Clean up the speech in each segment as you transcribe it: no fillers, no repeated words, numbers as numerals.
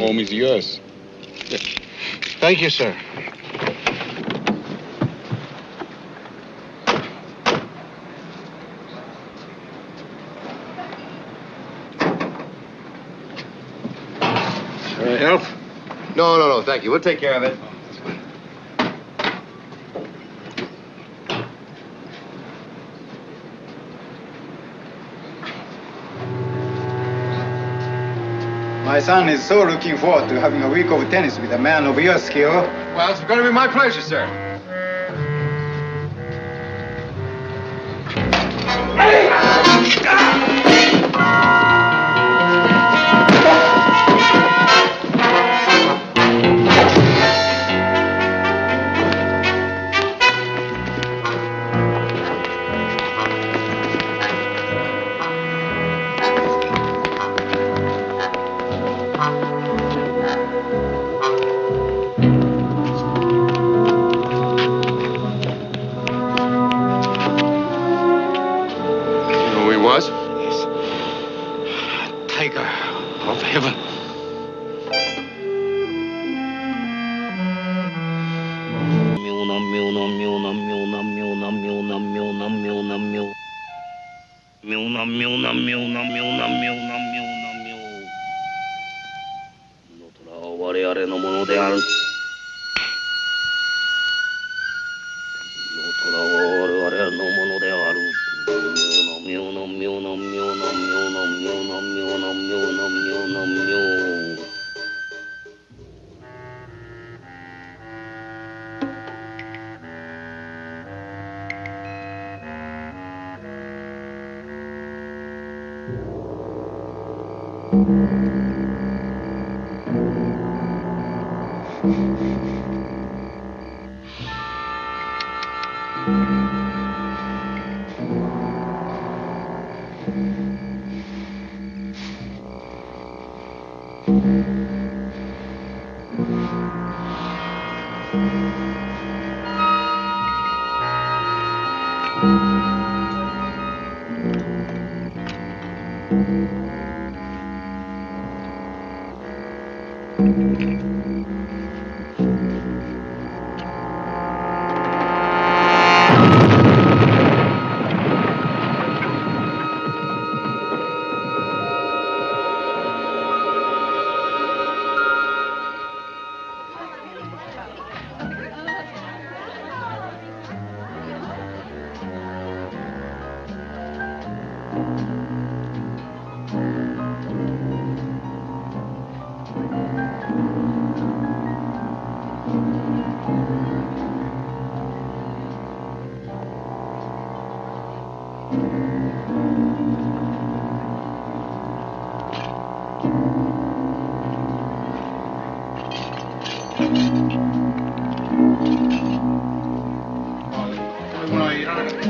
home is yours. Thank you, sir. Help? No, thank you. We'll take care of it. My son is so looking forward to having a week of tennis with a man of your skill. Well, it's going to be my pleasure, sir. Tiger of heaven.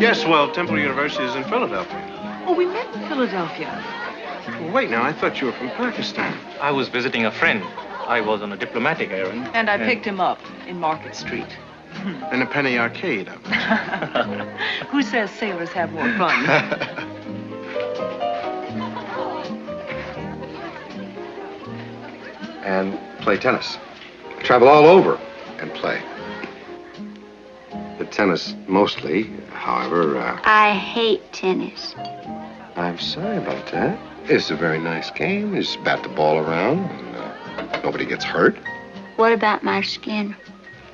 Yes, well, Temple University is in Philadelphia. Oh, we met in Philadelphia. Well, wait now, I thought you were from Pakistan. I was visiting a friend. I was on a diplomatic errand. And I picked him up in Market Street. In a penny arcade. Who says sailors have more fun? And play tennis. Travel all over and play. The tennis mostly, however, I hate tennis. I'm sorry about that. It's a very nice game. You just bat the ball around and nobody gets hurt. What about my skin?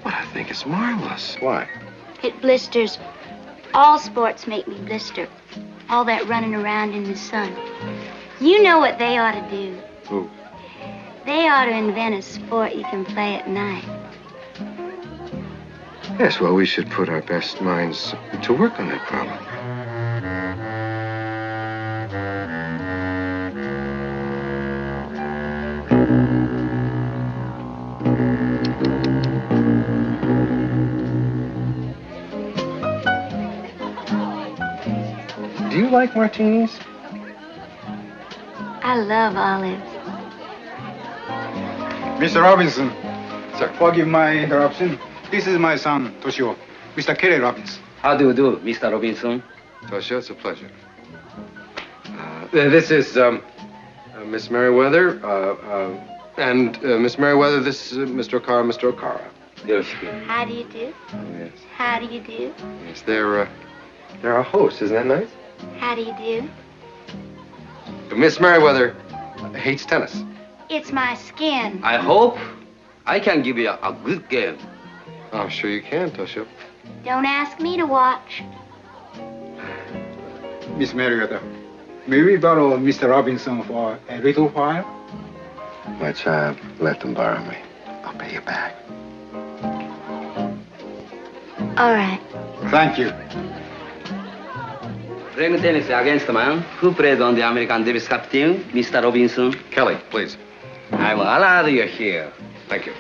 Well, I think it's marvelous. Why? It blisters. All sports make me blister. All that running around in the sun. You know what they ought to do. Who? They ought to invent a sport you can play at night. Yes, well, we should put our best minds to work on that problem. Do you like martinis? I love olives. Mr. Robinson. Sir. Forgive my interruption. This is my son, Toshio. Mr. Kelly Robinson. How do you do, Mr. Robinson? Toshio, it's a pleasure. This is Miss Merriweather, And, Miss Merriweather, this is Mr. O'Cara, Mr. O'Cara. How do you do? Yes. How do you do? Yes, they're our hosts. Isn't that nice? How do you do? Miss Merriweather hates tennis. It's my skin. I hope I can give you a good game. I'm sure you can, Toshio. Don't ask me to watch. Miss Merriweather, may we borrow Mr. Robinson for a little while? My child, let them borrow me. I'll pay you back. All right. Thank you. Playing tennis against the man who plays on the American Davis Cup team, Mr. Robinson. Kelly, please. I'm honored you're here. Thank you.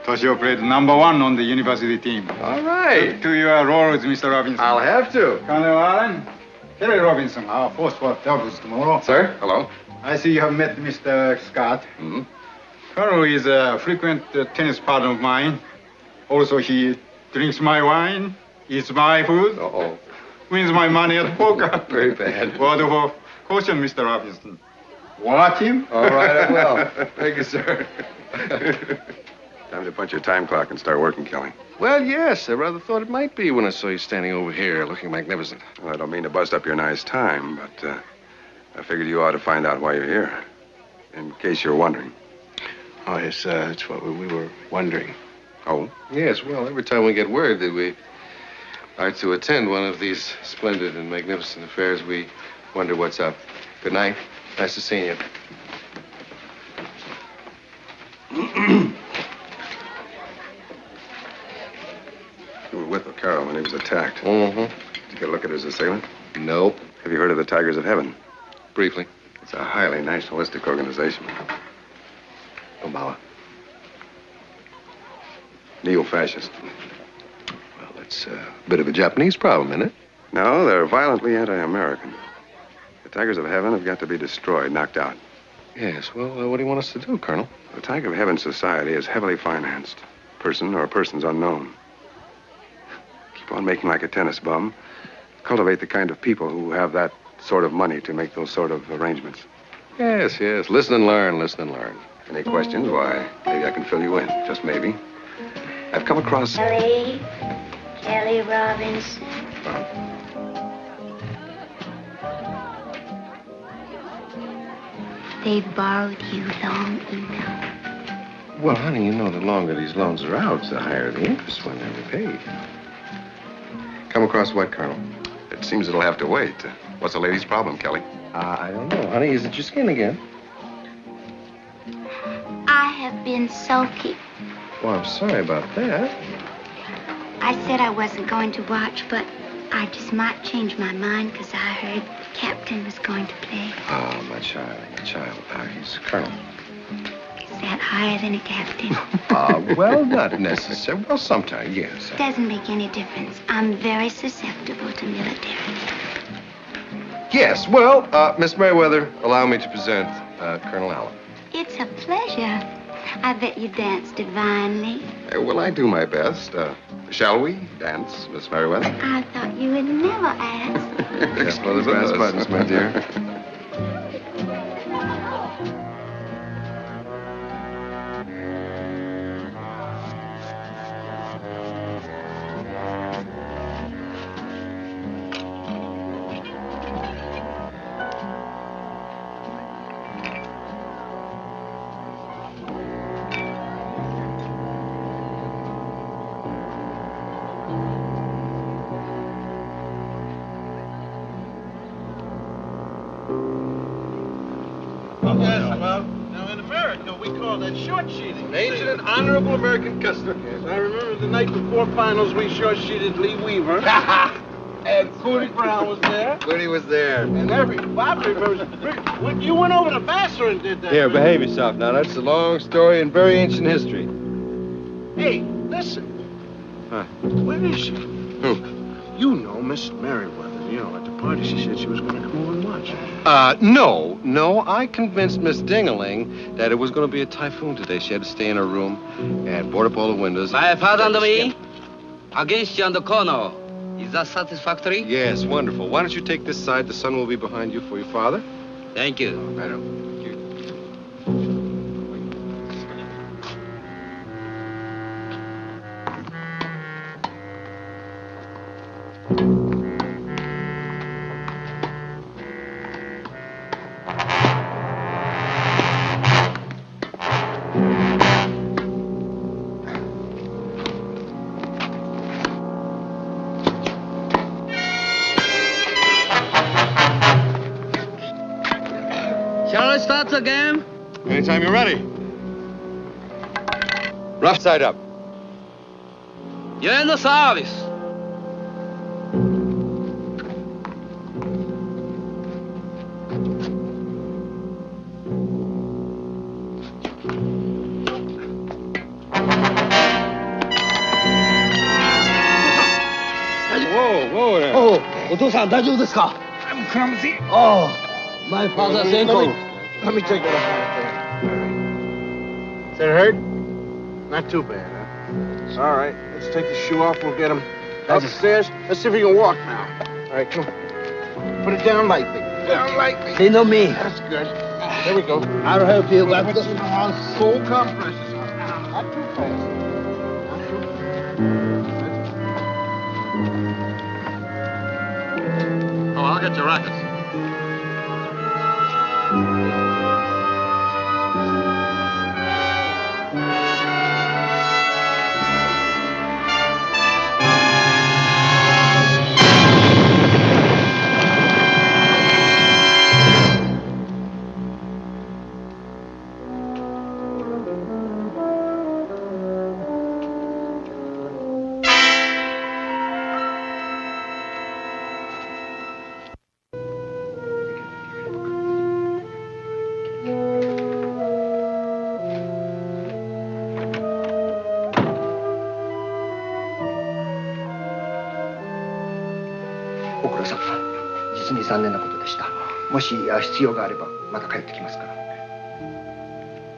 Toshio played #1 on the university team. All right. To your roles, Mr. Robinson. I'll have to. Colonel Allen, Kelly Robinson, our force for doubles tomorrow. Sir, hello. I see you have met Mr. Scott. Mm-hmm. Colonel is a frequent tennis partner of mine. Also, he drinks my wine, eats my food, Uh-oh. wins my money at poker. Very bad. Word of caution, Mr. Robinson. Watch him. All right, I will. Thank you, sir. Time to punch your time clock and start working, Kelly. Well, yes, I rather thought it might be when I saw you standing over here looking magnificent. Well, I don't mean to bust up your nice time, but I figured you ought to find out why you're here. In case you're wondering. Oh, yes, that's what we were wondering. Oh? Yes, well, every time we get word that we are to attend one of these splendid and magnificent affairs, we wonder what's up. Good night. Nice to see you. You were with O'Carroll when he was attacked. Mm-hmm. Did you get a look at his assailant? Nope. Have you heard of the Tigers of Heaven? Briefly. It's a highly nationalistic organization. Omawa. Neo-fascist. Well, that's a bit of a Japanese problem, isn't it? No, they're violently anti-American. The Tigers of Heaven have got to be destroyed, knocked out. Yes, well, what do you want us to do, Colonel? The Tiger of Heaven Society is heavily financed. Person or persons unknown. Keep on making like a tennis bum. Cultivate the kind of people who have that sort of money to make those sort of arrangements. Yes, yes. Listen and learn, listen and learn. Any questions? Why, maybe I can fill you in. Just maybe. I've come across... Kelly Robinson. They borrowed you long enough. Well, honey, you know the longer these loans are out, the higher the interest when they're repaid. Come across what, Colonel? It seems it'll have to wait. What's the lady's problem, Kelly? I don't know, honey. Is it your skin again? I have been sulky. Well, I'm sorry about that. I said I wasn't going to watch, but I just might change my mind because I heard the captain was going to play. Oh, my child. He's Colonel. Is that higher than a captain? Well, not necessarily. Well, sometimes, yes. Doesn't make any difference. I'm very susceptible to military. Yes, well, Miss Merriweather, allow me to present Colonel Allen. It's a pleasure. I bet you dance divinely. Well, I do my best. Shall we dance, Miss Merriweather? I thought you would never ask. Explode the brass buttons, my dear. Yes, well, now in America, we call that short-sheeting. Ancient and honorable American custom. Yes, I remember the night before finals, we short-sheeted Lee Weaver. And Cootie Brown was there. Cootie was there. And Bob remembers. You went over to Vassar and did that. Here, behave yourself now. That's a long story and very ancient history. Hey, listen. Huh? Where is she? Who? You know Miss Merriweather. You know, at the party she said she was going to come over and watch. No. I convinced Miss Dingaling that it was going to be a typhoon today. She had to stay in her room and board up all the windows. My pardon me. Against you on the corner. Is that satisfactory? Yes, wonderful. Why don't you take this side? The sun will be behind you for your father. Thank you. I don't. Shall I start the game? Anytime you're ready. Rough side up. You're in the service. Whoa there. Oh, お父さん大丈夫ですか? I'm clumsy. Oh, my father's ankle. Let me take a look at it. Does it hurt? Not too bad, huh? All right, let's take the shoe off. We'll get him upstairs. Let's see if he can walk now. All right, come on. Put it down lightly. Down lightly. Lean on me. That's good. There we go. I'll help you, but Full compresses. Not too fast. Oh, I'll get your rackets.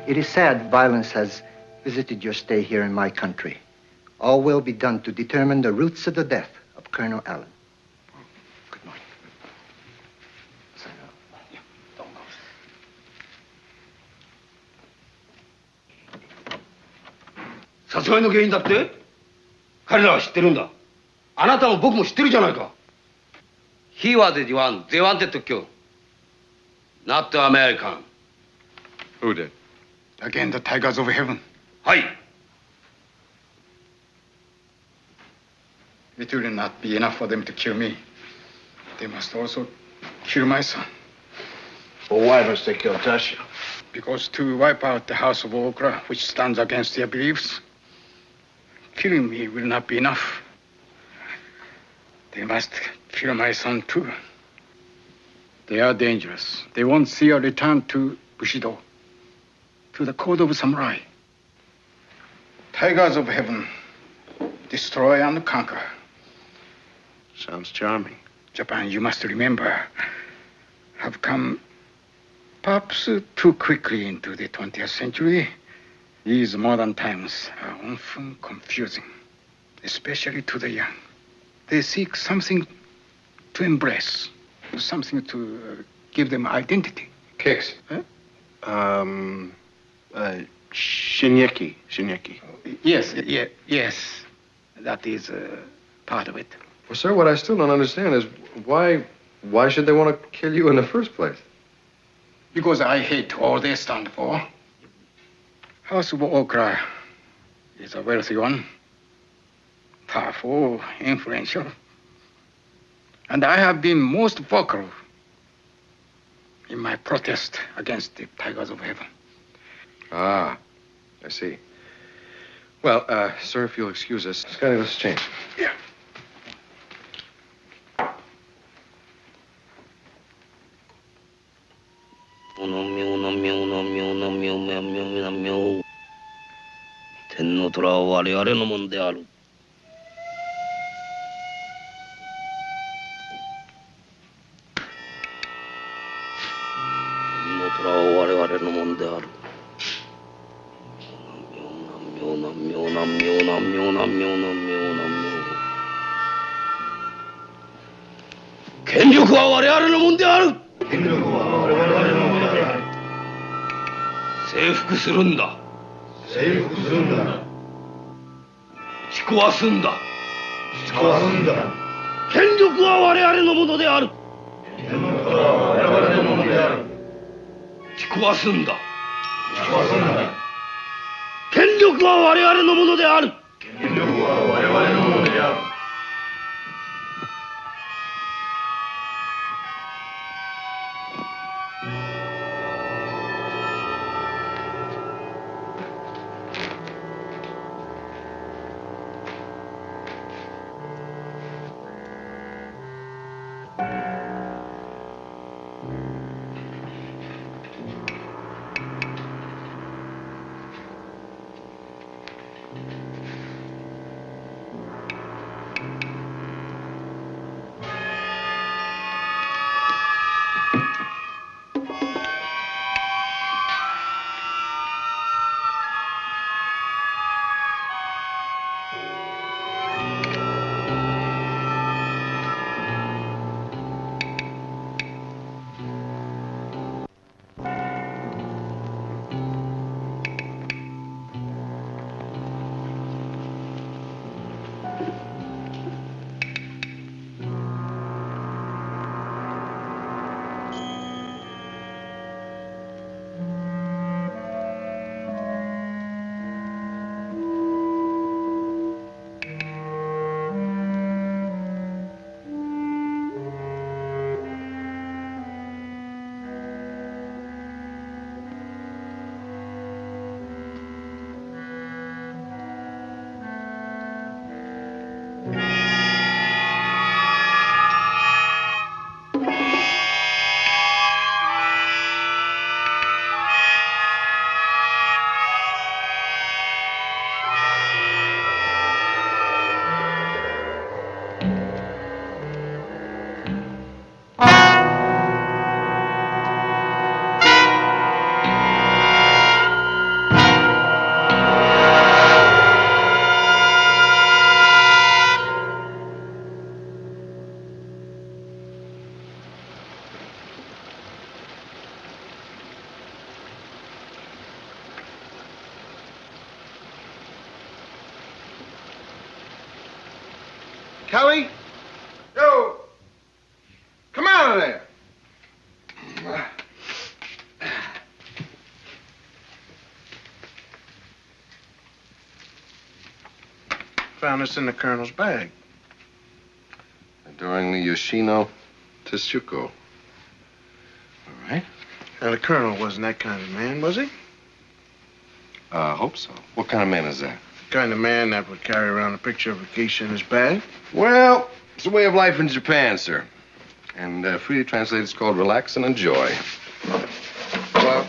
It is sad violence has visited your stay here in my country. All will be done to determine the roots of the death of Colonel Allen. Good morning. 殺害の原因だって？彼らは知ってるんだ。あなたも僕も知ってるじゃないか。He was the one they wanted to kill. Not the American. Who did? Again, the Tigers of Heaven. はい。It will not be enough for them to kill me. They must also kill my son. Well, why must they kill Tasha? Because to wipe out the house of Okra, which stands against their beliefs, killing me will not be enough. They must kill my son too. They are dangerous. They won't see a return to Bushido, to the code of samurai. Tigers of Heaven, destroy and conquer. Sounds charming. Japan, you must remember, have come perhaps too quickly into the 20th century. These modern times are often confusing, especially to the young. They seek something to embrace, something to give them identity. Kicks. Shinyeki. Yes. That is part of it. Well, sir, what I still don't understand is why should they want to kill you in the first place? Because I hate all they stand for. House of Okra is a wealthy one, powerful, influential. And I have been most vocal in my protest against the Tigers of Heaven. Ah, I see. Well, sir, if you'll excuse us, Scotty, let's change. Yeah. 権力は我々のものである。聞こわすんだ。権力は我々のものである。Kelly? Yo! Come out of there! Found this in the colonel's bag. During the Yoshino Tetsuko. All right. Now, the colonel wasn't that kind of man, was he? Hope so. What kind of man is that? The kind of man that would carry around a picture of a geisha in his bag. Well, it's a way of life in Japan, sir. And freely translated, it's called relax and enjoy. Well,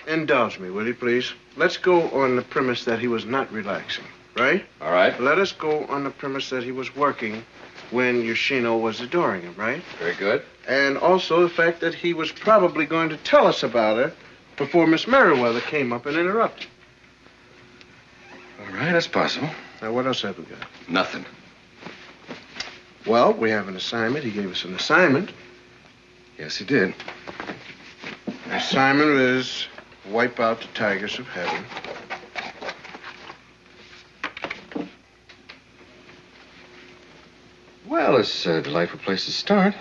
indulge me, will you, please? Let's go on the premise that he was not relaxing, right? All right. Let us go on the premise that he was working when Yoshino was adoring him, right? Very good. And also the fact that he was probably going to tell us about her before Miss Merriweather came up and interrupted. All right, that's possible. Now, what else have we got? Nothing. Well, we have an assignment. He gave us an assignment. Yes, he did. The assignment is wipe out the tigers of heaven. Well, it's a delightful place to start.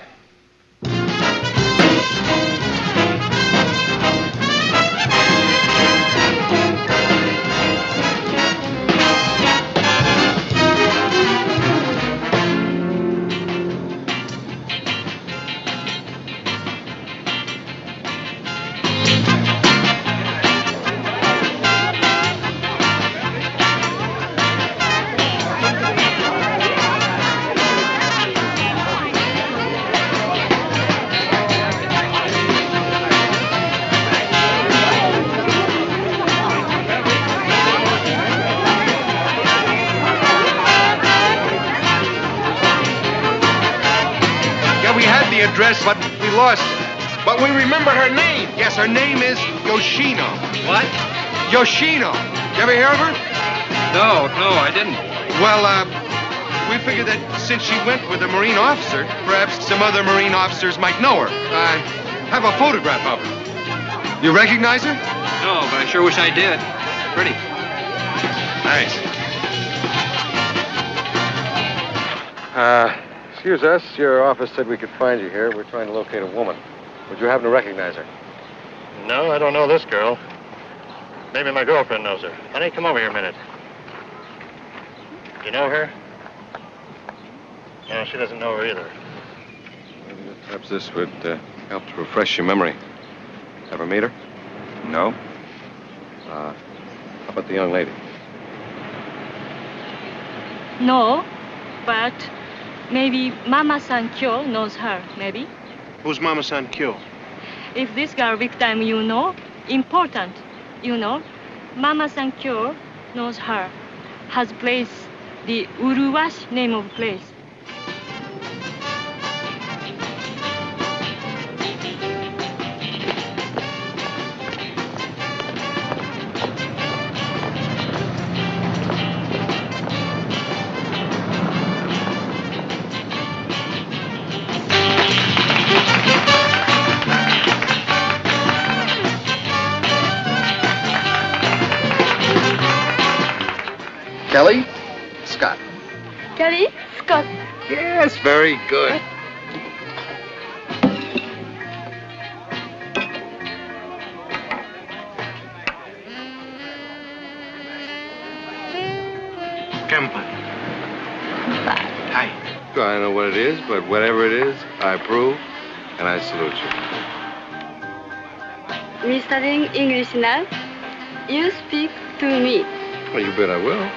Address, but we lost it. But we remember her name. Yes, her name is Yoshino. What? Yoshino. You ever hear of her? No, I didn't. Well, we figured that since she went with a Marine officer, perhaps some other Marine officers might know her. I have a photograph of her. You recognize her? No, but I sure wish I did. Pretty. Thanks. Excuse us. Your office said we could find you here. We're trying to locate a woman. Would you happen to recognize her? No, I don't know this girl. Maybe my girlfriend knows her. Honey, come over here a minute. You know her? No, she doesn't know her either. Perhaps this would help to refresh your memory. Ever meet her? No. How about the young lady? No, but maybe Mama-san Kyo knows her, maybe. Who's Mama-san Kyo? If this girl victim you know, important, you know, Mama-san Kyo knows her, has place, the Uruwashi name of place. Kelly? Scott. Kelly, Scott. Yes, very good. Kempa. Hi. I don't know what it is, but whatever it is, I approve, and I salute you. Me studying English now. You speak to me. Well, you bet I will.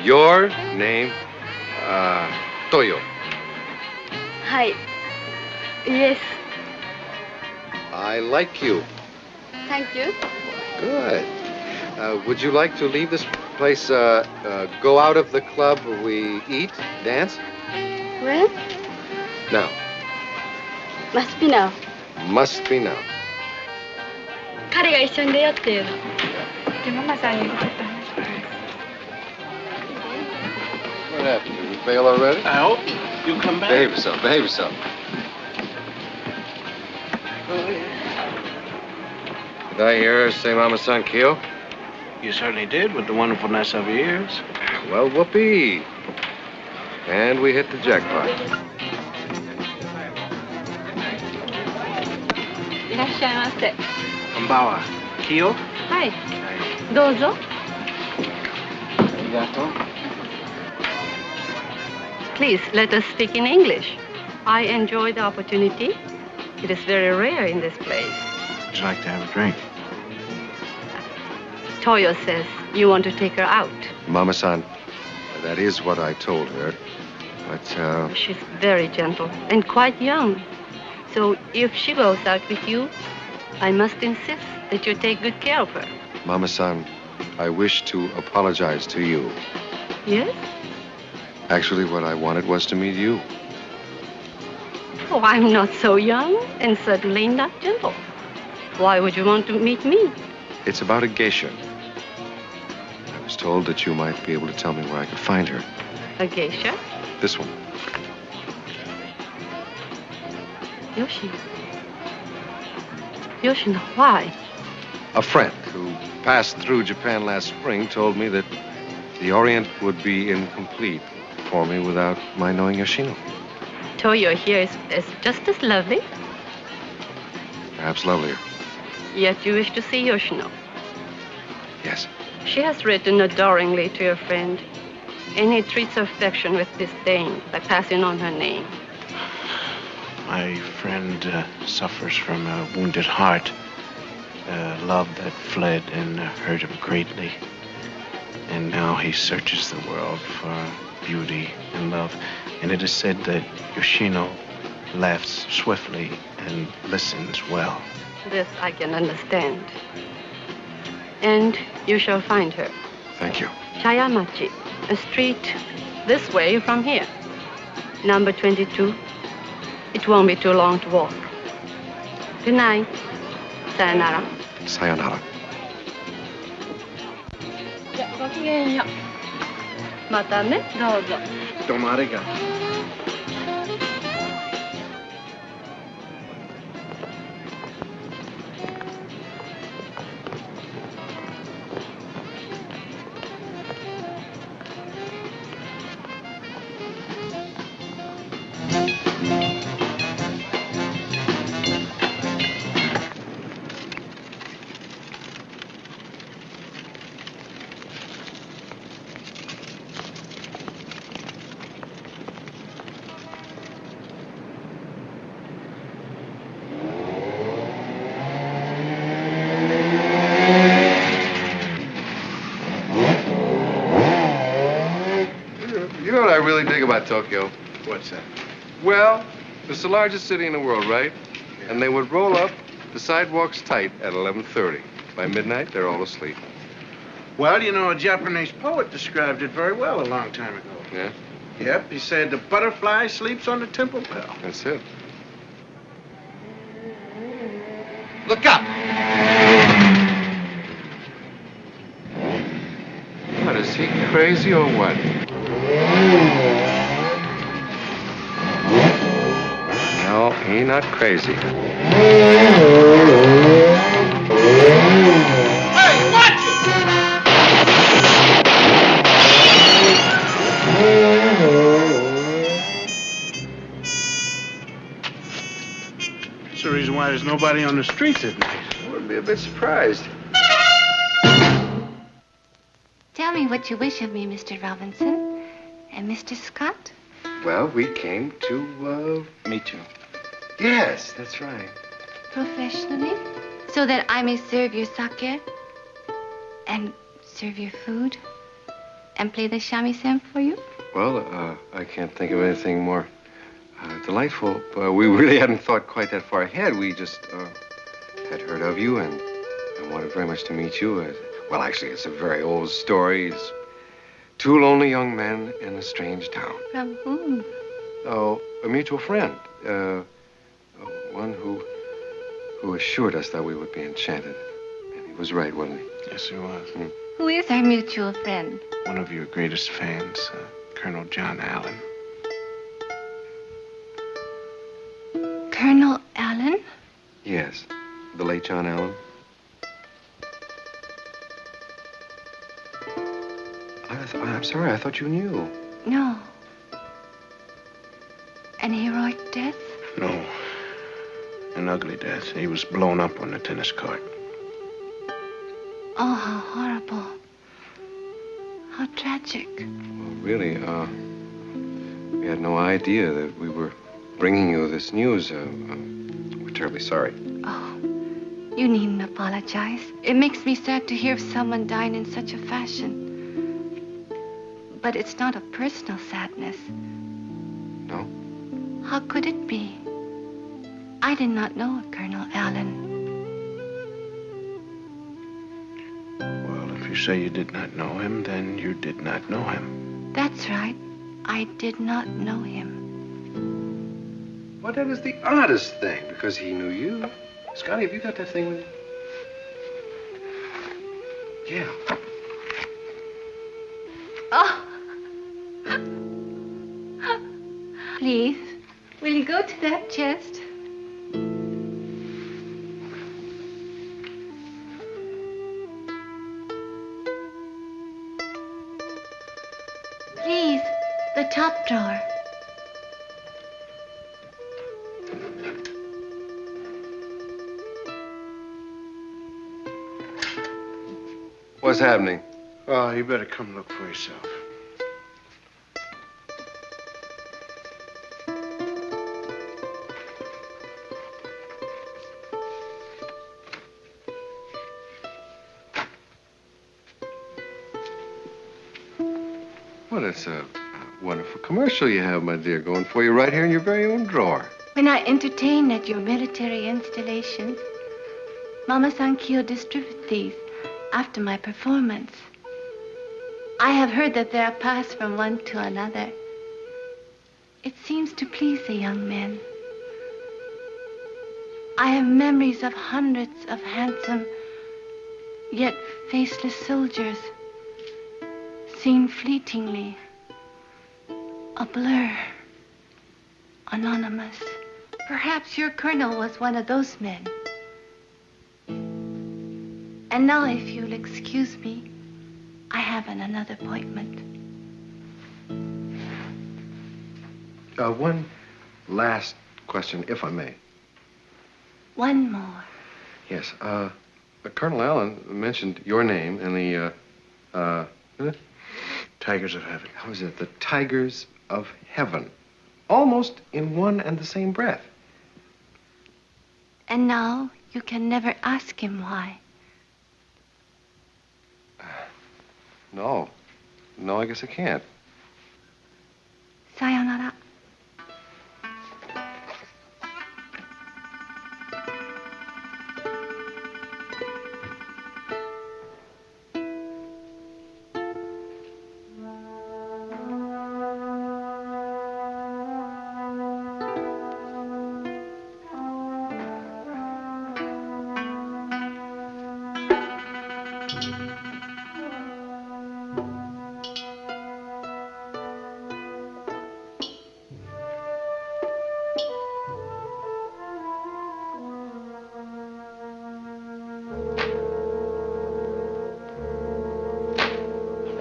Your name, Toyo. Hi. Yes, I like you. thank you. Good. Would you like to leave this place, go out of the club where we eat, dance? When? Now. Must be now. Must be now. 彼が一緒に出ようっていうの。で、ママさんにちょっと話して。 What happened? Did we fail already? I hope you come back. Behave yourself. Behave yourself. Did I hear her say Mama-san Kyo? You certainly did, with the wonderfulness of your ears. Well, whoopee. And we hit the jackpot. いらっしゃいませ。 Konbawa. Kyo? はい。どうぞ。 Arigato. Please let us speak in English. I enjoy the opportunity. It is very rare in this place. Would you like to have a drink? Toyo says you want to take her out. Mama-san, that is what I told her. But, She's very gentle and quite young. So if she goes out with you, I must insist that you take good care of her. Mama-san, I wish to apologize to you. Yes? Actually, what I wanted was to meet you. Oh, I'm not so young and certainly not gentle. Why would you want to meet me? It's about a geisha. I was told that you might be able to tell me where I could find her. A geisha? This one. Yoshino. Yoshino, why? A friend who passed through Japan last spring told me that the Orient would be incomplete for me without my knowing Yoshino. Toyo here is just as lovely, Perhaps lovelier. yet you wish to see Yoshino. Yes. She has written adoringly to your friend, and he treats her affection with disdain by passing on her name. My friend suffers from a wounded heart. Love that fled and hurt him greatly. And now he searches the world for beauty and love. And it is said that Yoshino laughs swiftly and listens well. This I can understand. And you shall find her. Thank you. Chayamachi, a street this way from here. Number 22. It won't be too long to walk. Good night. Sayonara. Sayonara. じゃあごきげんよう。またね、どうぞ。Domo arigato. about Tokyo. What's that? Well, it's the largest city in the world, right? Yeah. And they would roll up the sidewalks tight at 11:30. By midnight, they're all asleep. Well, you know, a Japanese poet described it very well a long time ago. Yeah? Yep, he said the butterfly sleeps on the temple bell. That's it. Look up! What, is he crazy or what? No, he not crazy. Hey, watch it! That's the reason why there's nobody on the streets at night. I wouldn't be a bit surprised. Tell me what you wish of me, Mr. Robinson. And Mr. Scott? Well, we came to, Meet you. Yes, that's right. Professionally? So that I may serve your sake? And serve your food? And play the shamisen for you? Well, I can't think of anything more delightful. We really hadn't thought quite that far ahead. We just had heard of you and wanted very much to meet you. Well, actually, it's a very old story. It's two lonely young men in a strange town. From whom? Oh, a mutual friend. One who assured us that we would be enchanted. And he was right, wasn't he? Yes, he was. Who is our mutual friend? One of your greatest fans, Colonel John Allen. Colonel Allen? Yes, the late John Allen. I'm sorry, I thought you knew. No. An heroic death? No. An ugly death. He was blown up on the tennis court. Oh, how horrible. How tragic. Well, really, we had no idea that we were bringing you this news. We're terribly sorry. Oh, you needn't apologize. It makes me sad to hear of someone dying in such a fashion. But it's not a personal sadness. No? How could it be? I did not know Colonel Allen. Well, if you say you did not know him, then you did not know him. That's right. I did not know him. Well, that is the oddest thing, because he knew you. Scotty, have you got that thing with you? Yeah. Oh. Please, will you go to that chest? Please, the top drawer. What's happening? Oh, you better come look for yourself. Well, it's a wonderful commercial you have, my dear, going for you right here in your very own drawer. When I entertain at your military installations, Mama-san Kyo distribute these after my performance. I have heard that they are passed from one to another. It seems to please the young men. I have memories of hundreds of handsome, yet faceless soldiers, seen fleetingly, a blur, anonymous. Perhaps your colonel was one of those men. And now, if you'll excuse me, I have another appointment. One last question, if I may. One more. Yes, Colonel Allen mentioned your name and the, Tigers of Heaven. how is it? The Tigers of Heaven. Almost in one and the same breath. And now you can never ask him why. No. No, I guess I can't.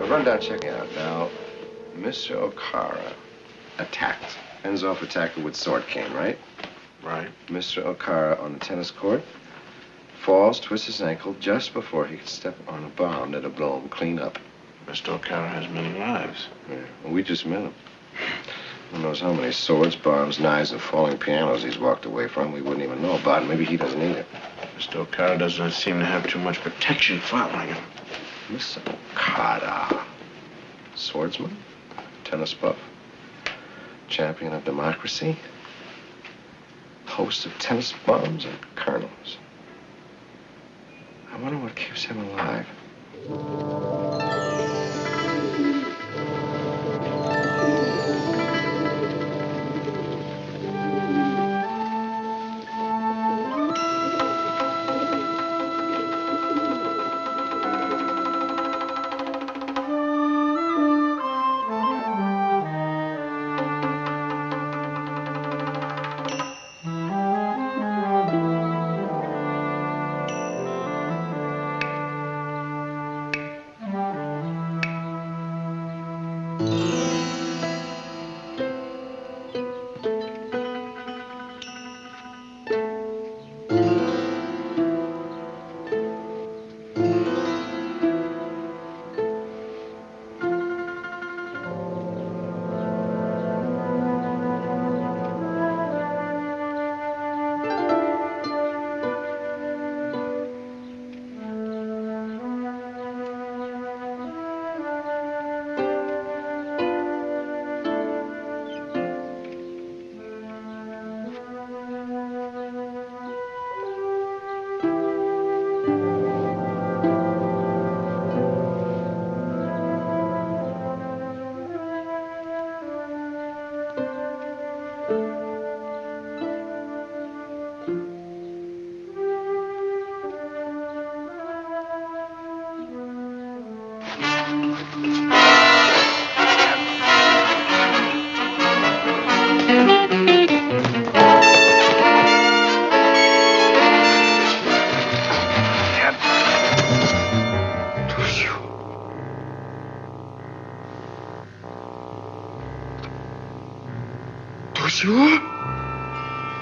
Run down, check it out. Now, Mr. O'Cara attacked. Ends-off attacker with sword cane, right? Right. Mr. O'Cara on the tennis court falls, twists his ankle just before he can step on a bomb that'll blow him clean up. Mr. O'Cara has many lives. Yeah, well, we just met him. Who knows how many swords, bombs, knives, and falling pianos he's walked away from. We wouldn't even know about. Maybe he doesn't either. Mr. O'Cara does not seem to have too much protection following him. Mr. O'Cara. Swordsman, tennis buff, champion of democracy, host of tennis bombs and colonels. I wonder what keeps him alive.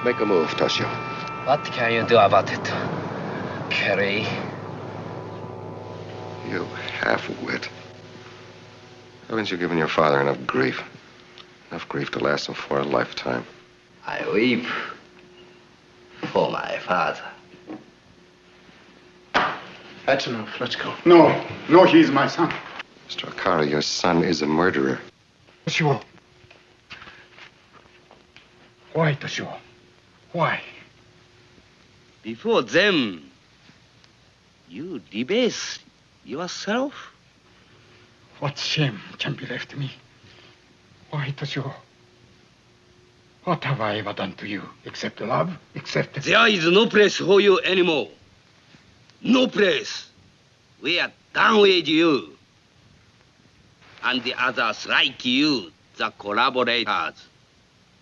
Make a move, Toshio. What can you do about it, Kerry? You half-wit. Haven't you given your father enough grief? Enough grief to last him for a lifetime. I weep for my father. That's enough. Let's go. No, he's my son. Mr. O'Cara, your son is a murderer. Toshio. Why, Toshio? Why? Before them, you debase yourself. What shame can be left me? Why, Toshio? What have I ever done to you except love? Except... There is no place for you anymore. No place. We are done with you. And the others like you, the collaborators.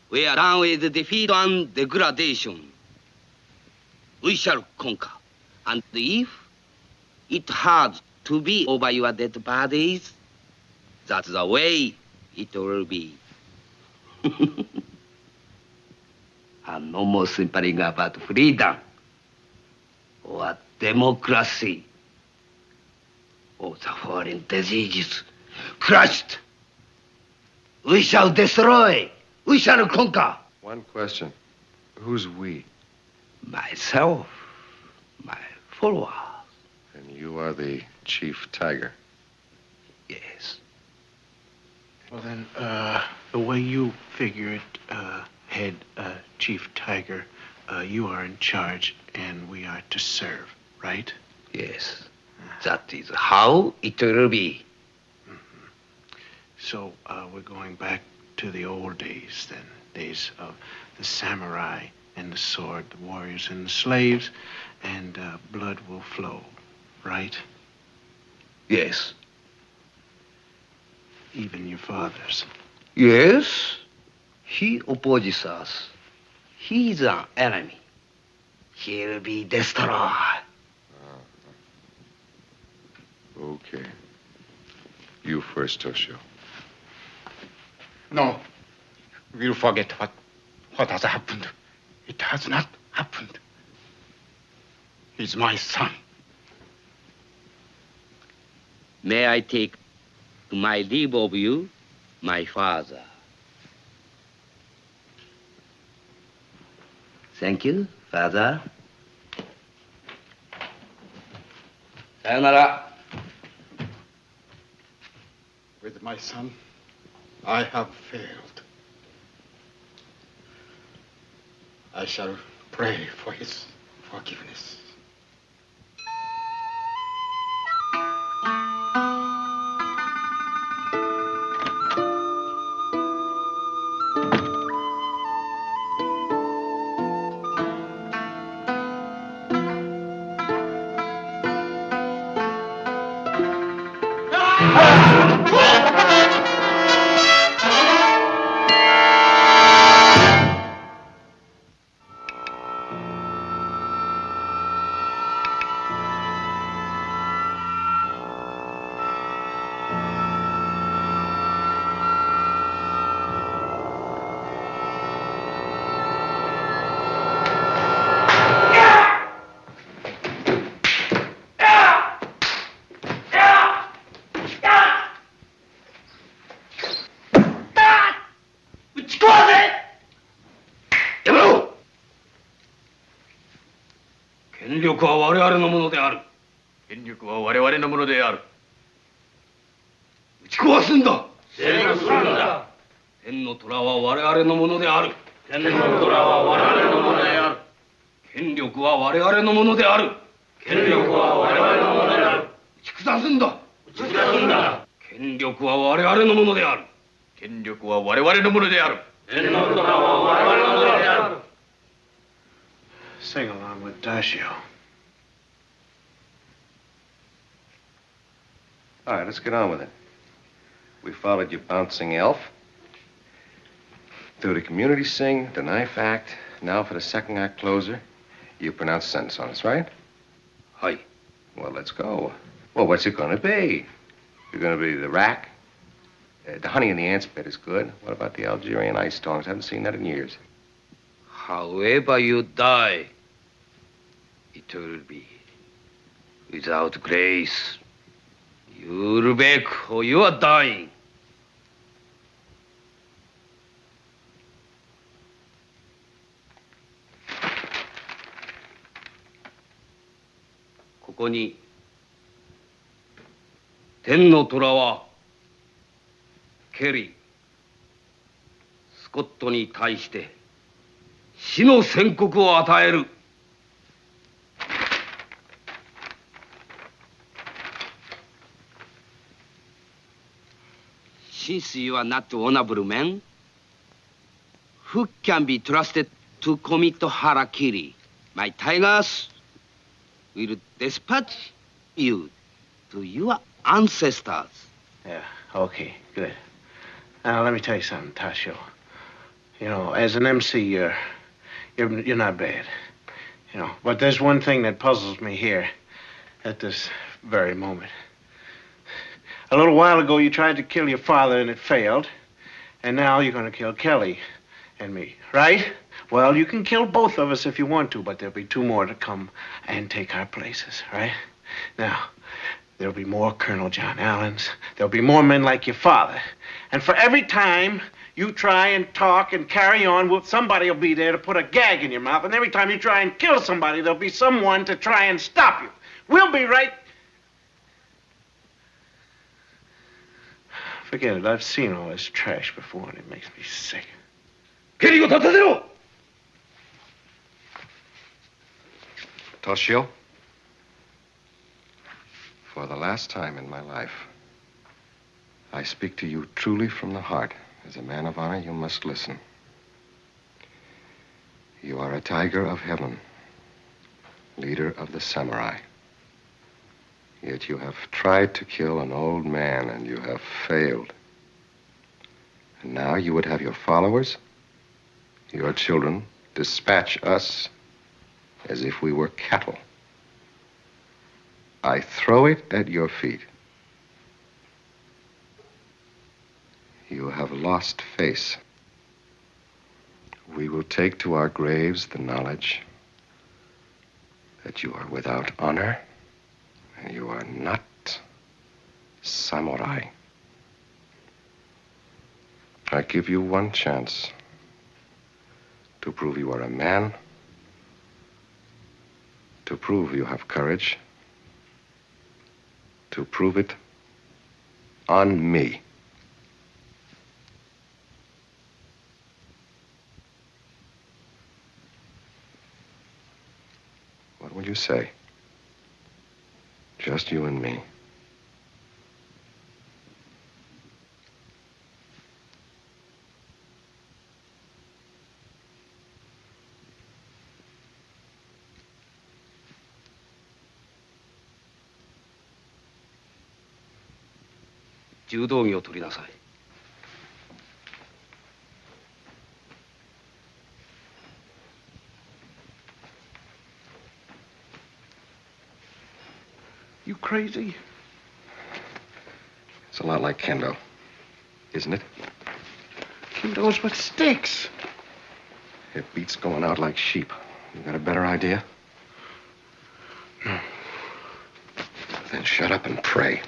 We are done with defeat and degradation. We shall conquer. And if it has to be over your dead bodies, that's the way it will be. And no more simpering about freedom or democracy or the foreign diseases. Crushed. We shall destroy. We shall conquer. One question. Who's we? Myself, my followers. And you are the chief tiger. Yes. Well, then, the way you figure it, head Chief Tiger, you are in charge and we are to serve, right? Yes. That is how it will be. So, we're going back to the old days then, days of the samurai and the sword, the warriors and the slaves, and blood will flow, right? Yes. Even your father's. Yes. He opposes us. He is an enemy. He'll be destroyed. Okay. You first, Toshio. No. We'll forget what has happened. It has not happened. He's my son. May I take my leave of you, my father? Thank you, father. Sayonara. With my son, I have failed. I shall pray for his forgiveness. Sing along with Dashio. All right, let's get on with it. We followed your bouncing elf. Do the community sing, the knife act. Now for the second act closer. You pronounce sentence on us, right? Hi. Well, let's go. Well, what's it gonna be? You're gonna be the rack? The Honey and the Ant Spit is good. What about the Algerian ice storms? Haven't seen that in years. However you die, it will be without grace. You'll beg or you are dying. Here, 天の虎はケリー、スコットに対して死の宣告を与える。Since you are not honorable men, who can be trusted to commit harakiri? My tigers will dispatch you to your ancestors. Yeah, okay, good. Now, let me tell you something, Tasho. You know, as an MC, you're not bad. You know, but there's one thing that puzzles me here at this very moment. A little while ago, you tried to kill your father and it failed. And now you're going to kill Kelly and me, right? Well, you can kill both of us if you want to, but there'll be two more to come and take our places, right? Now, there'll be more Colonel John Allens. There'll be more men like your father. And for every time you try and talk and carry on, well, somebody will be there to put a gag in your mouth. And every time you try and kill somebody, there'll be someone to try and stop you. We'll be right... Forget it. I've seen all this trash before, and it makes me sick. Toshio, for the last time in my life, I speak to you truly from the heart. As a man of honor, you must listen. You are a tiger of heaven, leader of the samurai. Yet you have tried to kill an old man, and you have failed. And now you would have your followers, your children, dispatch us as if we were cattle. I throw it at your feet. You have lost face. We will take to our graves the knowledge that you are without honor and you are not samurai. I give you one chance to prove you are a man, to prove you have courage, to prove it on me. What will you say? Just you and me. You crazy? It's a lot like kendo, isn't it? Kendo's with sticks. It beats going out like sheep. You got a better idea? No. Then shut up and pray.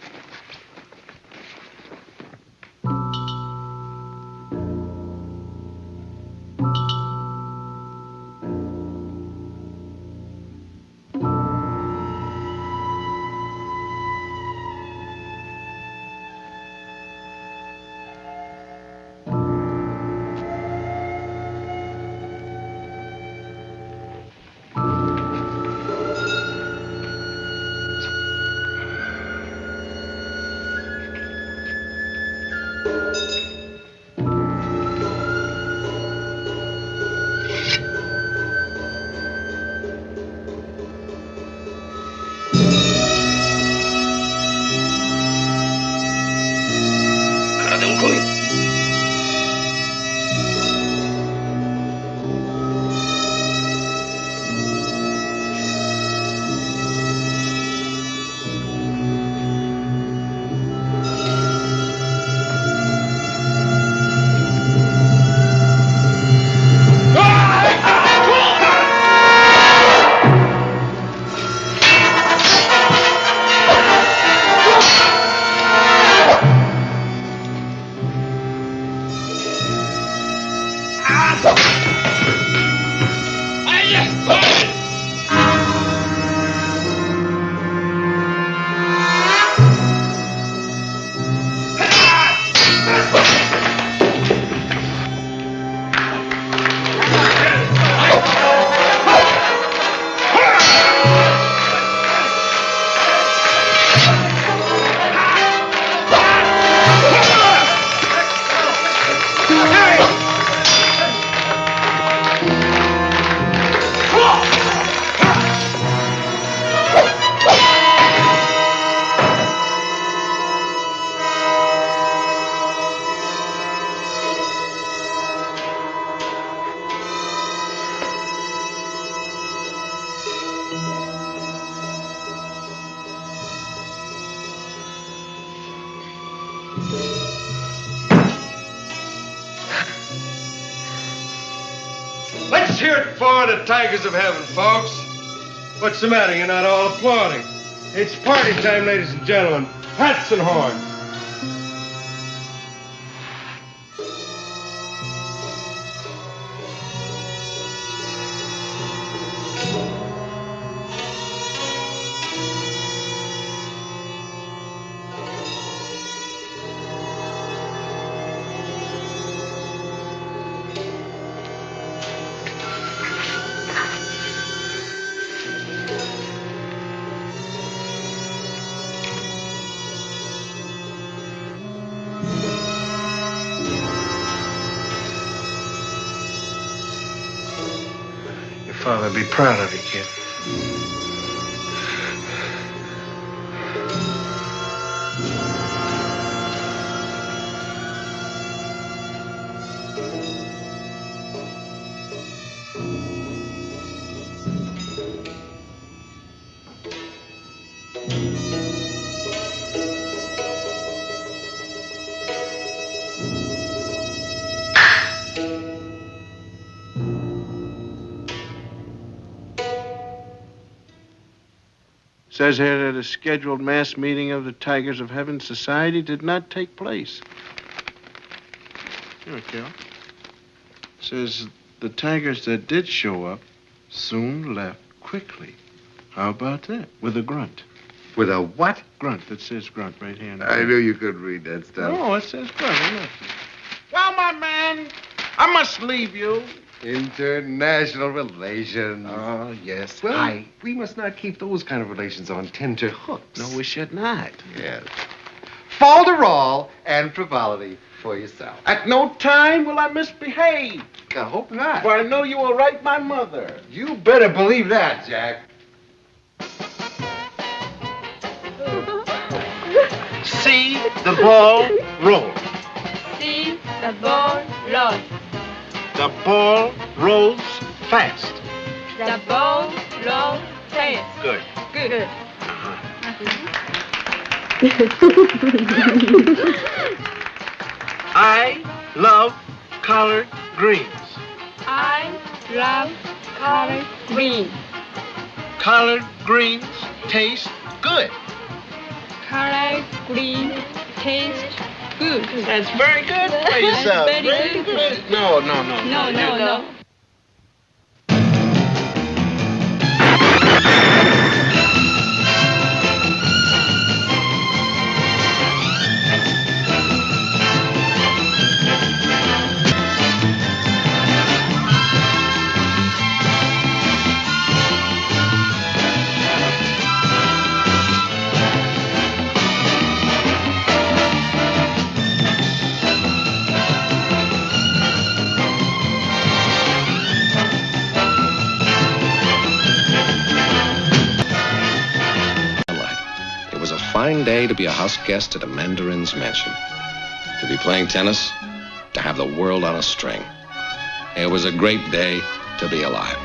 Let's hear it for the Tigers of Heaven, folks. What's the matter? You're not all applauding. It's party time, ladies and gentlemen. Hats and horns. Father, be proud of you, kid. says here that a scheduled mass meeting of the Tigers of Heaven Society did not take place. Here, Cal. Says the tigers that did show up soon left quickly. How about that? With a grunt. With a what? Grunt. That says grunt right here. I knew you could read that stuff. No, it says grunt. Well, my man, I must leave you. International relations. Oh, yes. Well, we must not keep those kind of relations on tender hooks. No, we should not. Yes. Falderall and frivolity for yourself. At no time will I misbehave. I hope not. For I know you will write my mother. You better believe that, Jack. See the ball roll. See the ball roll. The ball rolls fast. The ball rolls fast. Good. Good. I love collard greens. I love collard green. Collard greens taste good. Collard green tastes good. That's very good for yourself. That's very good. No. No. Fine day to be a house guest at a mandarin's mansion. To be playing tennis, to have the world on a string. It was a great day to be alive.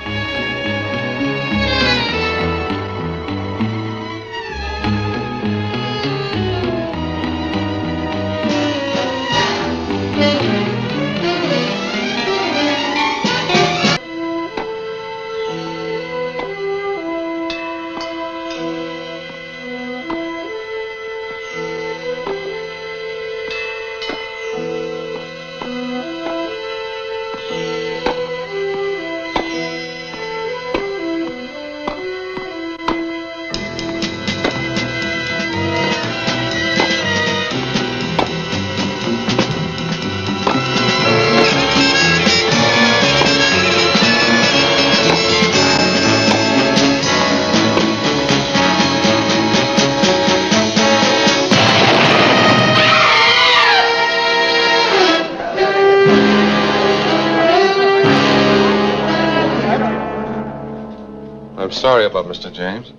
I'm sorry about Mr. James.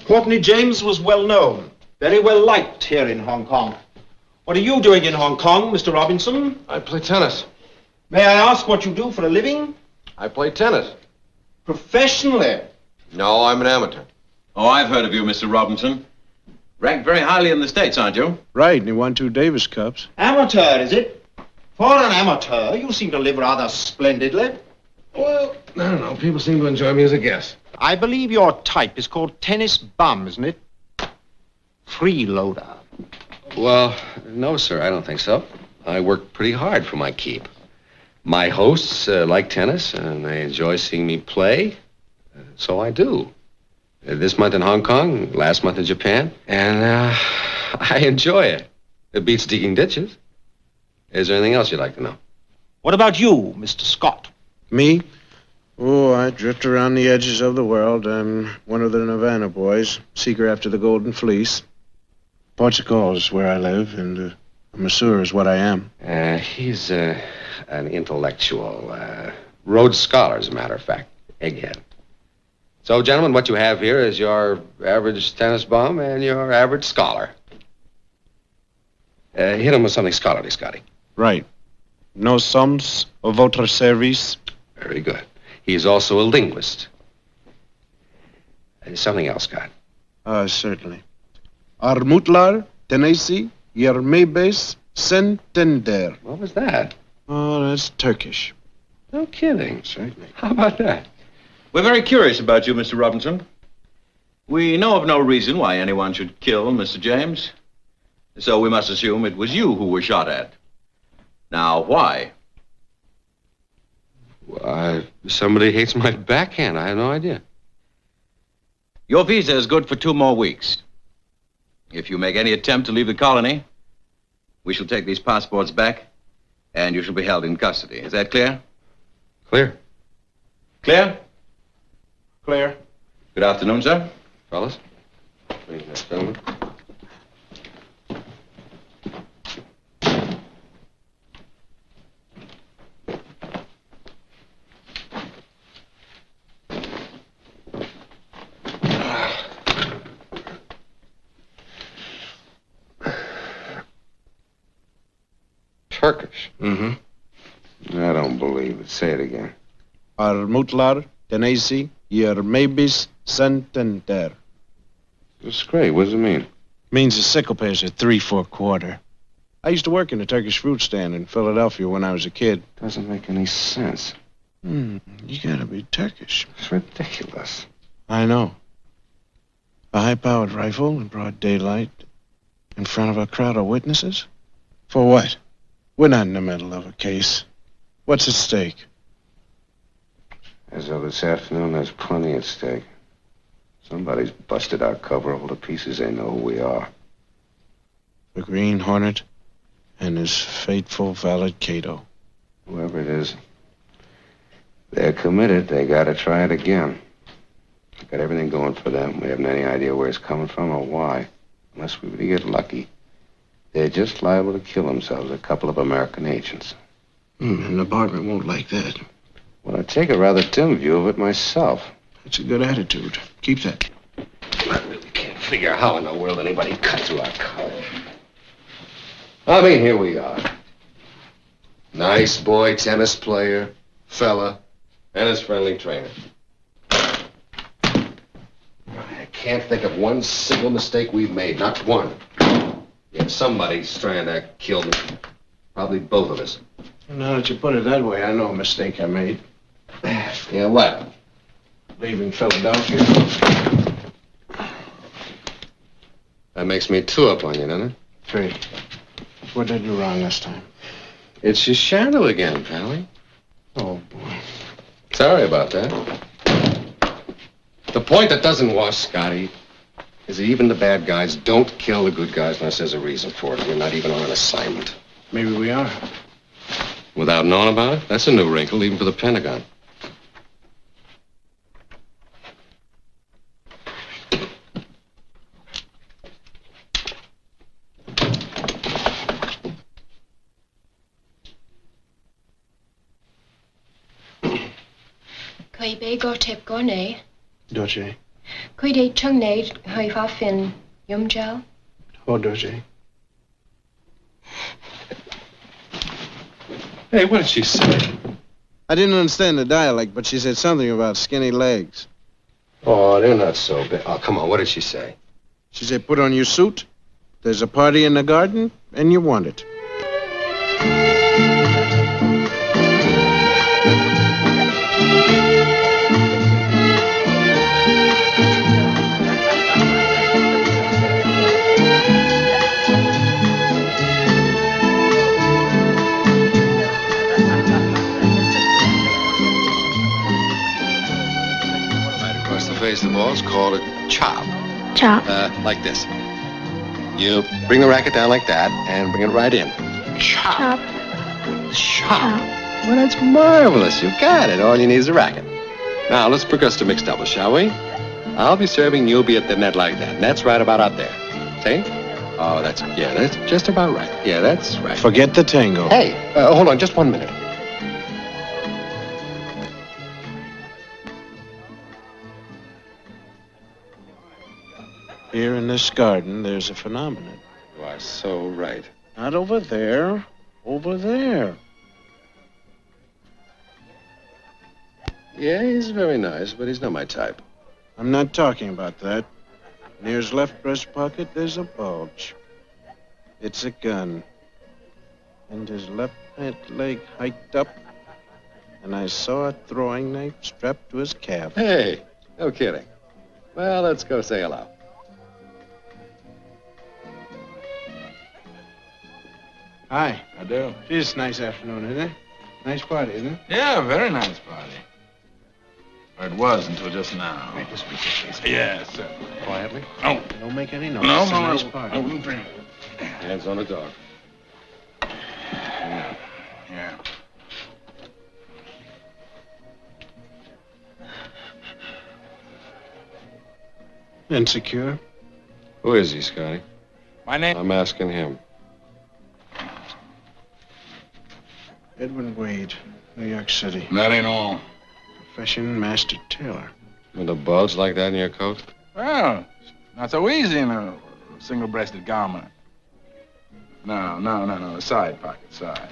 Courtney James was well known, very well liked here in Hong Kong. What are you doing in Hong Kong, Mr. Robinson? I play tennis. May I ask what you do for a living? I play tennis. Professionally? No, I'm an amateur. Oh, I've heard of you, Mr. Robinson. Ranked very highly in the States, aren't you? Right, and he won 2 Davis Cups. Amateur, is it? For an amateur, you seem to live rather splendidly. Well, I don't know. People seem to enjoy me as a guest. I believe your type is called tennis bum, isn't it? Freeloader. Well, no, sir, I don't think so. I work pretty hard for my keep. My hosts like tennis, and they enjoy seeing me play. So I do. This month in Hong Kong, last month in Japan, and I enjoy it. It beats digging ditches. Is there anything else you'd like to know? What about you, Mr. Scott? Me? Oh, I drift around the edges of the world. I'm one of the Nirvana boys, seeker after the golden fleece. Portugal is where I live, and a masseur is what I am. He's an intellectual, Rhodes Scholar, as a matter of fact, egghead. So, gentlemen, what you have here is your average tennis bum and your average scholar. Hit him with something scholarly, Scotty. Right. No sums of votre service. Very good. He's also a linguist. Something else, Scott. Certainly. Armutlar, tenesi, yermebes, sentender. What was that? Oh, that's Turkish. No kidding. Certainly. How about that? We're very curious about you, Mr. Robinson. We know of no reason why anyone should kill Mr. James. So we must assume it was you who were shot at. Now, why? Somebody hates my backhand. I have no idea. Your visa is good for 2 more weeks. If you make any attempt to leave the colony, we shall take these passports back, and you shall be held in custody. Is that clear? Clear. Clear? Clear. Good afternoon, sir. Fellas. Please, next gentleman. Turkish. Mm-hmm. I don't believe it. Say it again. Armutlar, Tenesi, Yermebis, Santander. It's great. What does it mean? Means the sickle pairs are 3 for a quarter. I used to work in a Turkish fruit stand in Philadelphia when I was a kid. Doesn't make any sense. You gotta be Turkish. It's ridiculous. I know. A high-powered rifle in broad daylight in front of a crowd of witnesses? For what? We're not in the middle of a case. What's at stake? As of this afternoon, there's plenty at stake. Somebody's busted our cover all to pieces. They know who we are. The Green Hornet and his faithful valet Cato. Whoever it is, they're committed. They gotta try it again. They've got everything going for them. We haven't any idea where it's coming from or why. Unless we really get lucky, they're just liable to kill themselves, a couple of American agents. An apartment won't like that. Well, I take a rather dim view of it myself. That's a good attitude. Keep that. I really can't figure how in the world anybody cut through our college. I mean, here we are. Nice boy, tennis player, fella, and his friendly trainer. I can't think of one single mistake we've made, not one. Yet somebody's trying to kill me. Probably both of us. Now that you put it that way, I know a mistake I made. Yeah, what? Leaving Philadelphia. That makes me 2 up on you, doesn't it? 3. What did I do wrong this time? It's your shadow again, Pally. Oh, boy. Sorry about that. The point that doesn't wash, Scotty, is that even the bad guys don't kill the good guys unless there's a reason for it. We're not even on an assignment. Maybe we are. Without knowing about it? That's a new wrinkle, even for the Pentagon. Coi bé go tip go ne. Doje. Coi de chung ne hoi fa fin yum gel. Oh, Doje. Hey, what did she say? I didn't understand the dialect, but she said something about skinny legs. Oh, they're not so big. Oh, come on, what did she say? She said, put on your suit. There's a party in the garden, and you want it. Face the balls, call it chop. Chop. Like this. You bring the racket down like that and bring it right in. Chop. Chop. Well, that's marvelous. You got it. All you need is a racket. Now, let's progress to mixed doubles, shall we? I'll be serving, you'll be at the net like that. And that's right about out there. See? Oh, that's just about right. Yeah, that's right. Forget the tango. Hey, hold on just 1 minute. Here in this garden, there's a phenomenon. You are so right. Not over there. Over there. Yeah, he's very nice, but he's not my type. I'm not talking about that. Near his left breast pocket, there's a bulge. It's a gun. And his left pant leg hiked up, and I saw a throwing knife strapped to his calf. Hey, no kidding. Well, let's go say hello. Hi. I do. It's a nice afternoon, isn't it? Nice party, isn't it? Yeah, very nice party. Or it was until just now. Wait, just be careful. Yeah, sir. Quietly. Oh. Don't make any noise. No, It's a no, nice no. party. I wouldn't drink. Hands on the dog. Yeah. Insecure? Who is he, Scotty? My name? I'm asking him. Edwin Wade, New York City. That ain't all. Profession, master tailor. With a bulge like that in your coat? Well, it's not so easy in a single-breasted garment. No. A side pocket, side.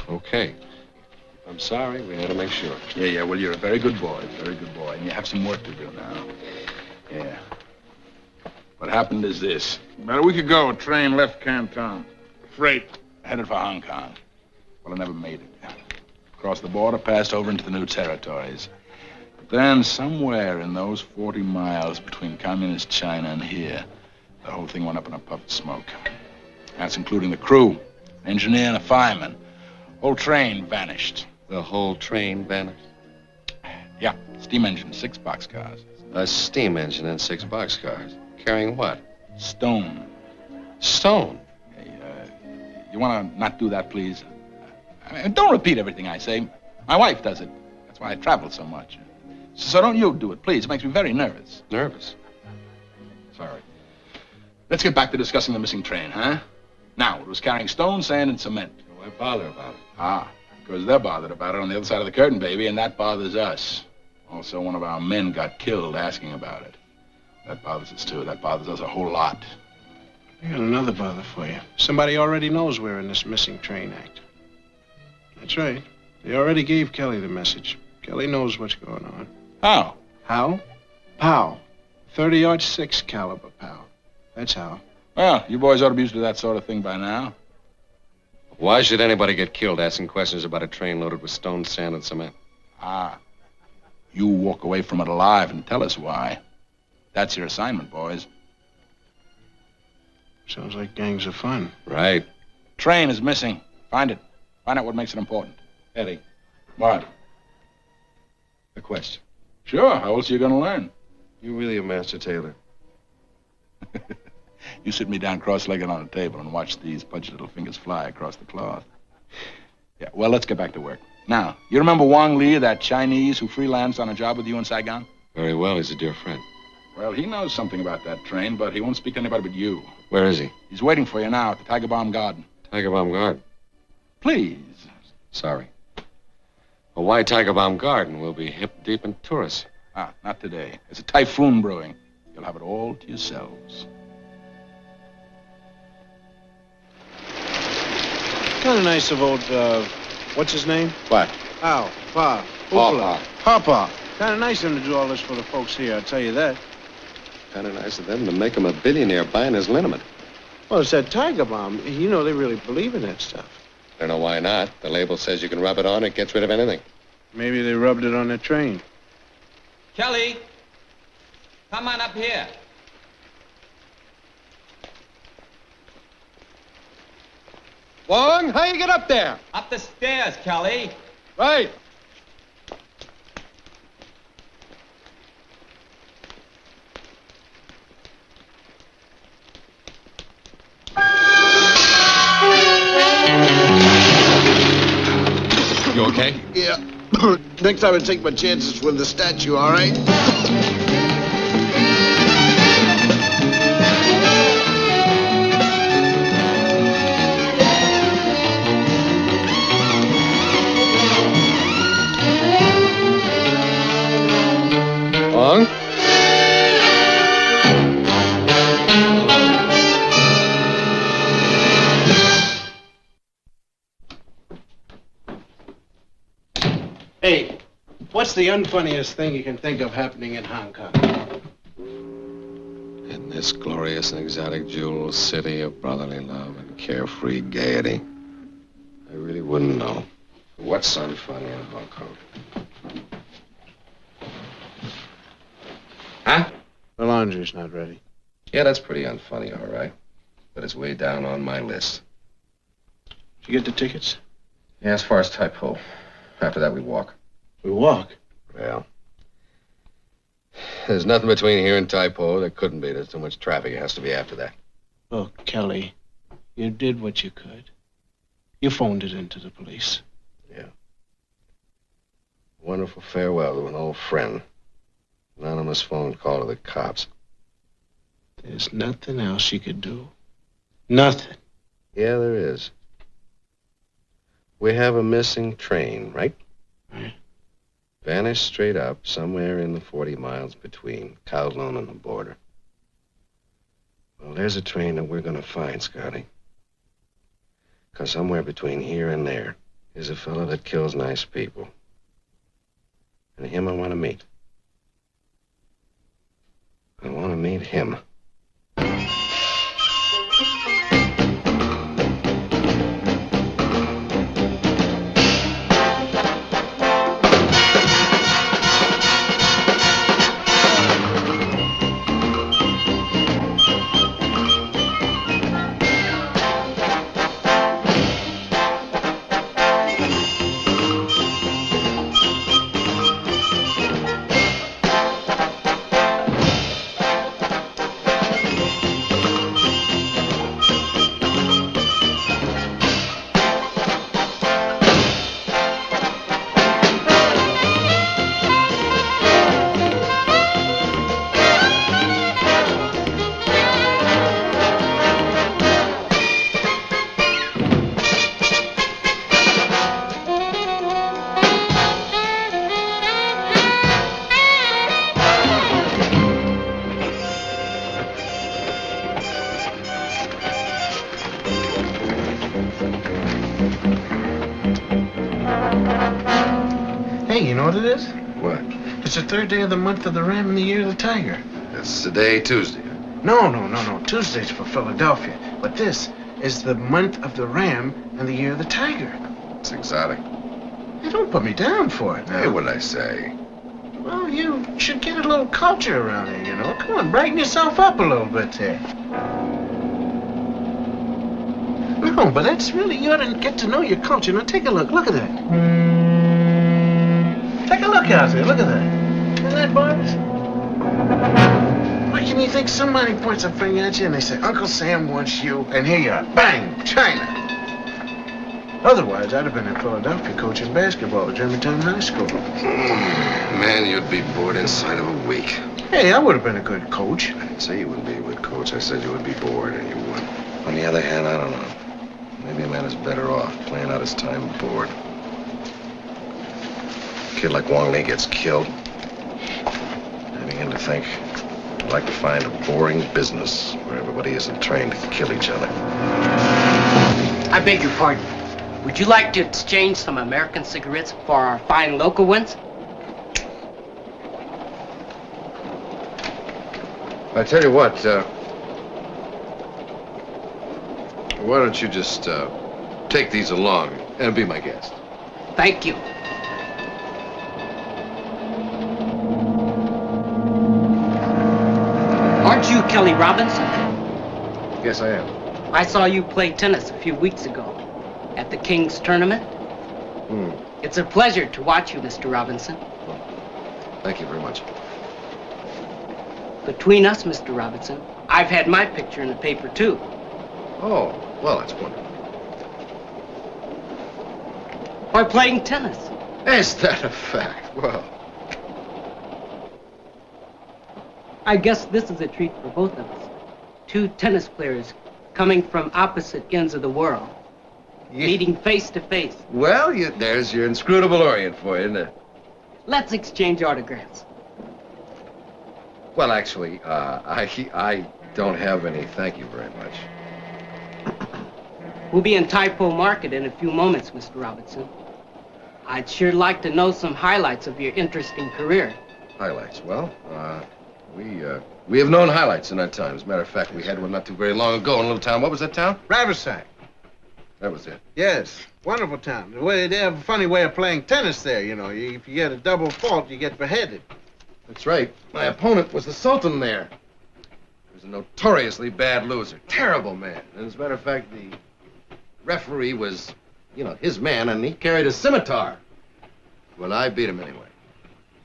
Okay. I'm sorry. We had to make sure. Yeah. Well, you're a very good boy. And you have some work to do now. Yeah. What happened is this. About a week ago, a train left Canton. Freight headed for Hong Kong. Well, it never made it. Crossed the border, passed over into the new territories. But then, somewhere in those 40 miles between communist China and here, the whole thing went up in a puff of smoke. That's including the crew, engineer and a fireman. Whole train vanished. The whole train vanished? Yeah, steam engine, 6 boxcars. A steam engine and 6 boxcars. Carrying what? Stone. Stone? Hey, you want to not do that, please? I mean, don't repeat everything I say. My wife does it. That's why I travel so much. So don't you do it, please. It makes me very nervous. Nervous? Sorry. Let's get back to discussing the missing train, huh? Now, it was carrying stone, sand, and cement. Why bother about it? Ah, because they're bothered about it on the other side of the curtain, baby, and that bothers us. Also, one of our men got killed asking about it. That bothers us, too. That bothers us a whole lot. I got another bother for you. Somebody already knows we're in this missing train act. That's right. They already gave Kelly the message. Kelly knows what's going on. How? How? Pow. 30-06 caliber pow. That's how. Well, you boys ought to be used to that sort of thing by now. Why should anybody get killed asking questions about a train loaded with stone, sand, and cement? Ah. You walk away from it alive and tell us why. That's your assignment, boys. Sounds like gangs of fun. Right. Train is missing. Find it. Find out what makes it important. Eddie. What? A question. Sure. How else are you going to learn? You really a master tailor? You sit me down cross-legged on a table and watch these pudgy little fingers fly across the cloth. Yeah, well, let's get back to work. Now, you remember Wang Li, that Chinese who freelanced on a job with you in Saigon? Very well. He's a dear friend. Well, he knows something about that train, but he won't speak to anybody but you. Where is he? He's waiting for you now at the Tiger Bomb Garden. Tiger Bomb Garden. Please. Sorry. Well, why Tiger Bomb Garden? We'll be hip deep in tourists. Ah, not today. There's a typhoon brewing. You'll have it all to yourselves. Kind of nice of old, what's his name? What? Al, Pa, Papa. Papa. Kind of nice of him to do all this for the folks here, I'll tell you that. Kind of nice of them to make him a billionaire buying his liniment. Well, it's that Tiger Bomb. You know, they really believe in that stuff. I don't know why not. The label says you can rub it on, it gets rid of anything. Maybe they rubbed it on the train. Kelly, come on up here. Wong, how you get up there? Up the stairs, Kelly. Right. You okay? Yeah. Next time I take my chances with the statue, all right? Wong? Hey, what's the unfunniest thing you can think of happening in Hong Kong? this glorious and exotic jewel city of brotherly love and carefree gaiety, I really wouldn't know what's unfunny in Hong Kong. Huh? The laundry's not ready. Yeah, that's pretty unfunny, all right. But it's way down on my list. Did you get the tickets? Yeah, as far as Tai Po. After that, we walk. We walk? Well, there's nothing between here and Tai Po. There couldn't be. There's too much traffic. It has to be after that. Look, Kelly, you did what you could. You phoned it into the police. Yeah. Wonderful farewell to an old friend. Anonymous phone call to the cops. There's nothing else you could do. Nothing. Yeah, there is. We have a missing train, right? Right. Vanished straight up somewhere in the 40 miles between Kowloon and the border. Well, there's a train that we're going to find, Scotty. Because somewhere between here and there is a fellow that kills nice people. And him I want to meet. I want to meet him. Hey, you know what it is? What? It's the third day of the month of the Ram and the year of the Tiger. It's today, Tuesday. No. Tuesday's for Philadelphia. But this is the month of the Ram and the year of the Tiger. It's exotic. Hey, don't put me down for it now. Hey, what'd I say? Well, you should get a little culture around here, you know. Come on, brighten yourself up a little bit there. No, but that's really, you ought to get to know your culture. Now, take a look. Look at that. Take a look out there. Look at that. Isn't that barbs? Why can you think somebody points a finger at you and they say, Uncle Sam wants you, and here you are. Bang! China. Otherwise, I'd have been in Philadelphia coaching basketball at Germantown High School. Man, you'd be bored inside of a week. Hey, I would have been a good coach. I didn't say you wouldn't be a good coach. I said you would be bored, and you would. On the other hand, I don't know. Maybe a man is better off playing out his time bored. A kid like Wong Lee gets killed. I begin to think I'd like to find a boring business where everybody isn't trained to kill each other. I beg your pardon. Would you like to exchange some American cigarettes for our fine local ones? I tell you what, why don't you just take these along and be my guest? Thank you. Aren't you Kelly Robinson? Yes, I am. I saw you play tennis a few weeks ago at the King's tournament. It's a pleasure to watch you, Mr. Robinson. Thank you very much. Between us, Mr. Robinson, I've had my picture in the paper, too. Oh, well, that's wonderful. By playing tennis. Is that a fact? Well, I guess this is a treat for both of us. Two tennis players coming from opposite ends of the world. Meeting face to face. well, there's your inscrutable Orient for you, isn't it? Let's exchange autographs. Well, actually, I don't have any, thank you very much. We'll be in Tai Po Market in a few moments, Mr. Robinson. I'd sure like to know some highlights of your interesting career. Highlights. Well, We have known highlights in our time. As a matter of fact, we had one not too very long ago in a little town. What was that town? Riverside. That was it. Yes, wonderful town. They have a funny way of playing tennis there, you know. If you get a double fault, you get beheaded. That's right. My opponent was the Sultan there. He was a notoriously bad loser. Terrible man. And as a matter of fact, the referee was, his man, and he carried a scimitar. Well, I beat him anyway.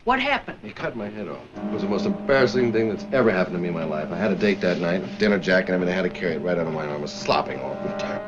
What happened? He cut my head off. It was the most embarrassing thing that's ever happened to me in my life. I had a date that night, a dinner jacket and everything. I had to carry it right out of my arm. I was slopping all the time.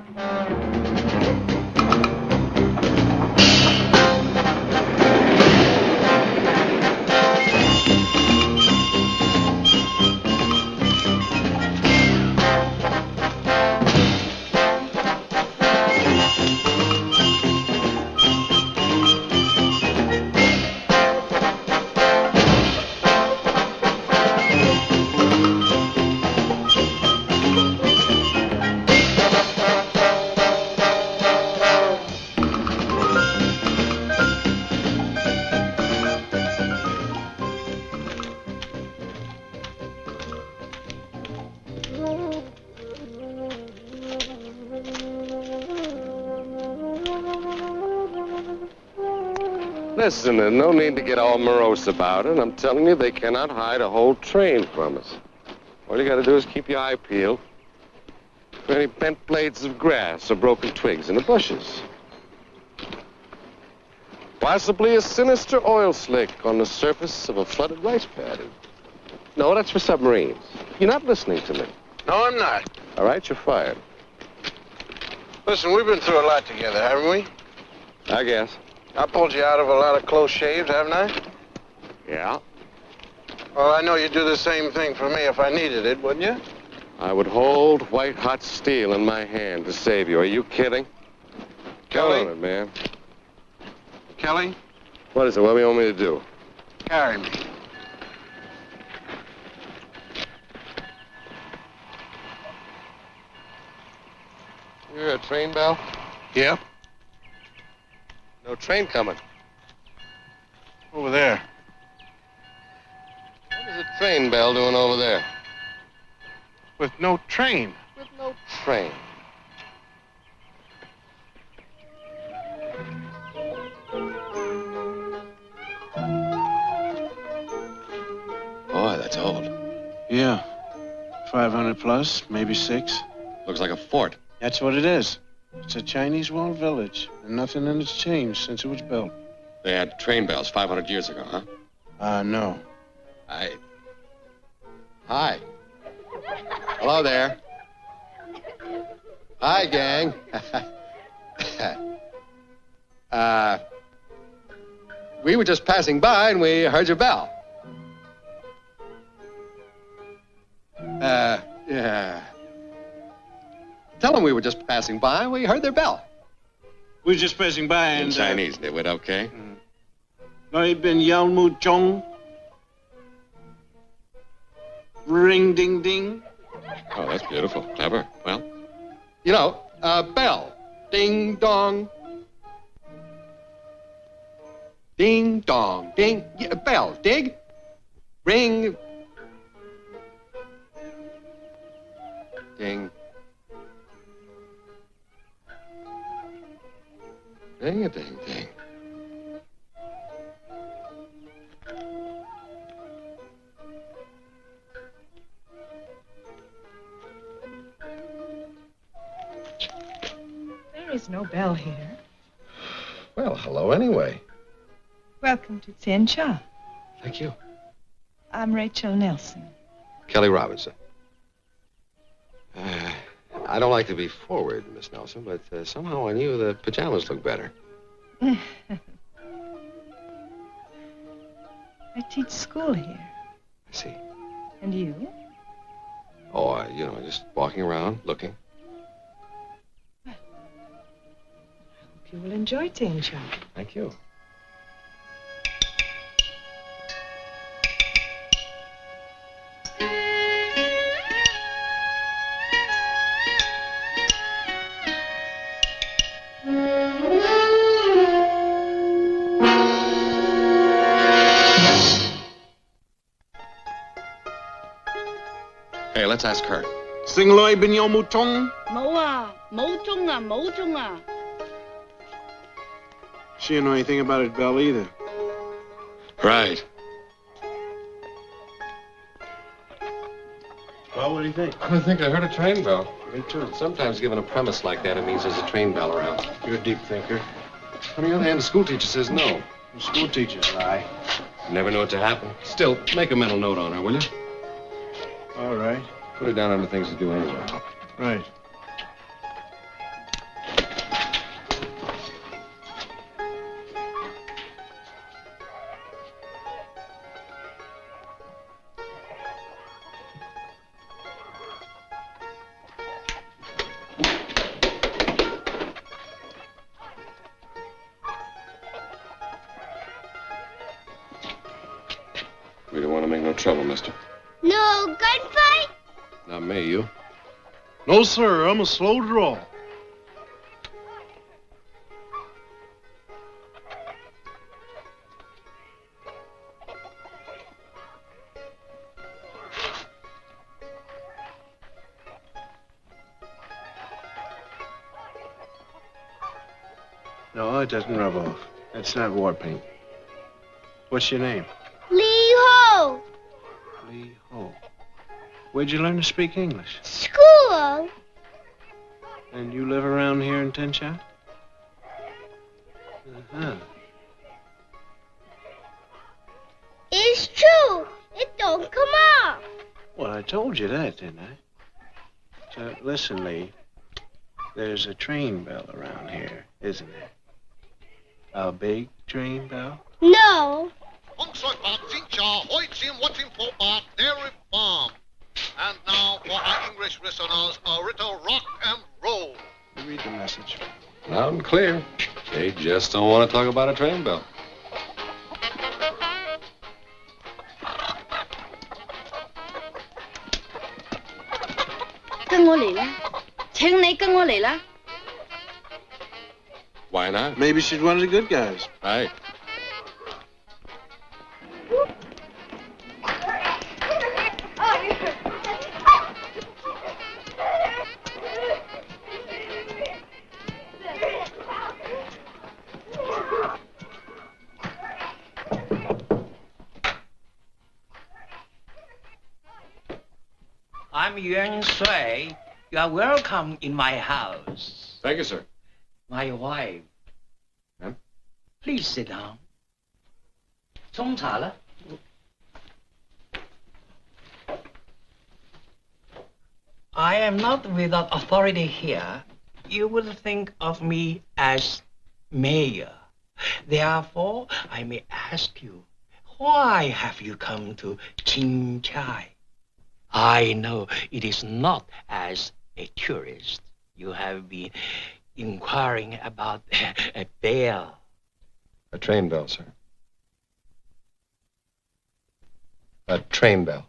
Listen, there's no need to get all morose about it. I'm telling you, they cannot hide a whole train from us. All you got to do is keep your eye peeled for any bent blades of grass or broken twigs in the bushes. Possibly a sinister oil slick on the surface of a flooded rice paddy. No, that's for submarines. You're not listening to me. No, I'm not. All right, you're fired. Listen, we've been through a lot together, haven't we? I guess. I pulled you out of a lot of close shaves, haven't I? Yeah. Well, I know you'd do the same thing for me if I needed it, wouldn't you? I would hold white-hot steel in my hand to save you. Are you kidding? Kelly? Come on, man. Kelly? What is it? What do you want me to do? Carry me. You hear a train bell? Yeah. No train coming. Over there. What is a train bell doing over there? With no train. With no train. Boy, that's old. Yeah. 500 plus, maybe 6. Looks like a fort. That's what it is. It's a Chinese walled village, and nothing in it's changed since it was built. They had train bells 500 years ago, huh? No. Hi. Hello there. Hi, gang. We were just passing by and we heard your bell. Yeah. Tell them we were just passing by and we heard their bell. We were just passing by and... In Chinese, they went okay? Noi bin yao mu chong. Ring ding ding. Oh, that's beautiful. Clever. Well, bell. Ding dong. Ding dong. Ding. Yeah, bell. Dig. Ring. Ding. Ding a ding ding. There is no bell here. Well, hello anyway. Welcome to Tien Cha. Thank you. I'm Rachel Nelson. Kelly Robinson. I don't like to be forward, Miss Nelson, but somehow on you the pajamas look better. I teach school here. I see. And you? Oh, just walking around, looking. Hope you will enjoy Tien Cha. Thank you. Let's ask her. Sing loy bin yo mutong. 冇啊，冇鐘啊，冇鐘啊。 She didn't know anything about his bell either. Right. Well, what do you think? I think I heard a train bell. Me too. Sometimes given a premise like that, it means there's a train bell around. You're a deep thinker. On the other hand, the school teacher says no. The school teachers lie. You never know what to happen. Still, make a mental note on her, will you? All right. Put her down under things to do anyway. Right. We don't want to make no trouble, mister. No gunfight? Not me, you. No, sir. I'm a slow draw. No, it doesn't rub off. That's not war paint. What's your name? Lee Ho. Lee Ho. Where'd you learn to speak English? School. And you live around here in Tensha? Uh-huh. It's true. It don't come off. Well, I told you that, didn't I? So, listen, Lee. There's a train bell around here, isn't there? A big train bell? No. And now for our English listeners, a little rock and roll. Read the message. Loud and clear. They just don't want to talk about a train bell. Why not? Maybe she's one of the good guys. Right. I'm Yuan Sui. You are welcome in my house. Thank you, sir. My wife. Ma'am? Please sit down. 冲茶了. I am not without authority here. You would think of me as mayor. Therefore, I may ask you, why have you come to Chin Chai? I know it is not as a tourist. You have been inquiring about a bell. A train bell, sir. A train bell.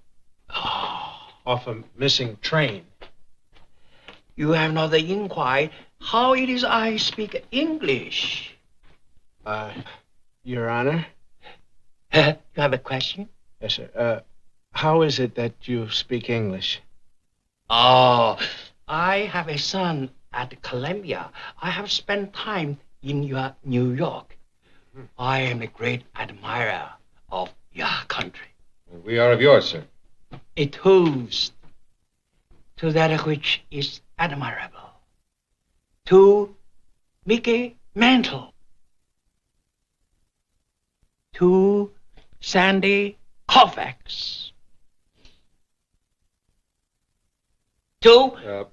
Off a missing train. You have not inquired how it is I speak English. Your Honor? You have a question? Yes, sir. How is it that you speak English? Oh, I have a son at Columbia. I have spent time in New York. I am a great admirer of your country. We are of yours, sir. A toast to that which is admirable. To Mickey Mantle. To Sandy Koufax.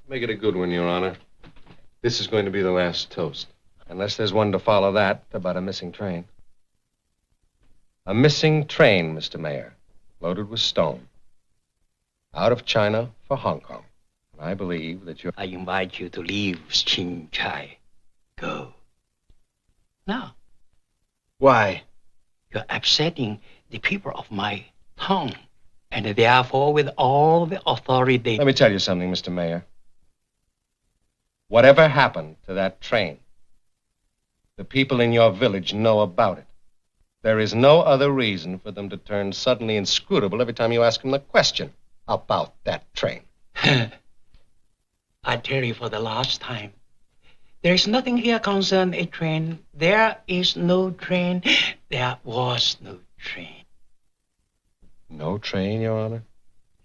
Make it a good one, Your Honor. This is going to be the last toast. Unless there's one to follow that about a missing train. A missing train, Mr. Mayor, loaded with stone. Out of China for Hong Kong. And I believe that I invite you to leave Chin Chai. Go. Now. Why? You're upsetting the people of my town. And therefore, with all the authority... Let me tell you something, Mr. Mayor. Whatever happened to that train, the people in your village know about it. There is no other reason for them to turn suddenly inscrutable every time you ask them the question about that train. I tell you for the last time. There is nothing here concern a train. There is no train. There was no train. No train, Your Honor?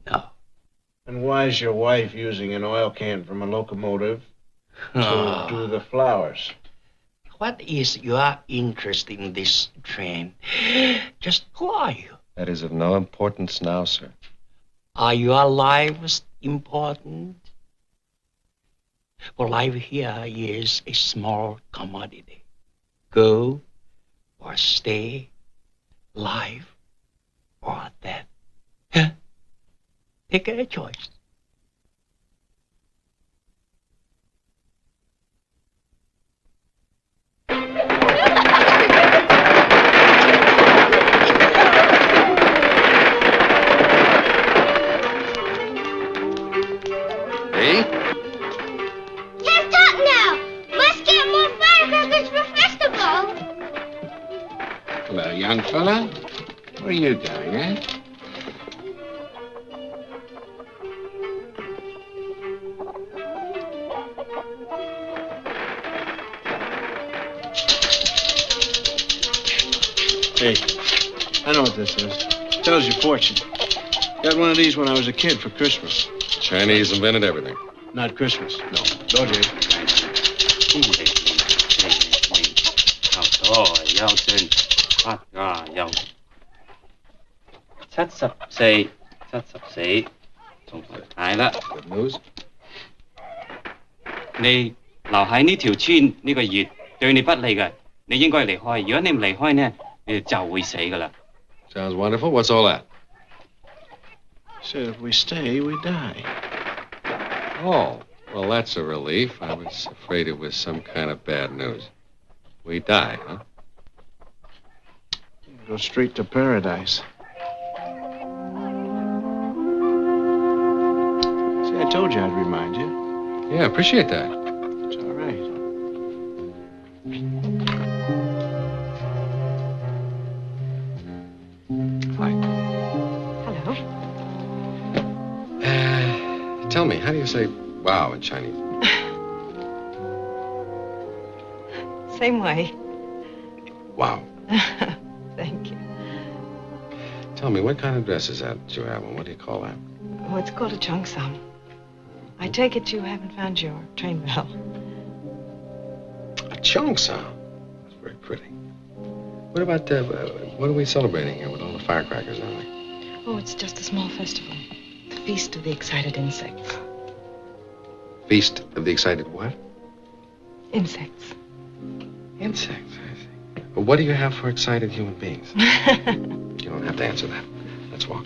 No. And why is your wife using an oil can from a locomotive to do the flowers? What is your interest in this train? Just who are you? That is of no importance now, sir. Are your lives important? For life here is a small commodity. Go or stay, life or death. Huh? Take a choice. Hey? Can't talk now. Must get more firecrackers for festival. Hello, young fella. Where are you going, eh? Hey, I know what this is. Tells your fortune. Got one of these when I was a kid for Christmas. Chinese invented everything. Not Christmas. No. Go, Dave. Good news? 你留喺呢條村呢個月對你不利嘅，你應該離開。如果你唔離開呢，你就會死㗎啦。 Sounds wonderful. What's all that? Said if we stay, we die. Oh, well, that's a relief. I was afraid it was some kind of bad news. We die, huh? Go straight to paradise. See, I told you I'd remind you. Yeah, appreciate that. It's all right. Hello. Tell me, how do you say wow in Chinese? Same way. Wow. Thank you. Tell me, what kind of dress is that you have on? What do you call that? Oh, it's called a cheongsam. I take it you haven't found your train bell. A cheongsam. That's very pretty. What about, what are we celebrating here with all the firecrackers on it? Oh, it's just a small festival. The Feast of the Excited Insects. Feast of the excited what? Insects. Insects, I see. But what do you have for excited human beings? You don't have to answer that. Let's walk.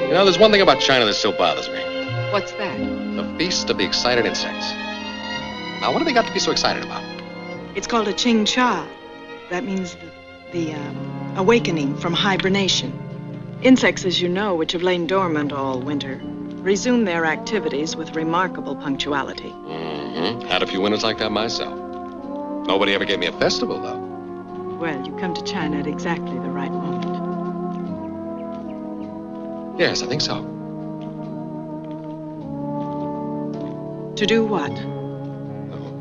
You know, there's one thing about China that still bothers me. What's that? The Feast of the Excited Insects. Now, what have they got to be so excited about? It's called a Ching Cha. That means the awakening from hibernation. Insects, as you know, which have lain dormant all winter, resume their activities with remarkable punctuality. Mm-hmm. Had a few winters like that myself. Nobody ever gave me a festival, though. Well, you come to China at exactly the right moment. Yes, I think so. To do what?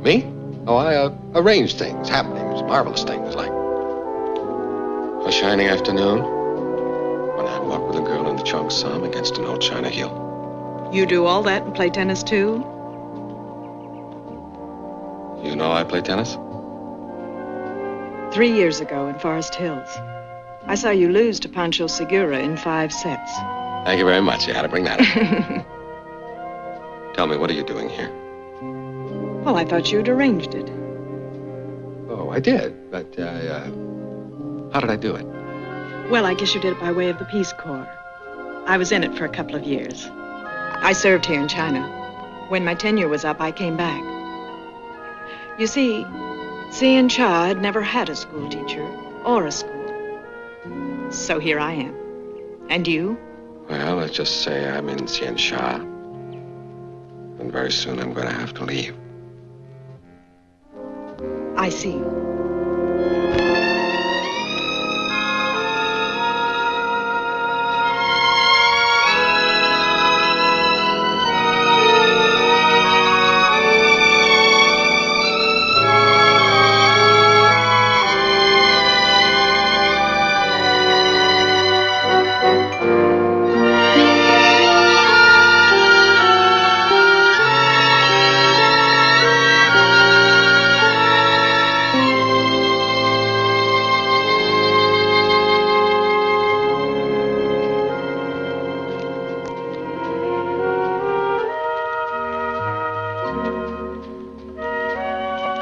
Me? Oh, I arrange things, happenings, marvelous things, like a shining afternoon when I walk with a girl in the cheongsam against an old China hill. You do all that and play tennis, too? You know I play tennis? 3 years ago in Forest Hills. I saw you lose to Pancho Segura in 5 sets. Thank you very much. You had to bring that up. Tell me, what are you doing here? Well, I thought you'd arranged it. Oh, I did, but how did I do it? Well, I guess you did it by way of the Peace Corps. I was in it for a couple of years. I served here in China. When my tenure was up, I came back. You see, Cian Cha had never had a school teacher, or a school. So here I am. And you? Well, let's just say I'm in Tien Sha. And very soon I'm going to have to leave. I see.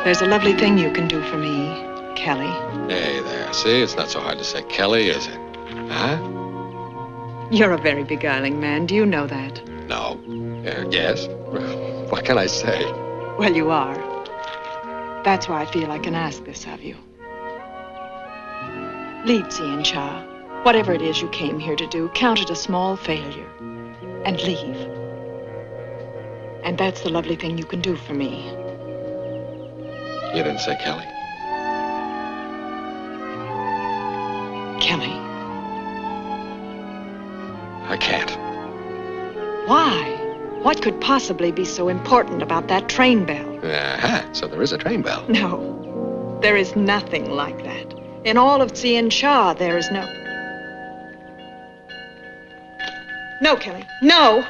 There's a lovely thing you can do for me, Kelly. Hey there. See, it's not so hard to say Kelly, is it? Huh? You're a very beguiling man. Do you know that? No. Yes? What can I say? Well, you are. That's why I feel I can ask this of you. Leave Tien Sha. Whatever it is you came here to do, count it a small failure. And leave. And that's the lovely thing you can do for me. You didn't say Kelly. Kelly. I can't. Why? What could possibly be so important about that train bell? Uh-huh. So there is a train bell. No. There is nothing like that. In all of Tien Sha, there is no... No, Kelly. No!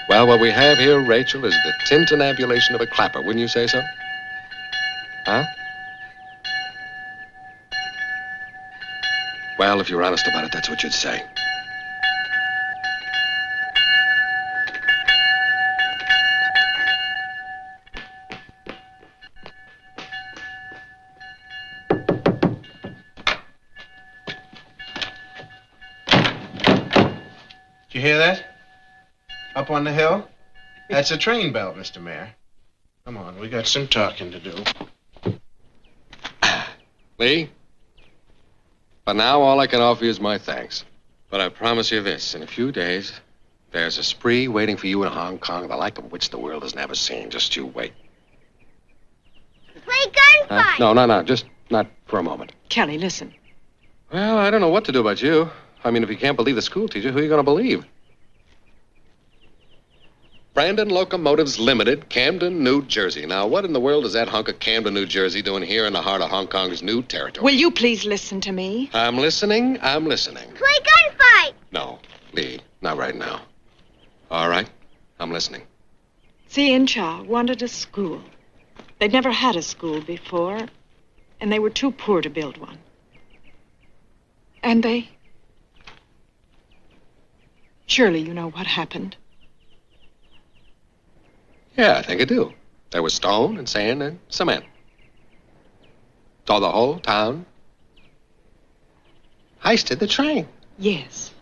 Well, what we have here, Rachel, is the tintinnabulation of a clapper. Wouldn't you say so? Huh? Well, if you're honest about it, that's what you'd say. Did you hear that? Up on the hill? That's a train bell, Mr. Mayor. Come on, we got some talking to do. Lee? For now, all I can offer you is my thanks. But I promise you this, in a few days, there's a spree waiting for you in Hong Kong, the like of which the world has never seen. Just you wait. Play gunfight. No, just not for a moment. Kelly, listen. Well, I don't know what to do about you. I mean, if you can't believe the school teacher, who are you going to believe? Brandon Locomotives Limited, Camden, New Jersey. Now, what in the world is that hunk of Camden, New Jersey doing here in the heart of Hong Kong's new territory? Will you please listen to me? I'm listening. Play gunfight. No, Lee, not right now. All right, I'm listening. Tien Sha wanted a school. They'd never had a school before, and they were too poor to build one. And they... Surely you know what happened. Yeah, I think I do. There was stone and sand and cement. So the whole town heisted the train. Yes.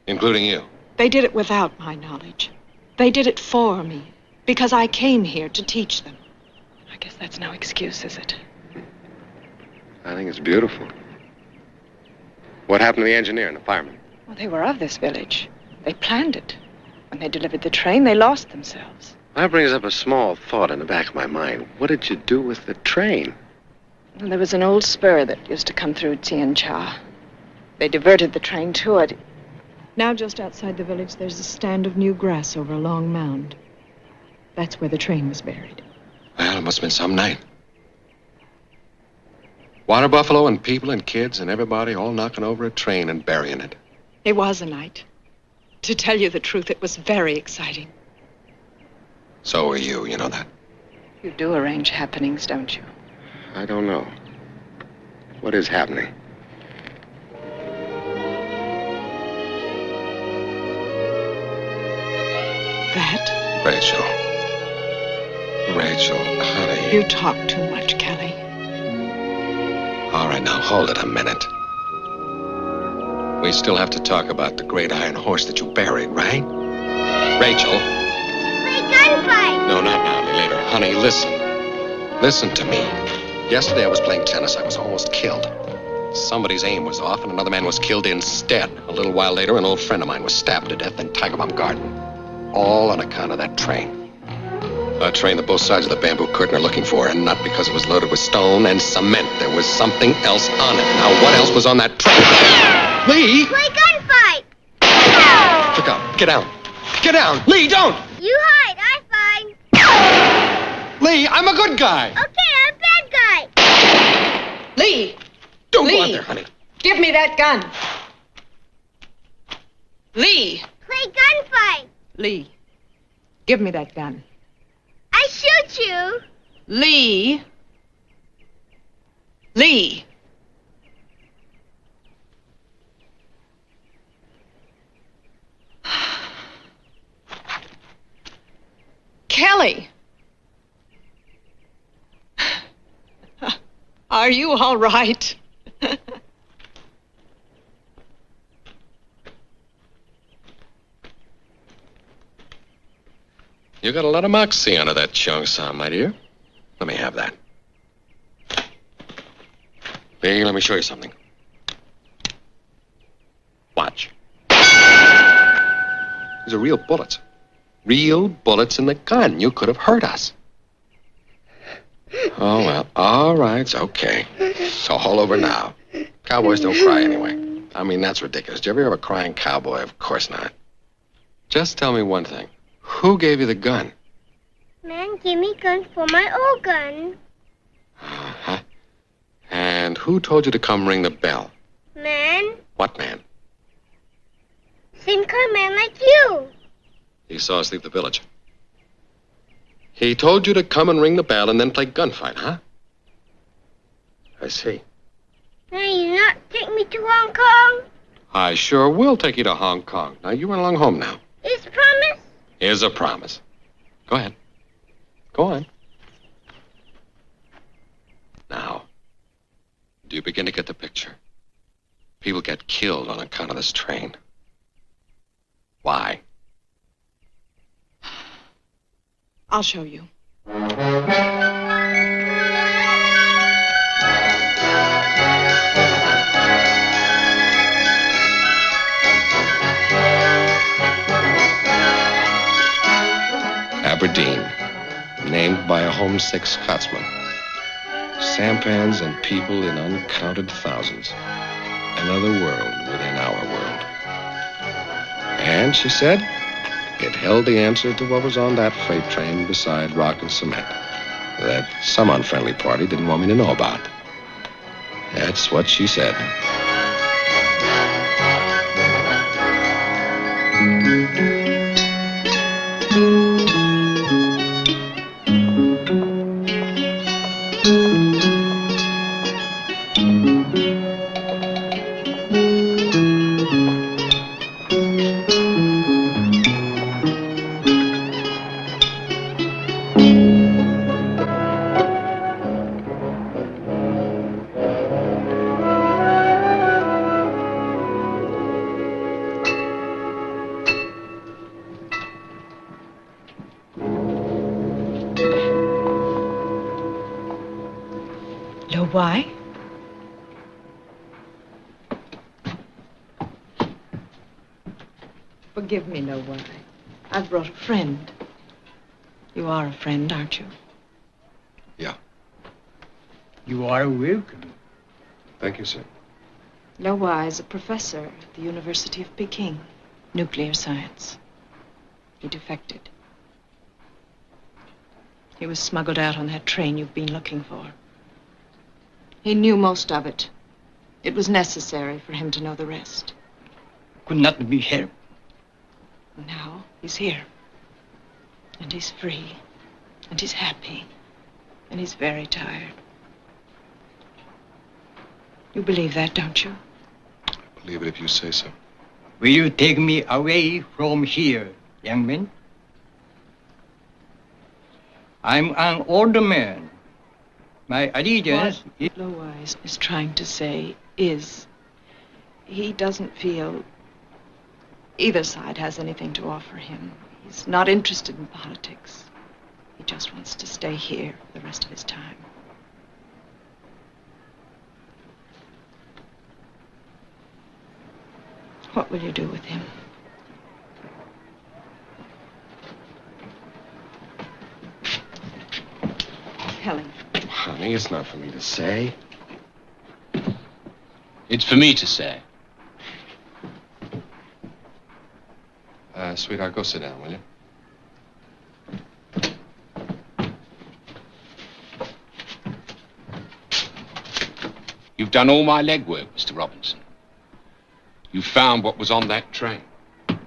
Including you. They did it without my knowledge. They did it for me, because I came here to teach them. I guess that's no excuse, is it? I think it's beautiful. What happened to the engineer and the fireman? Well, they were of this village. They planned it. When they delivered the train, they lost themselves. That brings up a small thought in the back of my mind. What did you do with the train? Well, there was an old spur that used to come through Tien Sha. They diverted the train to it. Now, just outside the village, there's a stand of new grass over a long mound. That's where the train was buried. Well, it must have been some night. Water buffalo and people and kids and everybody all knocking over a train and burying it. It was a night. To tell you the truth, it was very exciting. So are you know that? You do arrange happenings, don't you? I don't know. What is happening? That? Rachel, honey. You talk too much, Kelly. All right, now hold it a minute. We still have to talk about the great iron horse that you buried, right? Rachel. Play gunfight. No, not now, later. Honey, listen. Listen to me. Yesterday I was playing tennis. I was almost killed. Somebody's aim was off, and another man was killed instead. A little while later, an old friend of mine was stabbed to death in Tigerbomb Garden. All on account of that train. A train that both sides of the bamboo curtain are looking for, and not because it was loaded with stone and cement. There was something else on it. Now, what else was on that train? Lee! Play gunfight. Look out. Get down. Get down. Lee, don't! You hide, I find. Lee, I'm a good guy. Okay, I'm a bad guy. Lee! Don't Lee. go out there, honey. Give me that gun. Lee! Play gunfight. Lee, give me that gun. I shoot you. Lee! Lee! Kelly! Are you all right? You got a lot of moxie under that Cheongsam, my dear. Let me have that. Lee, let me show you something. Watch. These are real bullets. Real bullets in the gun. You could have hurt us. Oh, well, all right, it's okay. It's all over now. Cowboys don't cry anyway. I mean, that's ridiculous. Did you ever have a crying cowboy? Of course not. Just tell me one thing. Who gave you the gun? Man, give me gun for my old gun. Uh-huh. And who told you to come ring the bell? Man, What man? same kind of man like you. He saw us leave the village. He told you to come and ring the bell and then play gunfight, huh? I see. Now you not take me to Hong Kong? I sure will take you to Hong Kong. Now, you run along home now. It's promise. Here's a promise. Go ahead. Go on. Now, do you begin to get the picture? People get killed on account of this train. Why? I'll show you. Aberdeen, named by a homesick Scotsman. Sampans and people in uncounted thousands. Another world within our world. And, she said, it held the answer to what was on that freight train beside rock and cement that some unfriendly party didn't want me to know about. That's what she said. Know why? Forgive me, no why. I've brought a friend. You are a friend, aren't you? Yeah. You are welcome. Thank you, sir. No why is a professor at the University of Peking, nuclear science. He defected. He was smuggled out on that train you've been looking for. He knew most of it. It was necessary for him to know the rest. Could not be helped. Now he's here. And he's free. And he's happy. And he's very tired. You believe that, don't you? Believe it if you say so. Will you take me away from here, young man? I'm an older man. My allegiance What Low-Wise is trying to say is, he doesn't feel either side has anything to offer him. He's not interested in politics. He just wants to stay here for the rest of his time. What will you do with him? Helen. Honey, it's not for me to say. It's for me to say. Sweetheart, go sit down, will you? You've done all my legwork, Mr. Robinson. You found what was on that train. I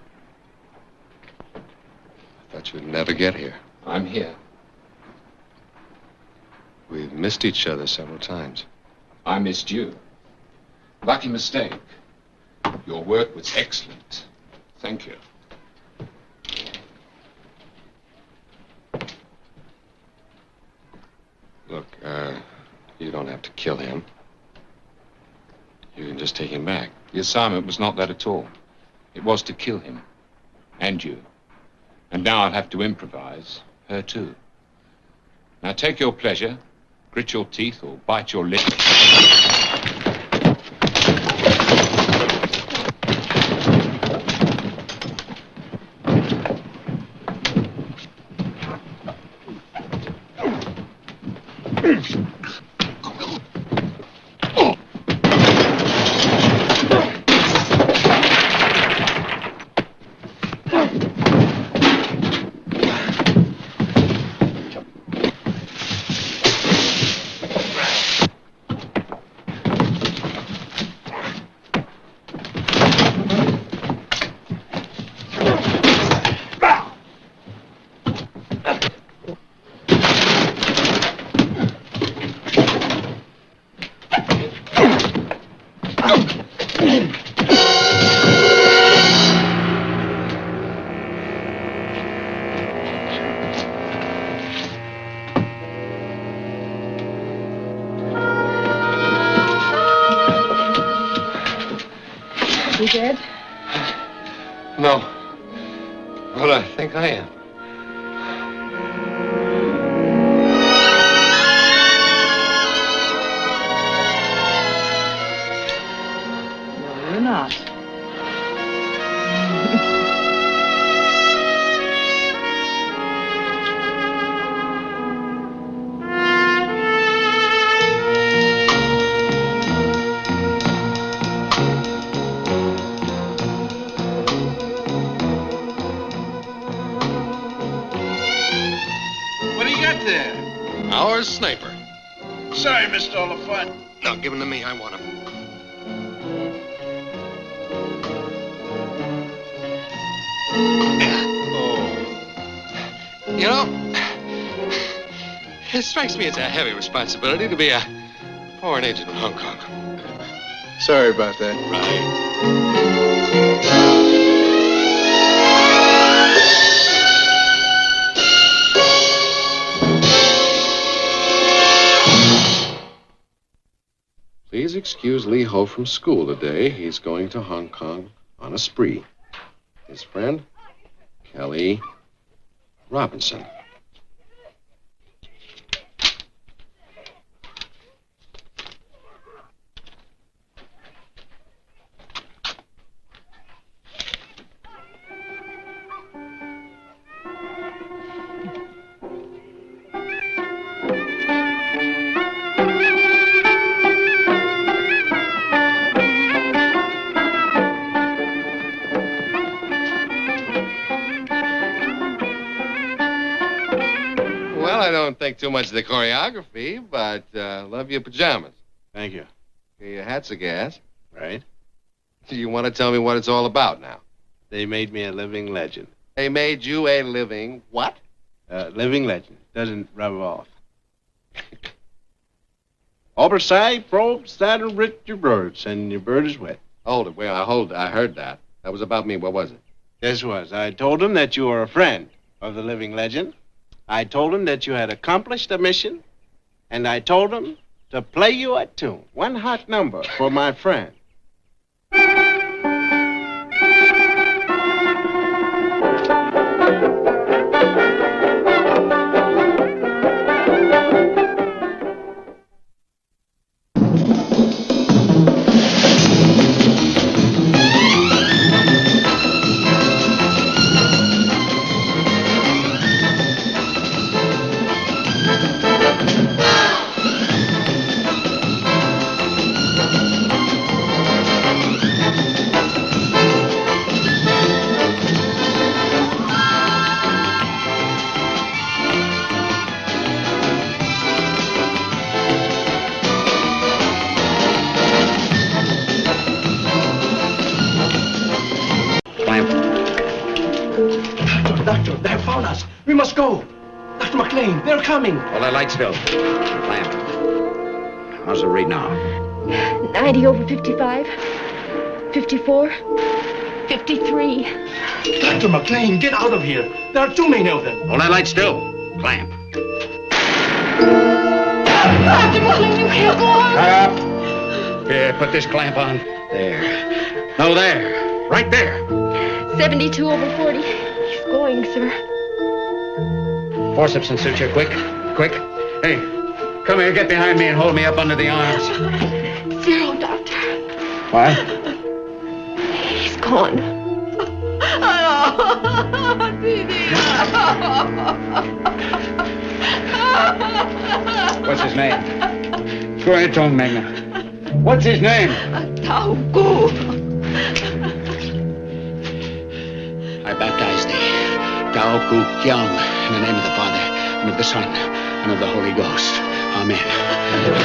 thought you'd never get here. I'm here. We've missed each other several times. I missed you. Lucky mistake. Your work was excellent. Thank you. Look, you don't have to kill him. You can just take him back. The assignment was not that at all. It was to kill him. And you. And now I'll have to improvise her too. Now take your pleasure, grit your teeth or bite your lip. You dead? No. But I think I am. No, you're not. What do you got there? Our sniper. Sorry, Mr. Oliphant. No, give him to me. I want him. Oh. You know, it strikes me as a heavy responsibility to be a foreign agent in Hong Kong. Sorry about that. Please excuse Lee Ho from school today. He's going to Hong Kong on a spree. His friend, Kelly Robinson. Well, I don't think too much of the choreography, but love your pajamas. Thank you. Your hat's a gas. Right. You want to tell me what it's all about now? They made me a living legend. They made you a living what? Living legend. Doesn't rub off. Oversight, probe, saddle, rich your birds, and your bird is wet. Hold it. Well, I heard that. That was about me. What was it? This was. I told him that you were a friend of the living legend. I told him that you had accomplished a mission. And I told him to play you a tune. One hot number for my friend. on us. We must go. Dr. McLean, they're coming. Hold that light still. Lamp. How's the read now? 90 over 55. 54. 53. Dr. McLean, get out of here. There are too many of them. Hold that light still. Clamp. Dr. McLean, you can't go on. Up. Here, put this clamp on. There. No, there. Right there. 72 over 40. He's going, sir. Forceps and suture, quick. Quick. Hey, come here, get behind me and hold me up under the arms. 0, doctor. What? He's gone. What's his name? Go ahead, Tom Magna. What's his name? Tauku. I baptize thee, Tauku Kyung, in the name of the Father, and of the Son, and of the Holy Ghost. Amen.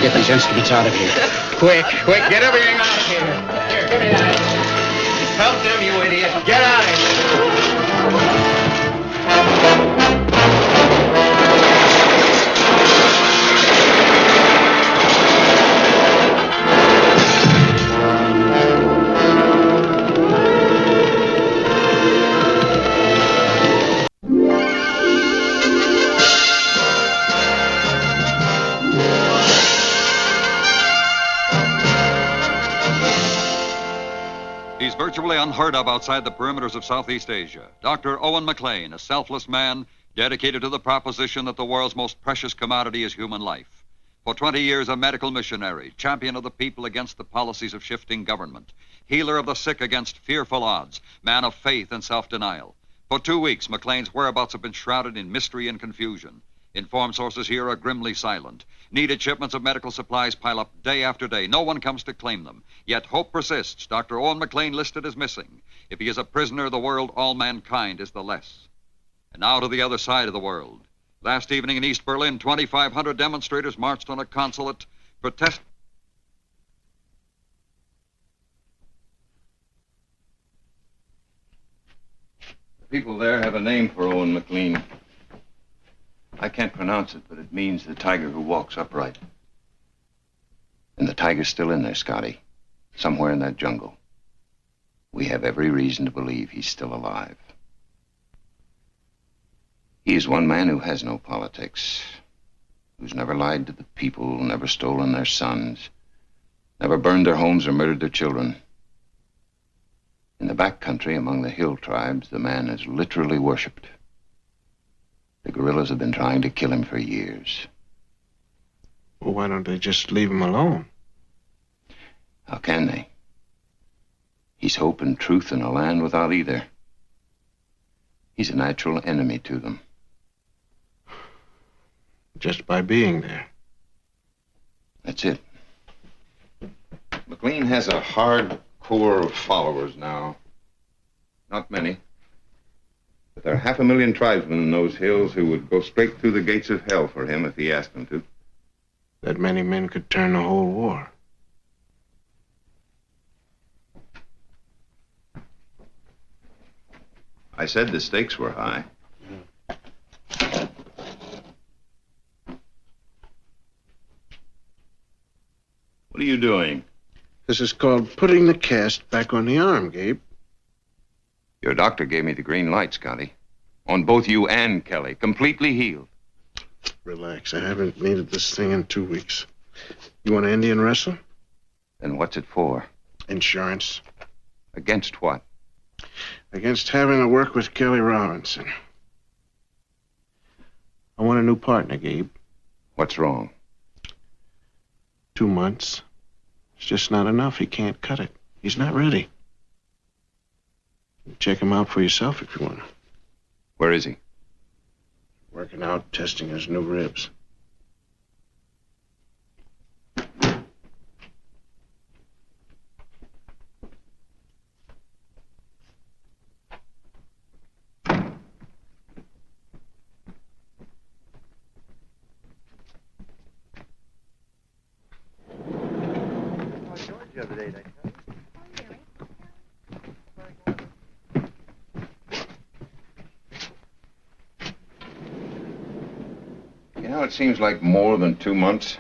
Get these instruments out of here. Quick, quick, get everything out of here. Here, give me that. Help them, you idiot. Get out of here. He's virtually unheard of outside the perimeters of Southeast Asia. Dr. Owen McLean, a selfless man dedicated to the proposition that the world's most precious commodity is human life. For 20 years, a medical missionary, champion of the people against the policies of shifting government, healer of the sick against fearful odds, man of faith and self-denial. For 2 weeks, McLean's whereabouts have been shrouded in mystery and confusion. Informed sources here are grimly silent. Needed shipments of medical supplies pile up day after day. No one comes to claim them. Yet hope persists. Dr. Owen McLean listed as missing. If he is a prisoner of the world, all mankind is the less. And now to the other side of the world. Last evening in East Berlin, 2,500 demonstrators marched on a consulate, protest. The people there have a name for Owen McLean. I can't pronounce it, but it means the tiger who walks upright. And the tiger's still in there, Scotty. Somewhere in that jungle. We have every reason to believe he's still alive. He is one man who has no politics, who's never lied to the people, never stolen their sons, never burned their homes or murdered their children. In the back country, among the hill tribes, the man is literally worshipped. The guerrillas have been trying to kill him for years. Well, why don't they just leave him alone? How can they? He's hope and truth in a land without either. He's a natural enemy to them. Just by being there. That's it. McLean has a hard core of followers now. Not many. But there are 500,000 tribesmen in those hills who would go straight through the gates of hell for him if he asked them to. That many men could turn the whole war. I said the stakes were high. What are you doing? This is called putting the cast back on the arm, Gabe. Your doctor gave me the green light, Scotty. On both you and Kelly. Completely healed. Relax. I haven't needed this thing in 2 weeks. You want to Indian wrestle? Then what's it for? Insurance. Against what? Against having to work with Kelly Robinson. I want a new partner, Gabe. What's wrong? 2 months. It's just not enough. He can't cut it. He's not ready. Check him out for yourself if you want. Where is he? Working out, testing his new ribs. The other day, That seems like more than 2 months.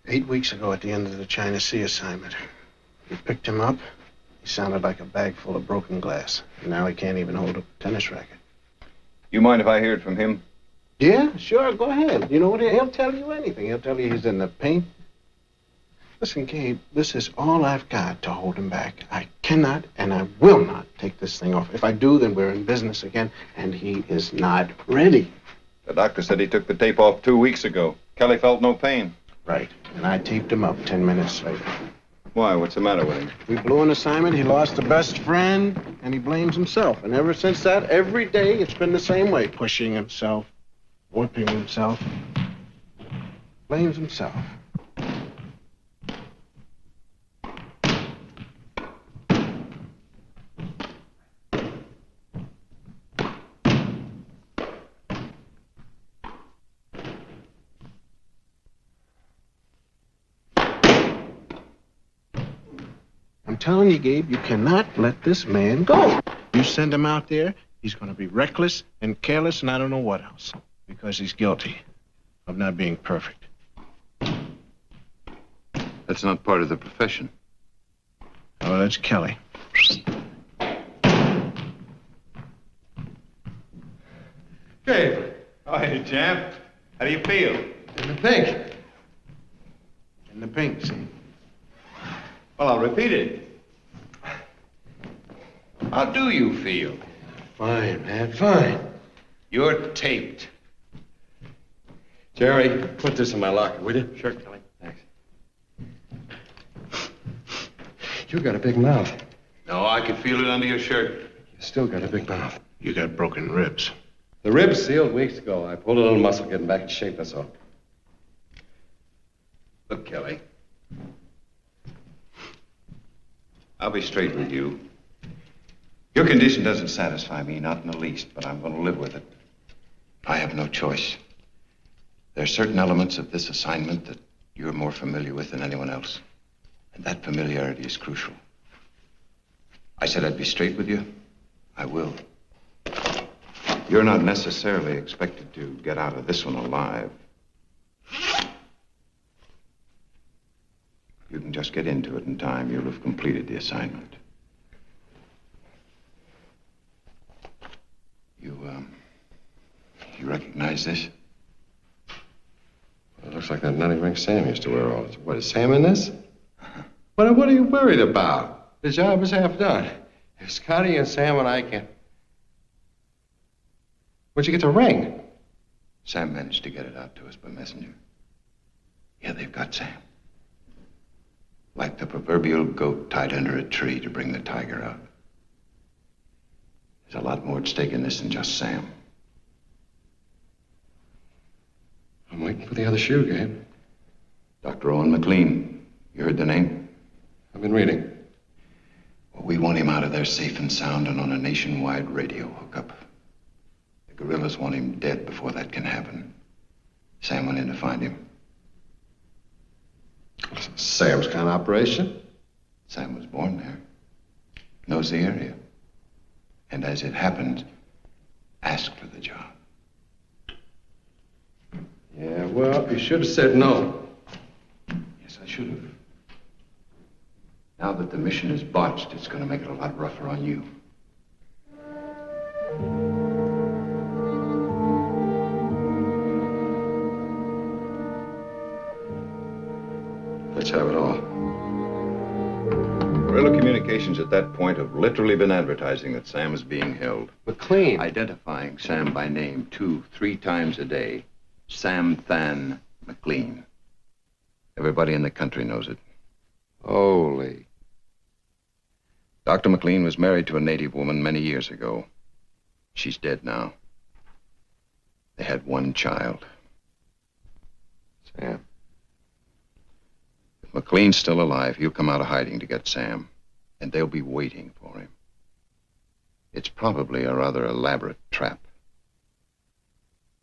8 weeks ago at the end of the China Sea assignment. We picked him up. He sounded like a bag full of broken glass. And now he can't even hold a tennis racket. You mind if I hear it from him? Yeah, sure, go ahead. You know what? He'll tell you anything. He'll tell you he's in the paint. Listen, Gabe, this is all I've got to hold him back. I cannot and I will not take this thing off. If I do, then we're in business again, and he is not ready. The doctor said he took the tape off 2 weeks ago. Kelly felt no pain. Right, and I taped him up 10 minutes later. Why? What's the matter with him? We blew an assignment, he lost a best friend, and he blames himself. And ever since that, every day, it's been the same way. Pushing himself, whipping himself. Blames himself. I'm telling you, Gabe, you cannot let this man go. You send him out there, he's going to be reckless and careless and I don't know what else. Because he's guilty of not being perfect. That's not part of the profession. Oh, that's Kelly. Gabe. Oh, hey, champ. How do you feel? In the pink. In the pink, see? Well, I'll repeat it. How do you feel? Fine, man, fine. You're taped. Jerry, put this in my locker, will you? Sure, Kelly. Thanks. You got a big mouth. No, I can feel it under your shirt. You still got a big mouth. You got broken ribs. The ribs sealed weeks ago. I pulled a little muscle getting back in shape, that's all. Look, Kelly. I'll be straight with you. Your condition doesn't satisfy me, not in the least, but I'm going to live with it. I have no choice. There are certain elements of this assignment that you're more familiar with than anyone else. And that familiarity is crucial. I said I'd be straight with you. I will. You're not necessarily expected to get out of this one alive. You can just get into it in time. You'll have completed the assignment. You recognize this? Well, it looks like that nutty ring Sam used to wear all the time. What, is Sam in this? What are you worried about? The job is half done. If Scotty and Sam and I can... Where'd you get the ring? Sam managed to get it out to us by messenger. Yeah, they've got Sam. Like the proverbial goat tied under a tree to bring the tiger out. There's a lot more at stake in this than just Sam. I'm waiting for the other shoe, Gabe. Dr. Owen McLean. You heard the name? I've been reading. Well, we want him out of there safe and sound and on a nationwide radio hookup. The guerrillas want him dead before that can happen. Sam went in to find him. Sam's kind of operation? Sam was born there. Knows the area. And as it happened, asked for the job. Yeah, well, you should have said no. Yes, I should have. Now that the mission is botched, it's going to make it a lot rougher on you. Let's have it all. Guerrilla communications at that point have literally been advertising that Sam is being held. McLean. Identifying Sam by name 2-3 times a day. Sam Than McLean. Everybody in the country knows it. Holy. Dr. McLean was married to a native woman many years ago. She's dead now. They had one child. Sam. If McLean's still alive, he'll come out of hiding to get Sam. And they'll be waiting for him. It's probably a rather elaborate trap.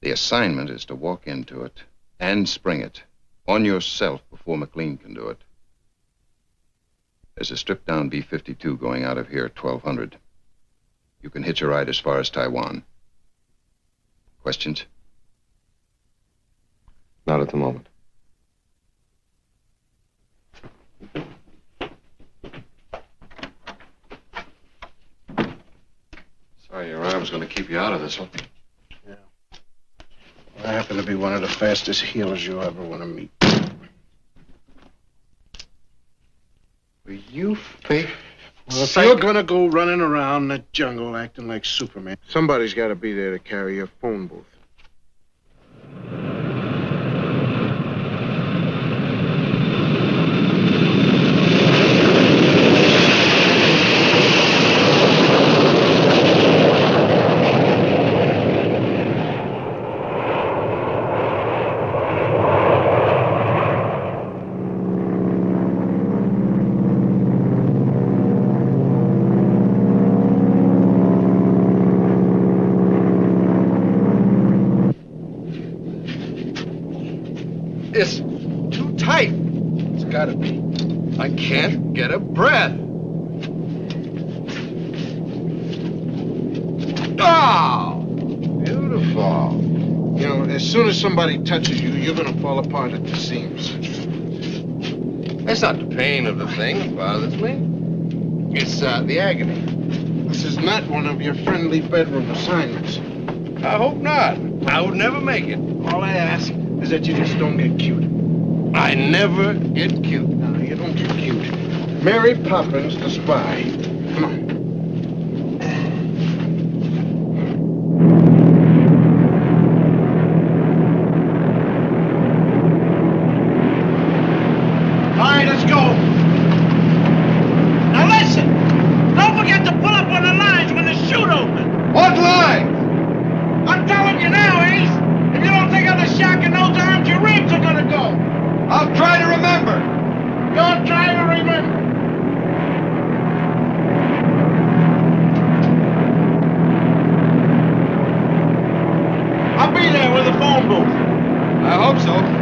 The assignment is to walk into it and spring it on yourself before McLean can do it. There's a stripped-down B-52 going out of here at 1200. You can hitch a ride as far as Taiwan. Questions? Not at the moment. Sorry, your arm's going to keep you out of this one. Yeah. I happen to be one of the fastest healers you ever want to meet. Were you fake? Well, if you're gonna go running around that jungle acting like Superman, somebody's got to be there to carry your phone booth. It's too tight. It's gotta be. I can't get a breath. Oh! Beautiful. You know, as soon as somebody touches you, you're gonna fall apart at the seams. That's not the pain of the thing that bothers me. It's the agony. This is not one of your friendly bedroom assignments. I hope not. I would never make it. All I ask is that you just don't get cute. I never get cute. No, you don't get cute. Mary Poppins, the spy. Come on. All right, let's go. Now listen, don't forget to pull up on the lines when the chute opens. What line? I'm telling you now, Ace. If you don't think of the shack and those arms, your ribs are gonna go. I'll try to remember. Don't try to remember. I'll be there with the phone booth. I hope so.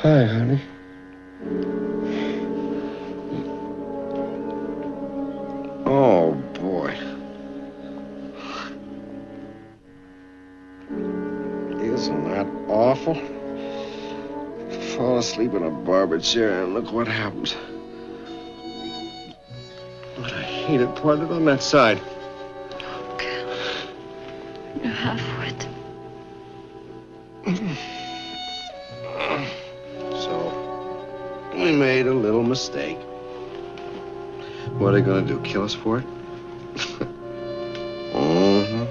Hi, honey. Oh, boy. Isn't that awful? Fall asleep in a barber chair and look what happens. But I hate it parted on that side. You're half-wit. So, we made a little mistake. What are they gonna do, kill us for it? Mm-hmm.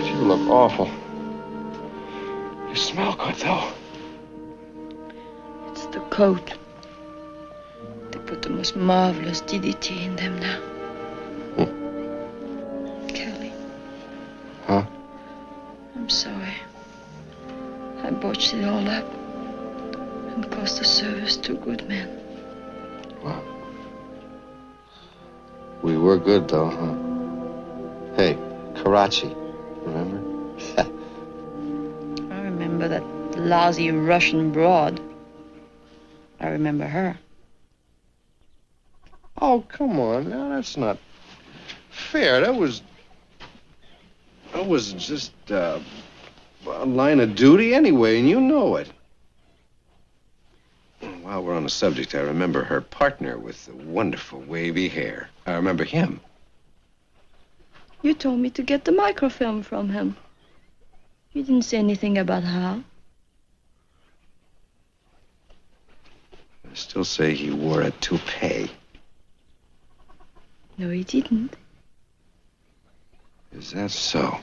You look awful. You smell good, though. It's the coat. They put the most marvelous DDT in them now. Kelly. Huh? I'm sorry. I botched it all up and cost the service to good men. Wow. We were good, though, huh? Hey, Karachi, remember? I remember that lousy Russian broad. I remember her. Oh, come on. Now, that's not fair. That was just a line of duty anyway, and you know it. While we're on the subject, I remember her partner with the wonderful wavy hair. I remember him. You told me to get the microfilm from him. You didn't say anything about how. I still say he wore a toupee. No, he didn't. Is that so?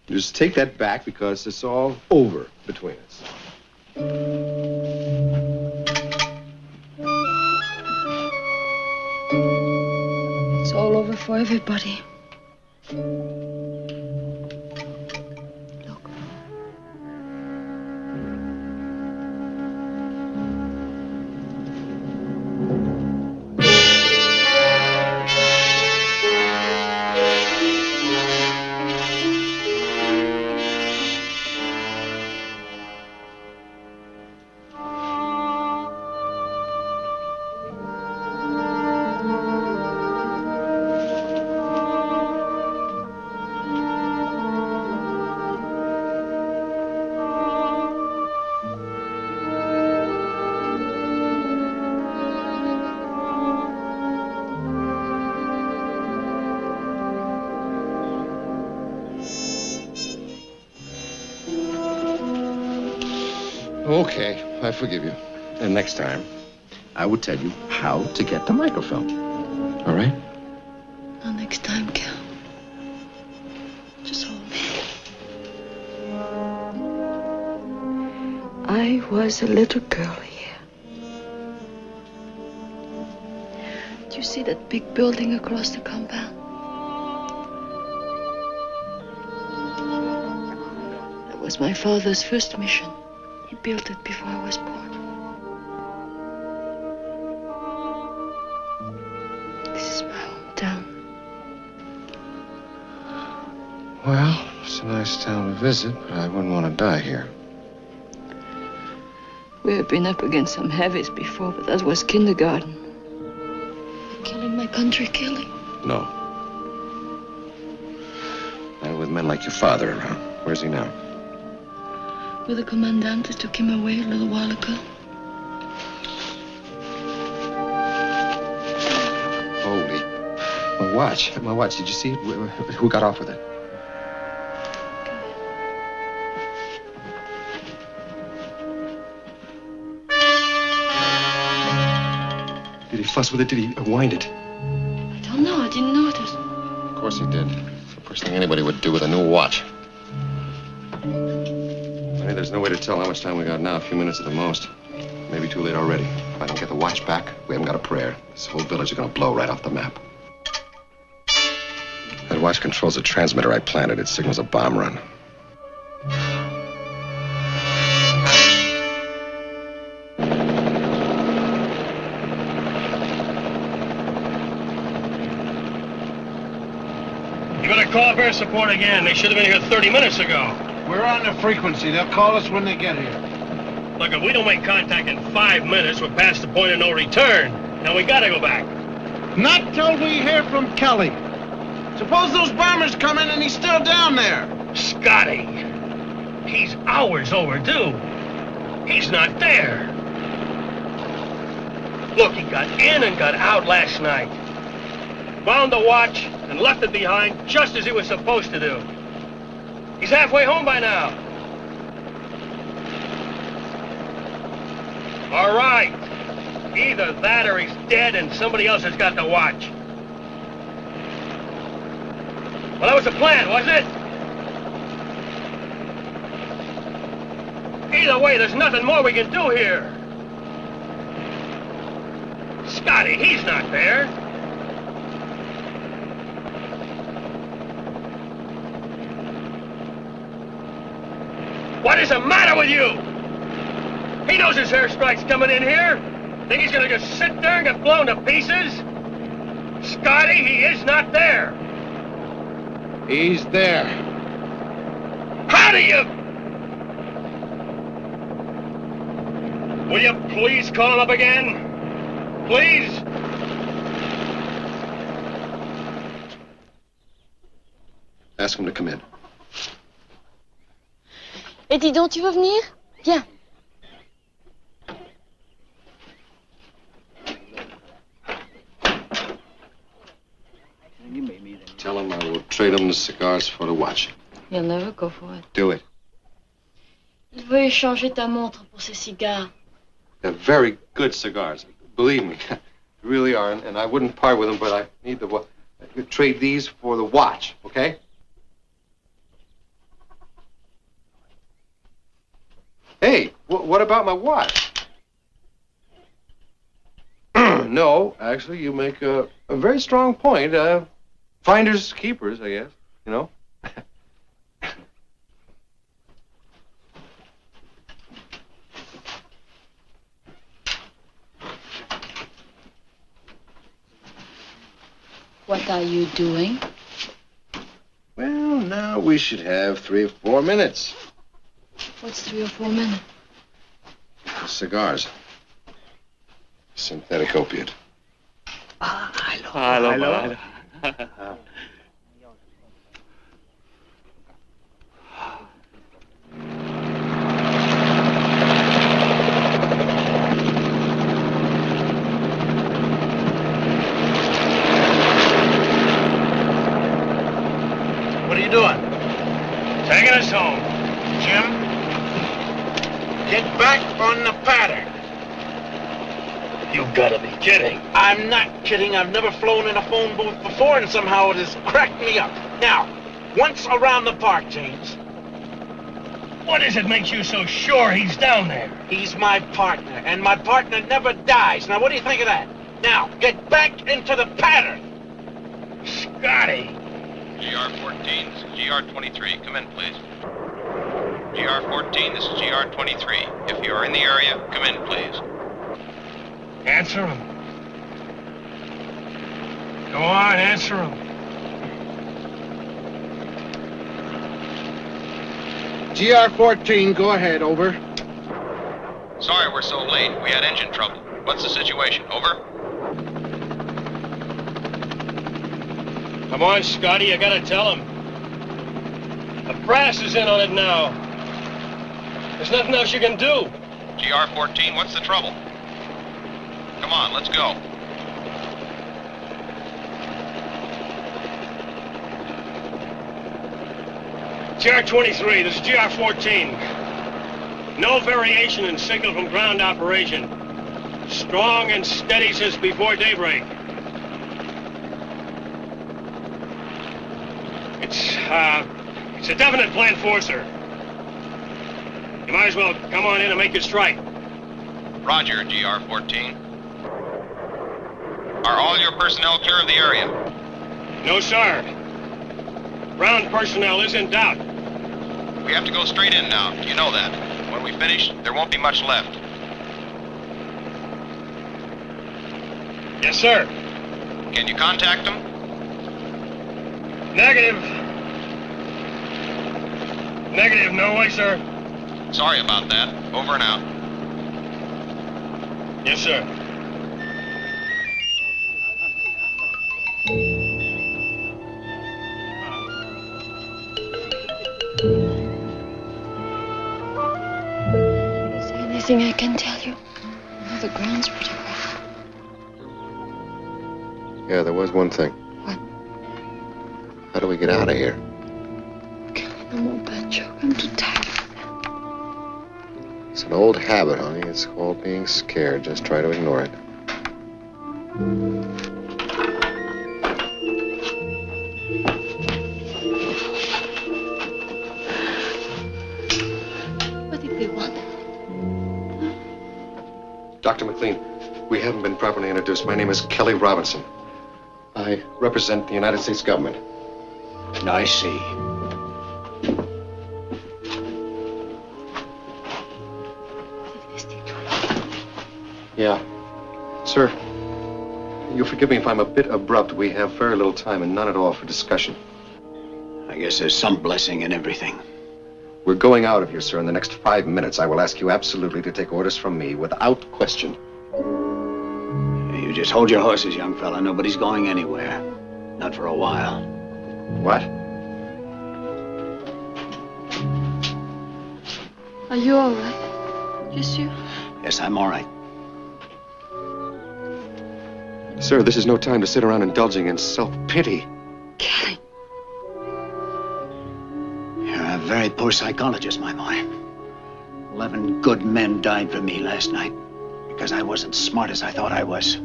Just take that back because it's all over between us. It's all over for everybody. Okay, I forgive you. And next time, I will tell you how to get the microfilm. All right? Not next time, Cal. Just hold me. I was a little girl here. Do you see that big building across the compound? That was my father's first mission. He built it before I was born. This is my hometown. Well, it's a nice town to visit, but I wouldn't want to die here. We have been up against some heavies before, but that was kindergarten. You're killing my country, Kelly. No. Not with men like your father around. Where's he now? With the commandant that took him away a little while ago. Holy. My watch. My watch. Did you see it? Who got off with it? Did he fuss with it? Did he wind it? I don't know. I didn't notice. Of course he did. It's the first thing anybody would do with a new watch. Hey, there's no way to tell how much time we got now. A few minutes at the most. Maybe too late already. If I don't get the watch back, we haven't got a prayer. This whole village is going to blow right off the map. That watch controls the transmitter I planted. It signals a bomb run. You better call up air support again. They should have been here 30 minutes ago. We're on the frequency. They'll call us when they get here. Look, if we don't make contact in 5 minutes, we're past the point of no return. Now we gotta go back. Not till we hear from Kelly. Suppose those bombers come in and he's still down there. Scotty, he's hours overdue. He's not there. Look, he got in and got out last night. Wound the watch and left it behind just as he was supposed to do. He's halfway home by now. All right. Either that or he's dead and somebody else has got the watch. Well, that was the plan, wasn't it? Either way, there's nothing more we can do here. Scotty, he's not there. What is the matter with you? He knows his airstrike's coming in here. Think he's gonna just sit there and get blown to pieces? Scotty, he is not there. He's there. How do you... Will you please call him up again? Please? Ask him to come in. Et dis donc, tu veux venir? Viens. Tell him I will trade him the cigars for the watch. You'll never go for it. Do it. Il veut échanger ta montre pour ses cigares. They're very good cigars. Believe me. They really are. And I wouldn't part with them, but I need the watch. Trade these for the watch, okay? Hey, what about my watch? No, actually, you make a very strong point. Finders keepers, I guess, you know? What are you doing? Well, now we should have 3 or 4 minutes. What's 3 or 4 minutes? The cigars. Synthetic opiate. Hello. What are you doing? Taking us home. Jim, get back on the pattern. You gotta be kidding. I'm not kidding. I've never flown in a phone booth before, and somehow it has cracked me up. Now, once around the park, James. What is it makes you so sure he's down there? He's my partner, and my partner never dies. Now, what do you think of that? Now, get back into the pattern. Scotty. GR-14, this is GR-23. Come in, please. GR-14, this is GR-23. If you are in the area, come in, please. Answer him. Go on, answer him. GR-14, go ahead, over. Sorry we're so late. We had engine trouble. What's the situation? Over? Come on, Scotty, you gotta tell him. The brass is in on it now. There's nothing else you can do. GR-14, what's the trouble? Come on, let's go. GR-23, this is GR-14. No variation in signal from ground operation. Strong and steady since before daybreak. It's a definite plan for, sir. You might as well come on in and make your strike. Roger, GR-14. Are all your personnel clear of the area? No, sir. Ground personnel is in doubt. We have to go straight in now. You know that. When we finish, there won't be much left. Yes, sir. Can you contact them? Negative. Negative, no way, sir. Sorry about that. Over and out. Yes, sir. Is there anything I can tell you? Oh, the ground's pretty rough. Yeah, there was one thing. What? How do we get out of here? No more bad joke. I'm too tired. It's an old habit, honey. It's called being scared. Just try to ignore it. What did they want? Dr. McLean, we haven't been properly introduced. My name is Kelly Robinson. I represent the United States government. I see. Yeah. Sir, you'll forgive me if I'm a bit abrupt. We have very little time and none at all for discussion. I guess there's some blessing in everything. We're going out of here, sir, in the next 5 minutes. I will ask you absolutely to take orders from me without question. You just hold your horses, young fella. Nobody's going anywhere. Not for a while. What? Are you all right? Yes, you? Yes, I'm all right. Sir, this is no time to sit around indulging in self-pity. Kelly. You're a very poor psychologist, my boy. 11 good men died for me last night because I wasn't smart as I thought I was.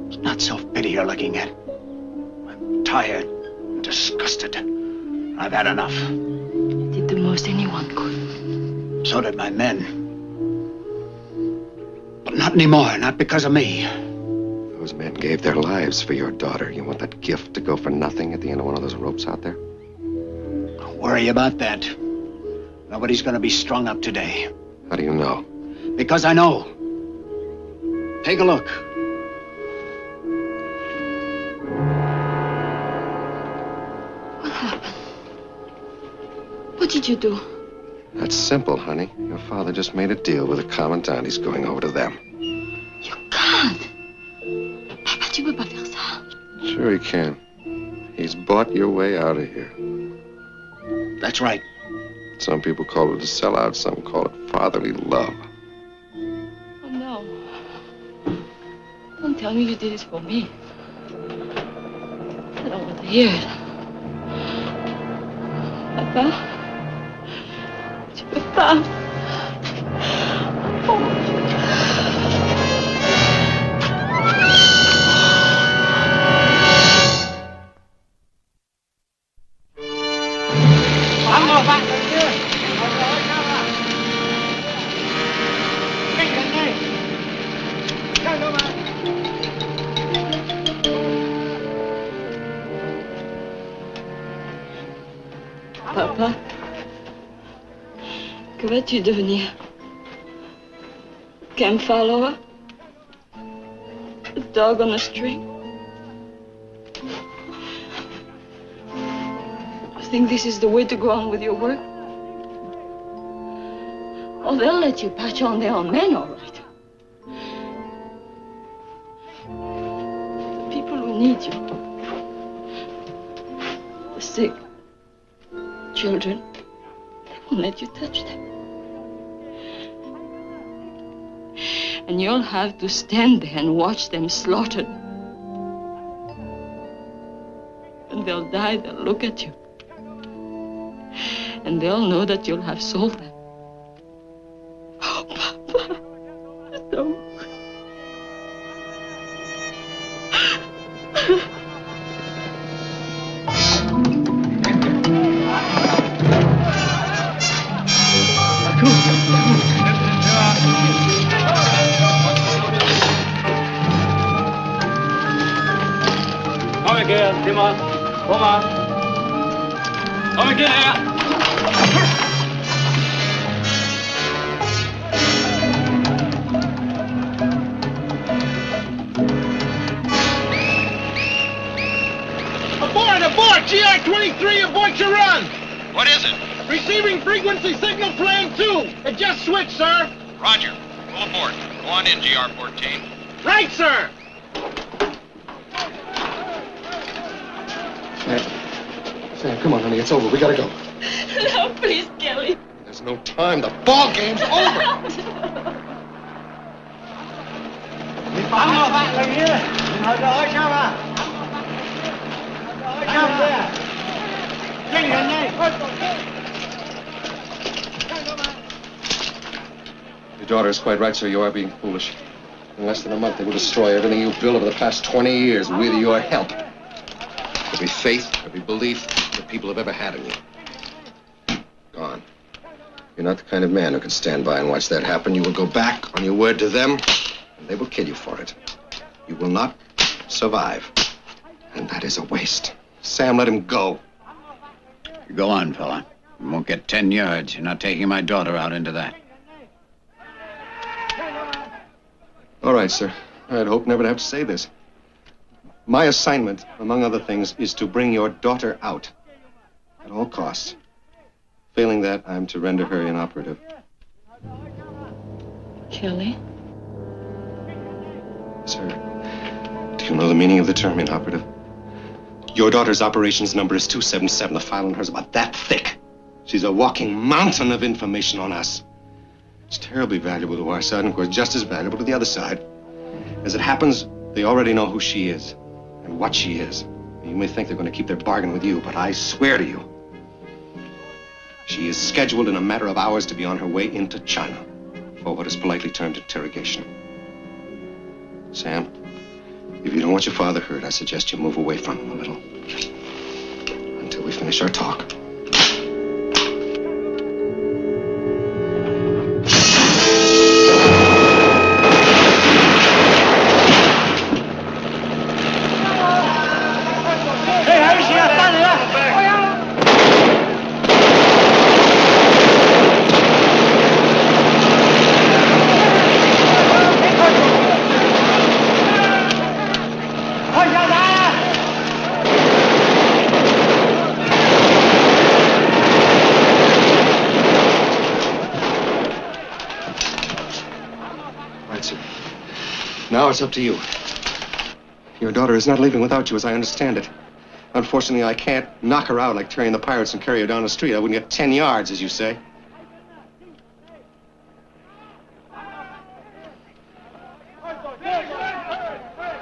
It's not self-pity you're looking at. I'm tired and disgusted. I've had enough. You did the most anyone could. So did my men. But not anymore, not because of me. Those men gave their lives for your daughter. You want that gift to go for nothing at the end of one of those ropes out there? Don't worry about that. Nobody's gonna be strung up today. How do you know? Because I know. Take a look. What happened? What did you do? That's simple, honey. Your father just made a deal with the commandant. He's going over to them. You can't. Papa, tu peux pas faire ça. Sure he can. He's bought your way out of here. That's right. Some people call it a sellout. Some call it fatherly love. Oh, no. Don't tell me you did it for me. I don't want to hear it. Papa? Tu peux pas. Papa, que vas-tu devenir? Camp follower? A dog on a string? You think this is the way to go on with your work? Oh, they'll let you patch on their own men, all right. The people who need you. The sick. Children, they won't let you touch them. And you'll have to stand there and watch them slaughtered. When they'll die, they'll look at you. And they'll know that you'll have sold them. Oh, Papa, don't. Come again, Timon. Come on. Come again here. Abort! GR-23, abort your run! What is it? Receiving frequency signal plan 2. It just switched, sir. Roger. Full abort. Go on in, GR-14. Right, sir. Sam, come on, honey. It's over. We gotta go. No, please, Kelly. There's no time. The ball game's over. Your daughter is quite right, sir. You are being foolish. In less than a month, they will destroy everything you've built over the past 20 years with your help. Every faith, every belief that people have ever had in you. Gone. You're not the kind of man who can stand by and watch that happen. You will go back on your word to them, and they will kill you for it. You will not survive. And that is a waste. Sam, let him go. Go on, fella. You won't get 10 yards. You're not taking my daughter out into that. All right, sir. I'd hope never to have to say this. My assignment, among other things, is to bring your daughter out. At all costs. Failing that, I'm to render her inoperative. Kelly? Sir, do you know the meaning of the term inoperative? Your daughter's operations number is 277. The file on her is about that thick. She's a walking mountain of information on us. It's terribly valuable to our side, and of course just as valuable to the other side. As it happens, they already know who she is and what she is. You may think they're going to keep their bargain with you, but I swear to you, she is scheduled in a matter of hours to be on her way into China for what is politely termed interrogation. Sam, if you don't want your father hurt, I suggest you move away from him a little until we finish our talk. Now it's up to you. Your daughter is not leaving without you, as I understand it. Unfortunately, I can't knock her out like tearing the pirates and carry her down the street. I wouldn't get 10 yards, as you say.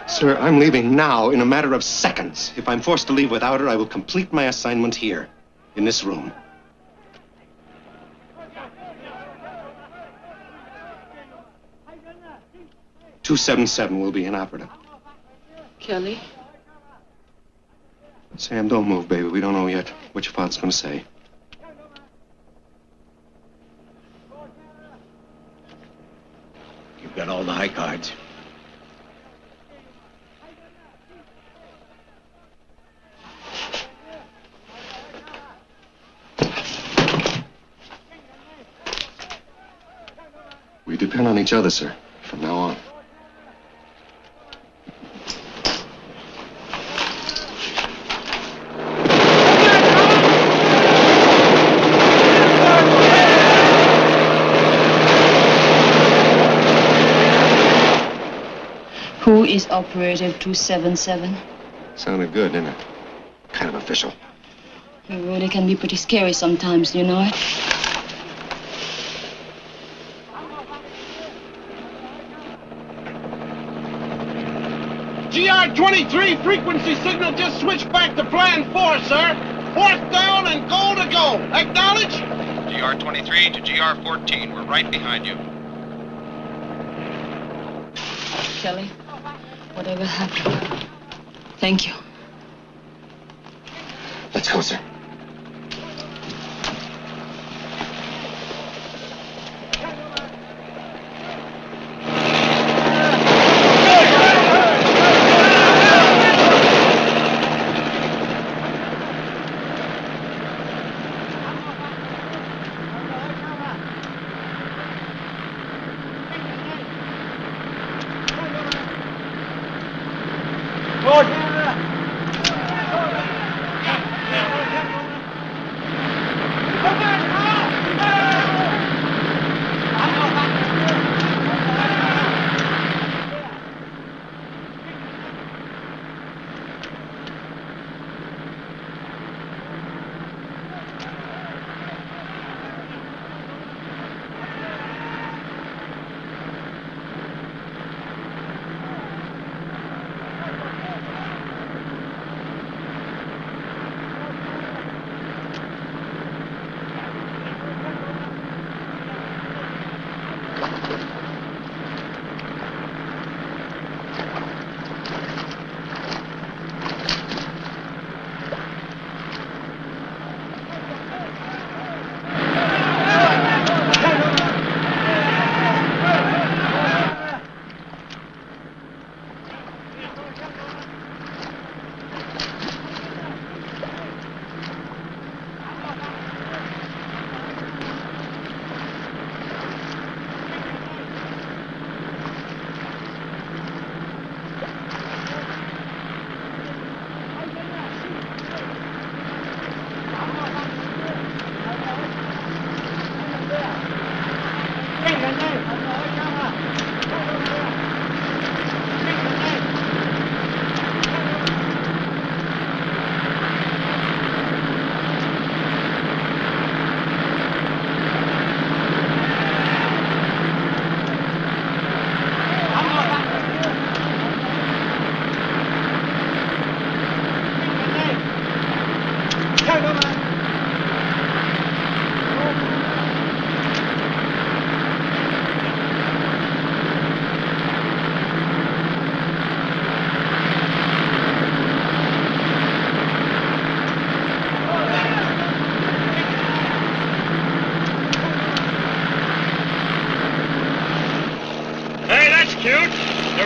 Sir, I'm leaving now in a matter of seconds. If I'm forced to leave without her, I will complete my assignment here, in this room. .277 will be inoperative. Kelly? Sam, don't move, baby. We don't know yet what your father's going to say. You've got all the high cards. We depend on each other, sir, from now on. Who is Operative 277? Sounded good, didn't it? Kind of official. You really can be pretty scary sometimes, you know it? GR-23 frequency signal just switched back to plan 4, sir. 4th down and goal to go. Acknowledge? GR-23 to GR-14. We're right behind you. Kelly, whatever happened, thank you. Let's go, sir.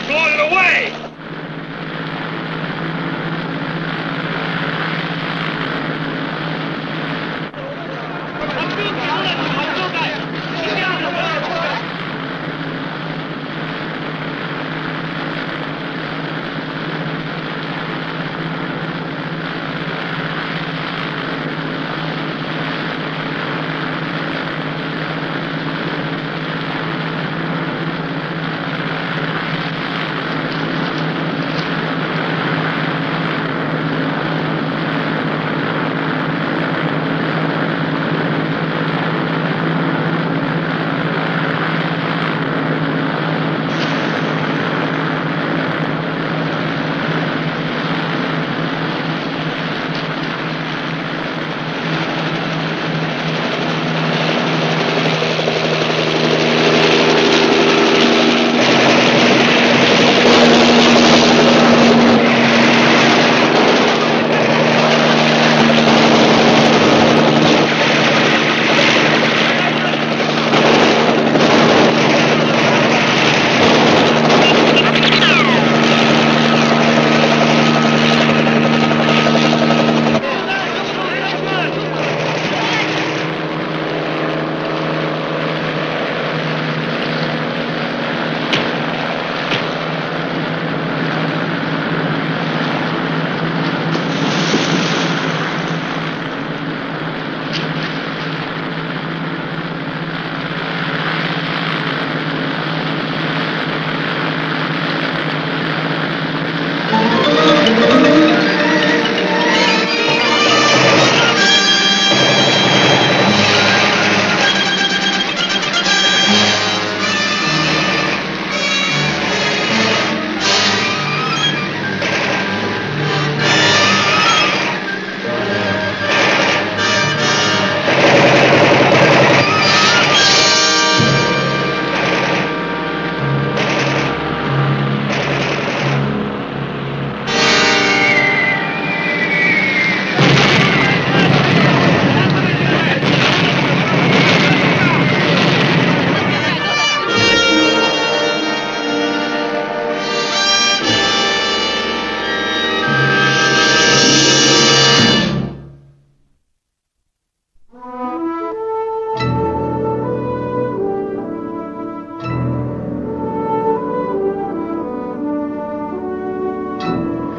They're blowing it away!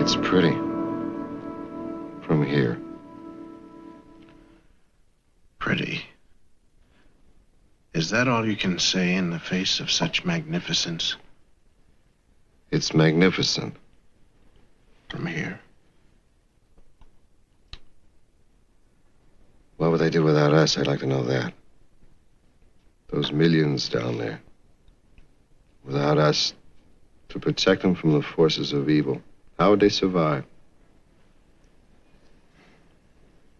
It's pretty. From here. Pretty. Is that all you can say in the face of such magnificence? It's magnificent. From here. What would they do without us? I'd like to know that. Those millions down there. Without us, to protect them from the forces of evil. How would they survive?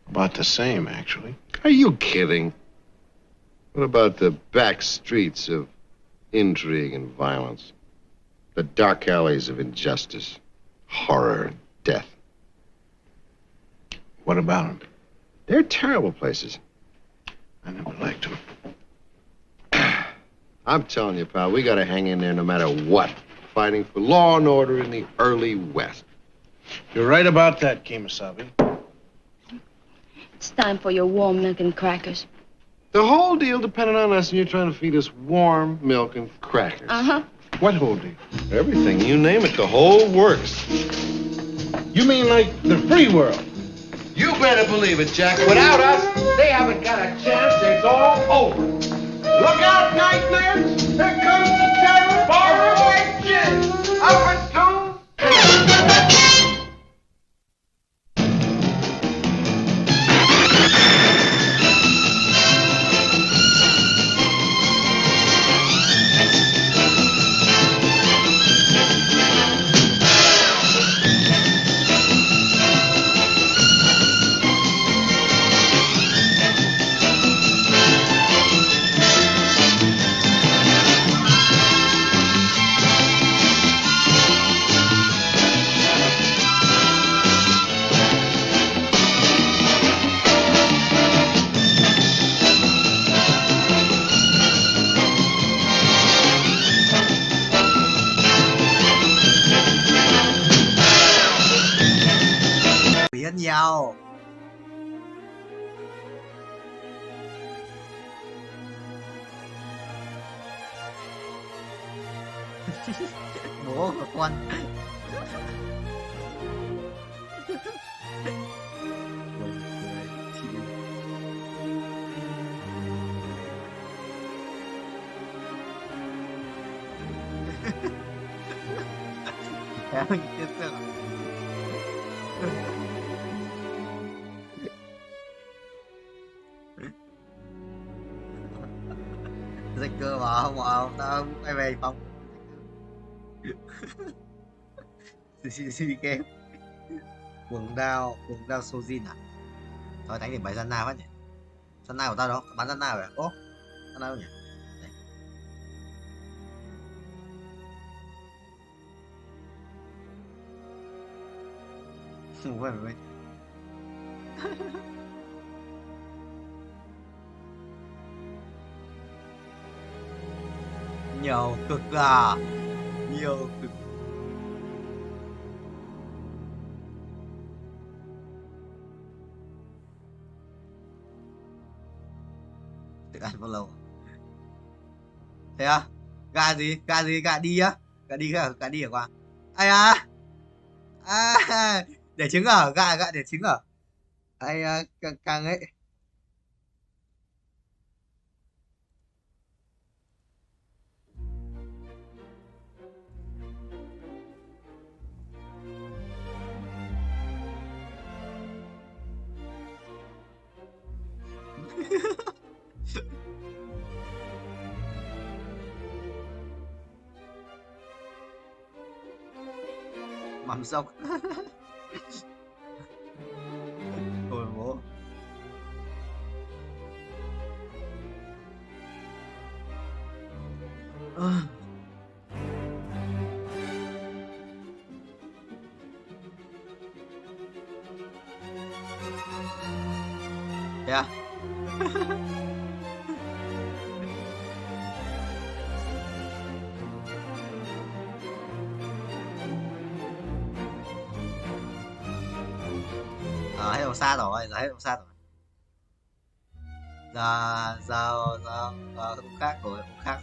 About the same, actually. Are you kidding? What about the back streets of intrigue and violence? The dark alleys of injustice, horror, and death? What about them? They're terrible places. I never liked them. I'm telling you, pal, we gotta hang in there no matter what. Fighting for law and order in the early West. You're right about that, Kemosabe. It's time for your warm milk and crackers. The whole deal depended on us, and you're trying to feed us warm milk and crackers. Uh-huh. What whole deal? Everything. You name it, the whole works. You mean like the free world? You better believe it, Jack. Without us, they haven't got a chance. It's all over. Look out, nightmares! Here comes the terror! Far away, Jim! Up and down! nhau. Bố của con. Kéo như thế sao? Dịch cơ mà không tao quay về phòng. Suy game cuồng đao Sojin à? Thôi đánh điểm bài Zanna phát nhỉ? Zanna của tao đâu? Bắn Zanna rồi à? Ô, Zanna đâu nhỉ? Đây. Vậy. Nhiều cực à? Nhiều cực. Tự ăn bao lâu? Thế à? Gà gì? Gà đi á? Gà đi ở qua. Ai à? À, để trứng ở gà để trứng ở. Ai à, càng ấy. Mắm sông. Ôi bố. Thế à? Hết độ xa rồi, giờ hết độ xa rồi. Giờ không khác rồi, không khác.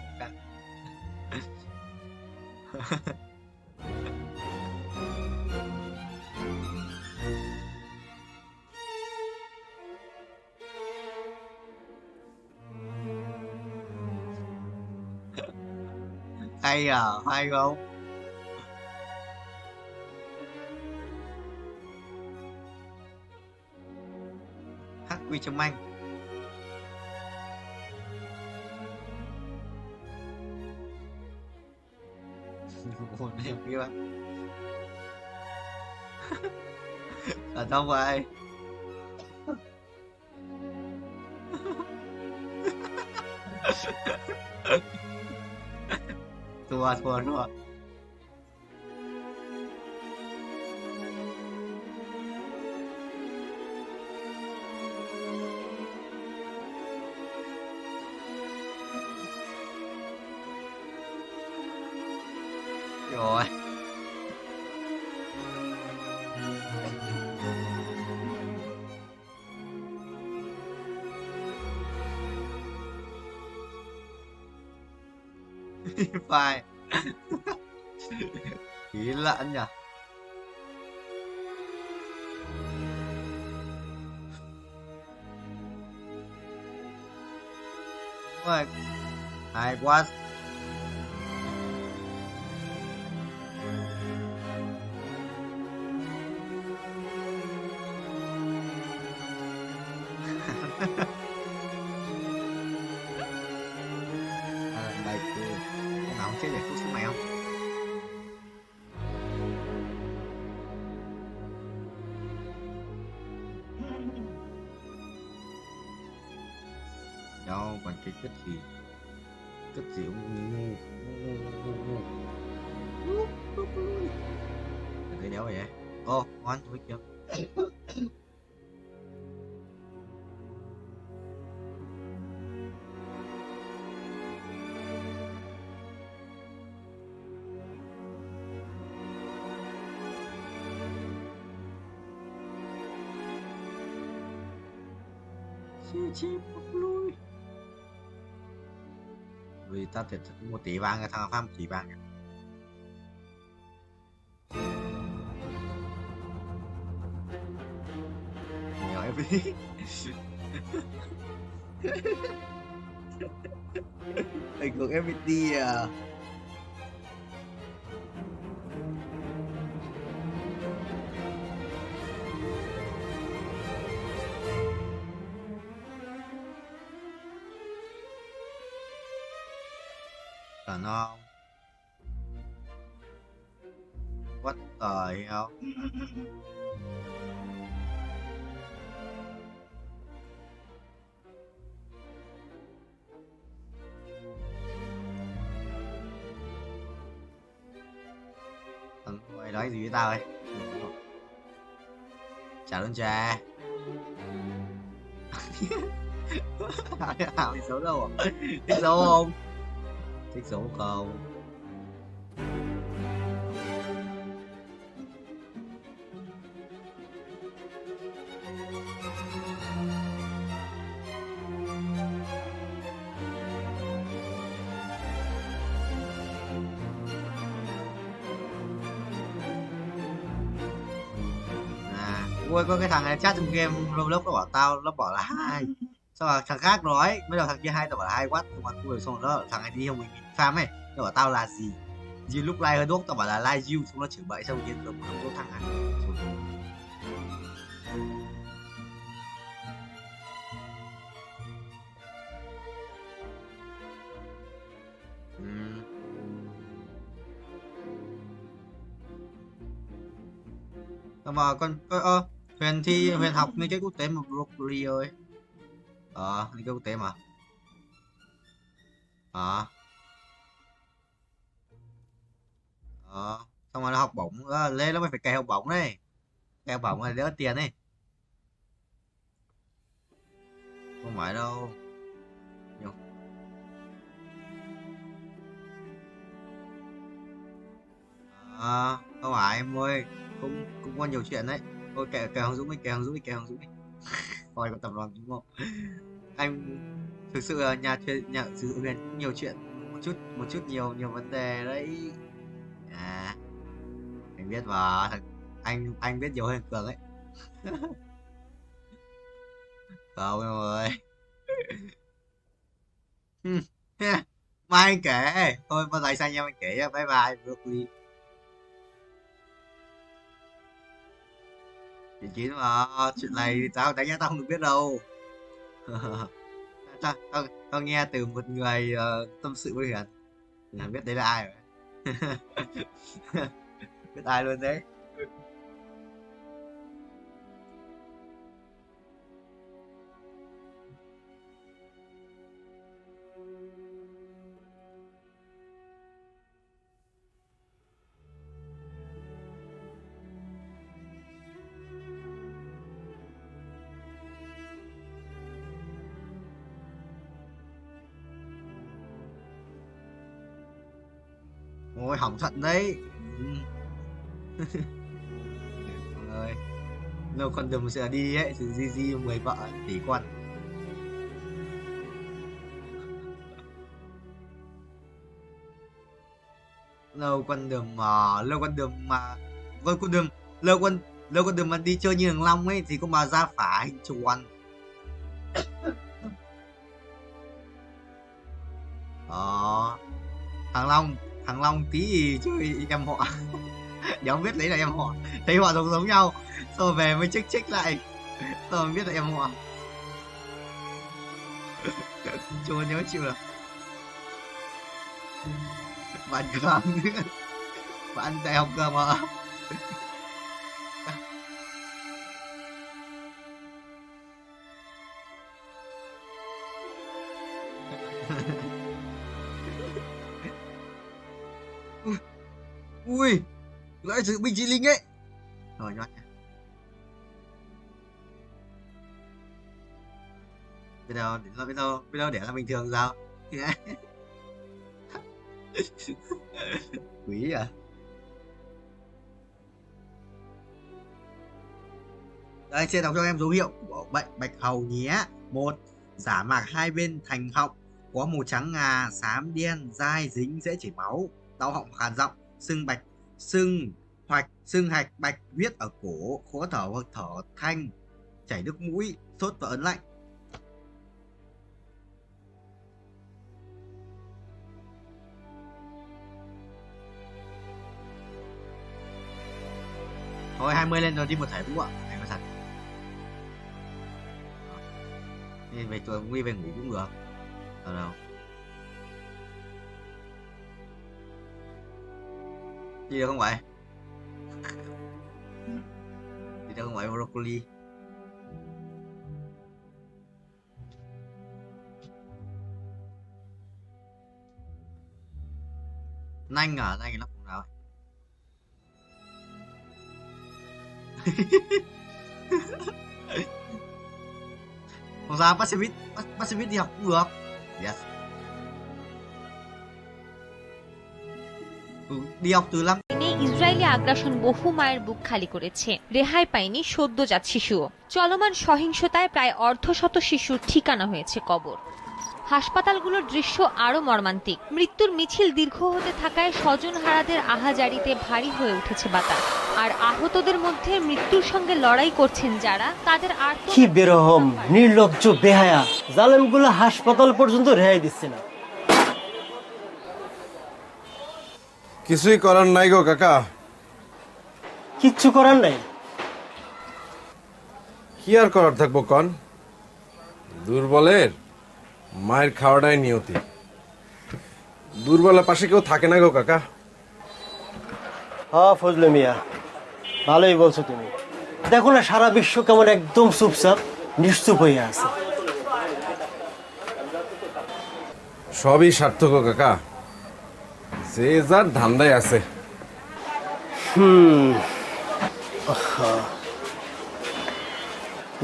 Hay à, hay không? Hắc quy trong anh. Một em kia bạn. Ở đâu vậy? Thua. Rồi. Phải. Ý lợn nhỉ? Rồi. Hay quá. Đây con nào chết để cứu sức mày không? Đâu còn cái cất gì ngu. Thấy đéo vậy? Ô, ngon thôi kìa. chim lui. Vì ta thiệt 1 tỷ vàng, cái thằng Phạm 1 tỷ vàng. Nhiều em đi. Anh cũng FPT à. No. What the hell? Thằng mày nói gì với tao ấy? Chào đơn trà. Mày xấu đâu à? Thích xấu không? Thích xấu không? Ui, có cái thằng này chat trong game Roblox nó bảo tao, nó bảo là 2. Xong rồi thằng khác nói, mới đầu thằng kia 2 tao bảo là 2 watt, xong rồi đó thằng này đi không mình farm ấy, nó bảo tao là gì? You look like a dog, tao bảo là like you, xong nó chửi bậy, xong rồi nó một thằng này. Mà con Huyền thi Huyền học liên kết quốc tế mà broccoli ơi. Liên kết quốc tế mà. Xong rồi nó học bổng, lên nó mới phải cày học bổng đấy. Cày học bổng là đỡ tiền ấy. Không phải đâu. Không phải em ơi, cũng có nhiều chuyện đấy. Thôi kệ Hoàng Dũng đi, kệ Hoàng Dũng đi. Coi có tập đoàn đúng không? Anh thực sự là nhà sử dụng Huyền cũng nhiều chuyện, một chút nhiều vấn đề đấy. Anh biết mà, anh biết nhiều hơn Cường ấy. Không em ơi. Mai anh kể, thôi bao giờ sang em anh kể nhá. Bye bye broccoli. Chín mà chuyện này tao đánh giá tao không được biết đâu. tao nghe từ một người tâm sự với Huyền, biết đấy là ai rồi. Biết ai luôn đấy. Ôi hỏng thuận đấy. Mọi người, no condom sẽ đi ấy, sự GG 10 vợ tỷ quân. Lâu condom mà lâu condom mà đi chơi như thằng Long ấy thì có mà ra phả hình chuồn. Thằng Long tí gì chơi em họ. Đéo biết lấy là em họ, thấy họ giống nhau, xong rồi về mới check lại, xong rồi biết là em họ. Chúa nhớ chịu là bạn cơm bạn đại học cơm hả? Ui, lại sự binh sĩ linh ấy. Rồi nhót nha. Biết đâu để là bình thường sao? Quý à. Đây, xin đọc cho em dấu hiệu của bệnh bạch hầu nhé. 1. Giả mạc hai bên thành họng, có màu trắng ngà, xám đen, dai, dính, dễ chảy máu, đau họng khàn giọng, sưng hạch bạch, viết ở cổ, khó thở hoặc thở thanh, chảy nước mũi, sốt và ớn lạnh. Thôi 20 lên rồi đi một thẻ Vũ ạ. Này có thật. Đi về chùa Nguy về ngủ cũng được. Đâu. Đi được không vậy? Đi được không vậy broccoli? Nanh à? Nanh nó cũng nào? Không sao, bắt xe buýt đi học cũng được. Yes. đi học তুললাম। Israeli আগ্রাসন বহু মায়ের বুক খালি করেছে। রেহাই পায়নি সদ্যজাত শিশুও। চলমান সহিংসতায় প্রায় অর্ধশত শিশুর ঠিকানা হয়েছে কবর। হাসপাতালগুলোর দৃশ্য আরো মর্মান্তিক। মৃত্যুর মিছিল দীর্ঘ হতে থাকায় স্বজনহারাদের আহাজারিতে ভারী হয়ে উঠেছে বাতাস। আর আহতদের মধ্যে মৃত্যুর সঙ্গে লড়াই করছেন যারা, তাদের আর কি বেরহম, নির্লজ্জ, বেহায়া জালেমগুলো হাসপাতাল পর্যন্ত রেহাই দিচ্ছে না। কিছুই করার নাই গো কাকা। কিচ্ছু করার নাই? কি আর করার থাকবো কন? দুর্বলের মায়ের খাওয়াটাই নিয়তি। দুর্বলের পাশে কেউ থাকে না গো কাকা। হ্যাঁ ফজলে মিয়া, ভালোই বলছো তুমি। দেখো না সারা বিশ্ব কেমন একদম চুপচাপ নিশ্চুপ হয়ে আছে। সবই সার্থক কাকা, যে যার ধান্দায় আছে।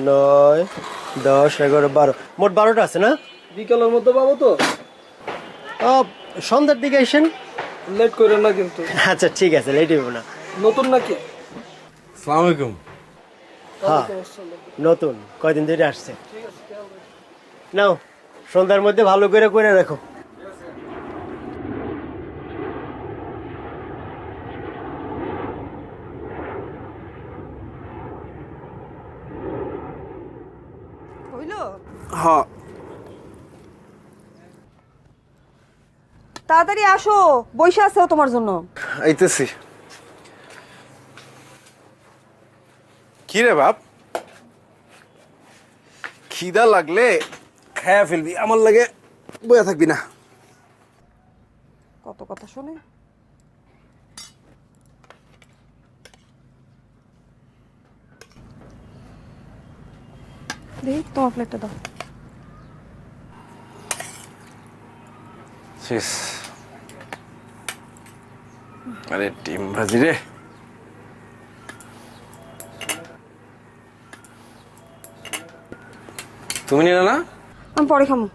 9, 10, 11, 12, মোট 12টা আছে না? বিকালের মধ্যে পাবো তো? সন্ধ্যার দিকে আসেন। লেট করেন না কিন্তু। আচ্ছা ঠিক আছে, লেট হইব না। নতুন নাকি? আসসালামু আলাইকুম। হ্যাঁ নতুন, কয়দিন ধরে আসছে। নাও সন্ধ্যার মধ্যে ভালো করে করে রাখো। হ্যাঁ তাড়াতাড়ি আসো, বইসা আছে তোমার জন্য। আইতেছি। কি রে বাপ, খিদা লাগলে খায়া ফেলবি, আমার লাগে বয়া থাকবি না। কত কথা শুনে। দেখি তোমার প্লেটটা দাও। শেষ। আরে ডিম ভাজি রে। তুমি নিলে না? আমি পরে খাবো।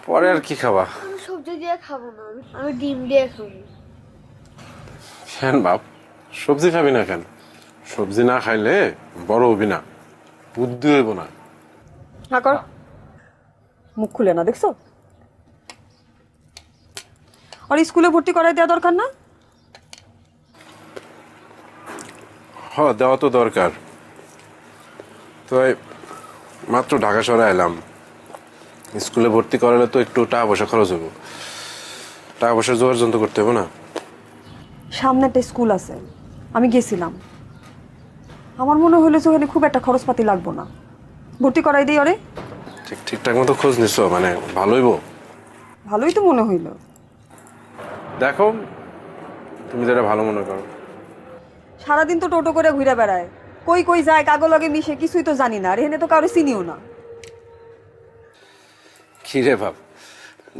পরে আর কি খাবা? আমি সবজি দিয়ে খাবো না, আমি ডিম দিয়ে খাবো। কেন বাপ, সবজি খাবি না কেন? সবজি না খাইলে বড় হবি না, বুদ্ধি হইব না। হ্যাঁ কর, মুখ খুলে না দেখছো? আর স্কুলে ভর্তি করাই দেওয়া দরকার না? হ্যাঁ দেওয়া তো দরকার। তো মাত্র ঢাকা শহরে এলাম, স্কুলে ভর্তি করালে তো একটু টাকা পয়সা খরচ হবো। টাকা পয়সা জোগাড় যন্ত্র করতে হবে না? সামনে একটা স্কুল আছে, আমি গেছিলাম। আমার মনে হলো যে ওখানে খুব একটা খরচপাতি লাগবো না, ভর্তি করাই দিই। আরে ঠিকঠাক মতো খোঁজ নিছো? মানে ভালো হইব? ভালোই তো মনে হইলো। দেখো তুমি যেটা ভালো মনে করো। সারাদিন তো টোটো করে ঘুরে বেড়ায়, কই কই যায়, কাগো লগে মিশে, কিছুই তো জানি না। আর এখানে তো কারো চিনিও না। কি রে বাপ,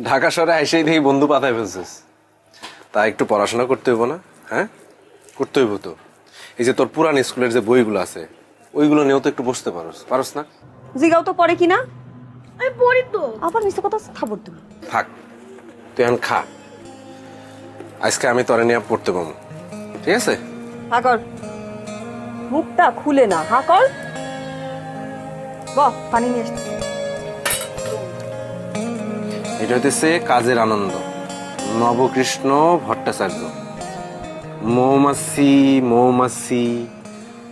ঢাকা শহরে এসেই দেখি বন্ধু পাতায় ফেলছিস। তা একটু পড়াশোনা করতে হইব না? হ্যাঁ করতে হইব তো। এই যে তোর পুরান স্কুলের যে বইগুলো আছে, ওইগুলো নিয়েও তো একটু বসতে পারস না? জিগাও তো পড়ে কিনা? আমি পড়ি তো। আবার মিছে কথা থাবর তুমি। থাক, তুই এখন খা, আজকে আমি তোরে নিয়ে পড়তে পাবো, ঠিক আছে? হা কর, মুখটা খুলে না, হা কর। পানি নিয়ে আসতে। এটা হইতেছে কাজের আনন্দ, নবকৃষ্ণ ভট্টাচার্য। মৌমাছি মৌমাছি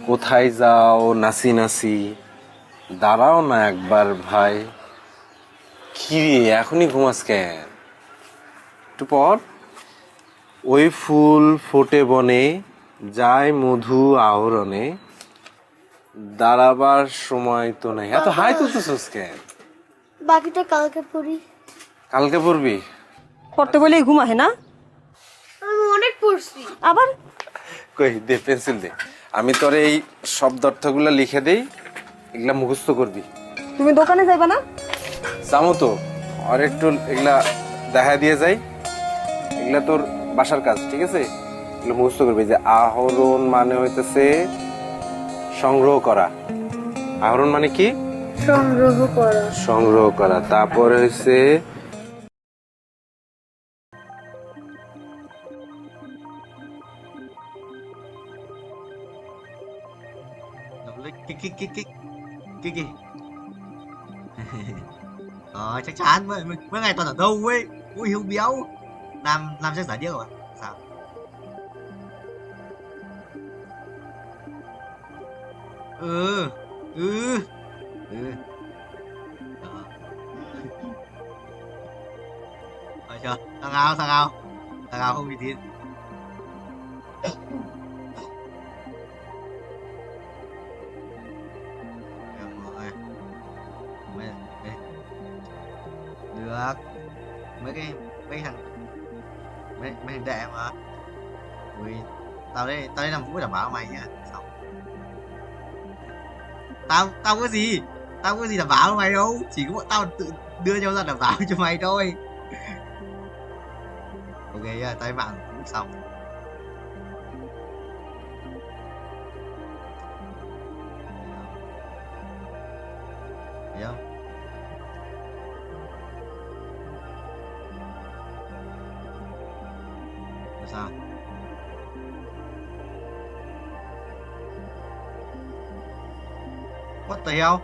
কোথায় যাও নাচি নাচি, দাঁড়াও না একবার ভাই। কি রে এখনই ঘুমাস কেন? একটু পর। ওই ফুল ফোটে বনে, যায় মধু আহরণে, দাঁড়াবার সময় তো নাই। এত হাই তুলতেছিস কেন? বাকিটা কালকে পড়ি। কালকে পড়বি? পড়তে বলেই ঘুমাহে না? আমি অনেক পড়ছি। আবার কই দে পেন্সিল দে, আমি তোর এই শব্দ অর্থগুলো লিখে দেই, এগুলা মুখস্থ করবি। তুমি দোকানে যাইবা না? যাবো তো, আর একটু এগুলা দেখা দিয়ে যাই। এগুলা তোর বাসার কাজ, ঠিক আছে? এগুলো মুখস্থ করবি। যে আহরণ মানে হইতেছে সংগ্রহ করা। আহরণ মানে কি? সংগ্রহ করা। সংগ্রহ করা। তারপরে হইছে Cái chắc chắn mấy ngày toàn ở đâu ấy. Ui Hiếu béo làm chắc giả điếc rồi. Sao? Ừ. Đó. Rồi chưa? Thằng ao không uy tín. Được mấy thằng đệ mà. Ui tao đây làm vũ đảm bảo mày nha. Xong tao có gì đảm bảo mày đâu, chỉ có bọn tao tự đưa nhau ra đảm bảo cho mày thôi. Ok nhá, tao mạng cũng xong. Thấy không? Sao? What the hell?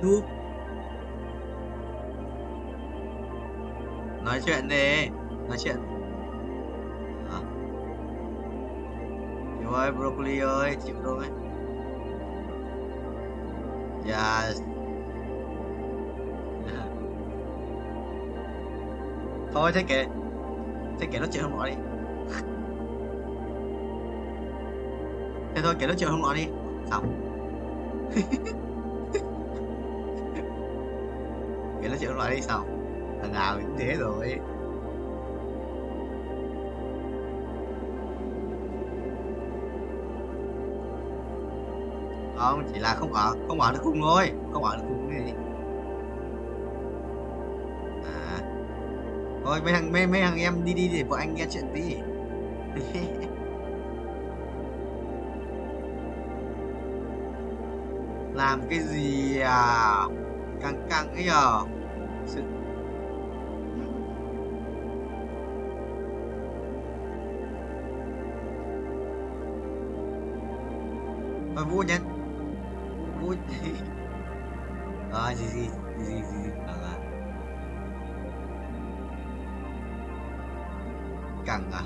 Đúp. Nói chuyện đi, nói chuyện. Chịu ơi, broccoli ơi, chịu rồi. Yes. Thôi thế kể nói chuyện không nói đi. Thế thôi kể nói chuyện không nói đi. Xong. Kể nói chuyện không nói đi xong. Thằng nào cũng thế rồi. Không, chỉ là không ở được cùng thôi, không ở được cùng cái gì. À, thôi mấy thằng em đi để bọn anh nghe chuyện tí. Làm cái gì à? Căng ấy à? Thôi vui nhé. Vui. Gì căng à?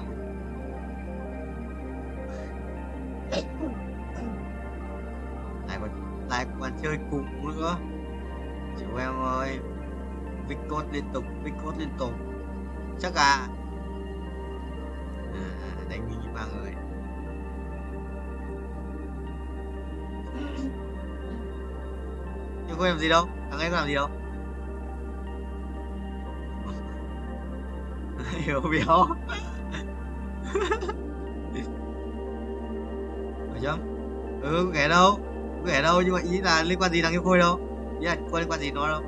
Lại còn chơi cùng nữa. Chịu em ơi. Vic code liên tục. Chắc à? Đánh mình ba người. Nhưng không làm gì đâu, thằng ấy có làm gì đâu. Hiểu béo. Phải chứ? Kể đâu nhưng mà ý là liên quan gì thằng yêu Khôi đâu. Ý là có liên quan gì nó đâu.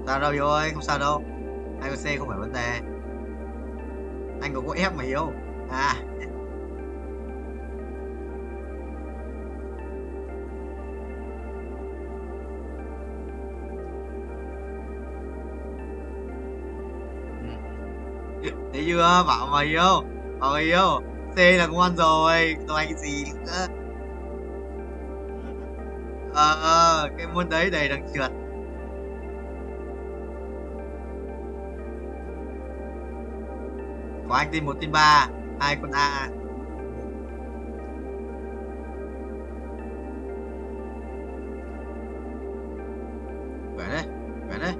Sao đâu Hiếu ơi, không sao đâu. 2C không phải vấn đề. Anh có ép mà Hiếu. À. Thấy chưa? Bảo mà Hiếu. Bảo mà Hiếu. C là ngon rồi. Rồi anh cái gì nữa. Cái môn đấy đầy đằng trượt. Có anh tin 1 tin 3, 2 con A. Khỏe đấy, khỏe đấy.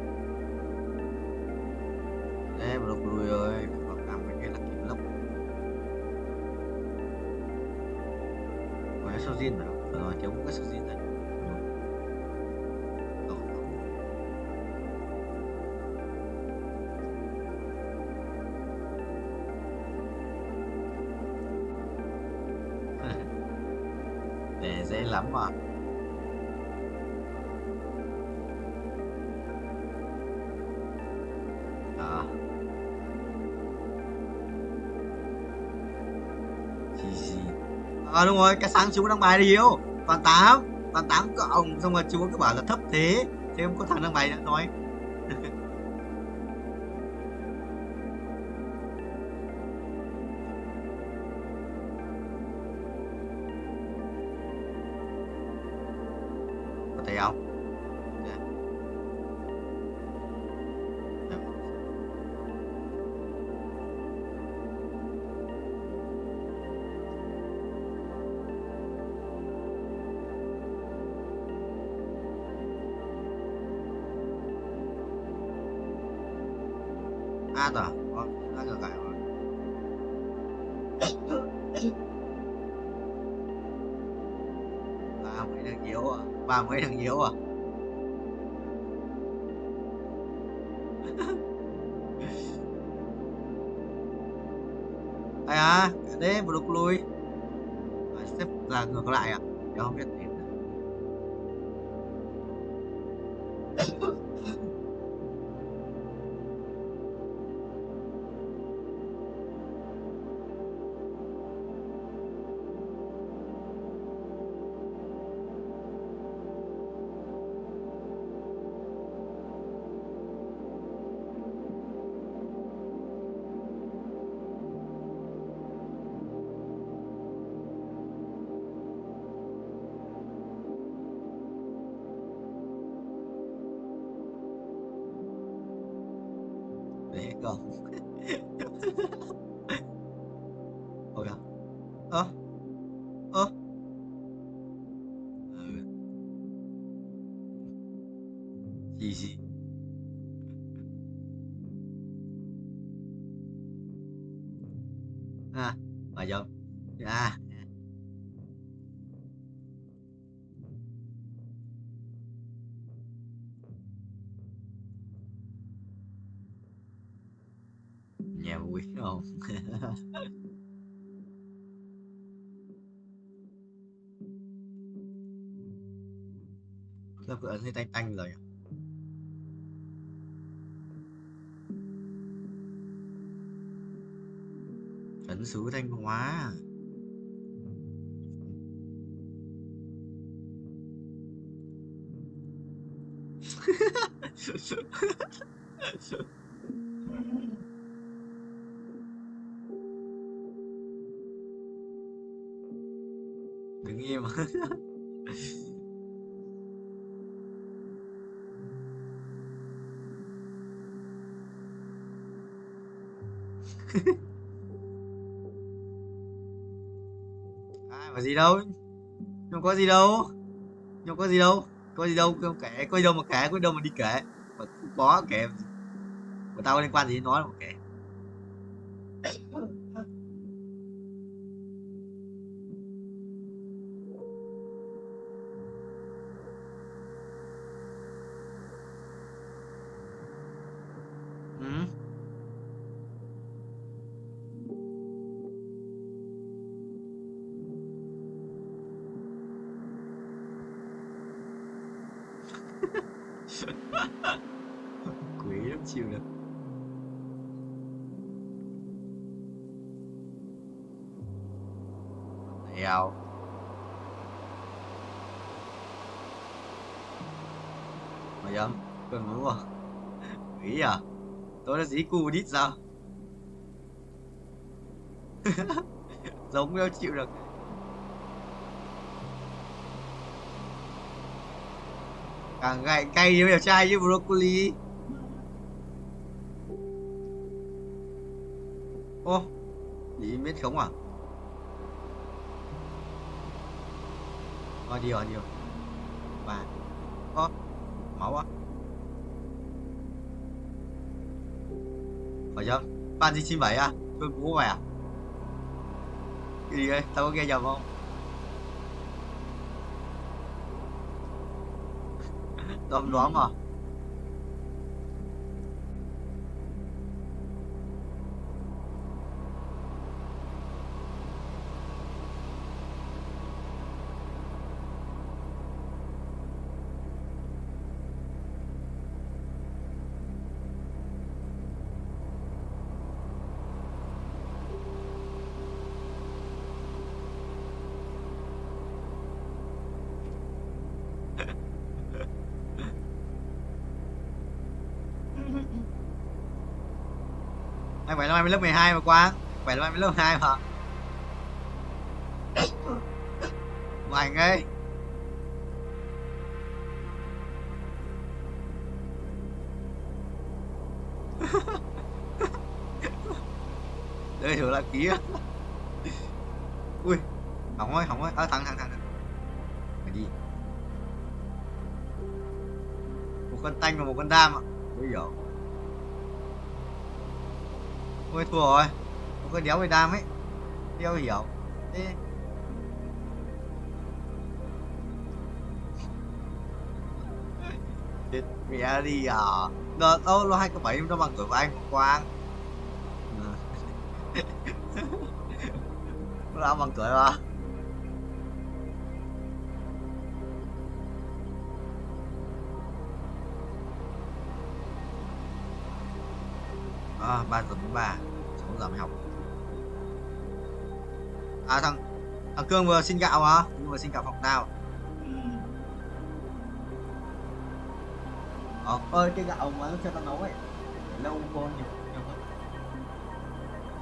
Đây mà lục lùi rồi, phải làm cái kia là kịp lốc. Khỏe sâu zin nào, rồi chống cái sâu zin này. Để dễ lắm mà. Đó. Gì. Đúng rồi, cái sáng chú đăng bài đi Hiếu. Toàn 8 cộng, xong rồi chú cứ bảo là thấp thế. Thế không có thằng đăng bài nữa thôi. Thấy không? À rồi, đã được cải rồi. Ba mấy thằng Hiếu à? Ba mấy thằng Hiếu à? Ai à? Đấy, một lúc lui. Xếp là ngược lại à? Để không biết gì. Để không. Ôi à. Gì. À, mà giống. À. Nhà vui không? Sao cứ ấn thấy tanh tanh rồi. Ấn xứ Thanh Hóa. Đứng im. Có gì đâu, không có gì đâu, không có gì đâu, có gì đâu, không kể, có gì đâu mà kể, có gì đâu mà đi kể, mà không có kể, mà tao có liên quan gì đến nó đâu mà kể. Quý lắm chịu được. kẹo. Mà dân, cơn ngủ à? Nghĩ à? Tôi là dĩ cu đít sao? Giống nhau chịu được. Càng gậy cay như đẹp trai như broccoli. Ô, đi biết không à? Đi rồi. Và ô, máu á. Phải chưa? Ban gì 97 à? Tôi bố mày à? Cái gì đây? Tao có nghe nhầm không? Đoán mà. Vậy là mày lớp 12 mà Quang. Vậy là mày lớp 12 mà. Hoành ơi. Đây thử là ký á. Ui, Hỏng ơi. Thằng. Mày đi. Một con tanh và một con đam ạ. Bây giờ ôi thua rồi, một cái đéo về đam ấy, đéo hiểu. Thế chết mẹ đi à? Nó 2 cái 7 nó bằng tuổi của anh Quang. Nó đã bằng tuổi mà. À, 3 giờ 3, 6 giờ mới học. À thằng Cương vừa xin gạo hả? Vừa xin gạo học nào? Ơi cái gạo mà nó cho tao nấu ấy, lâu vô nhiều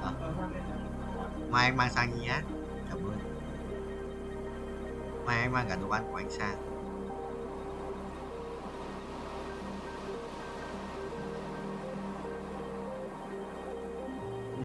hơn. Mai anh mang sang nhé. Cảm ơn. Mai anh mang cả đồ ăn của anh sang.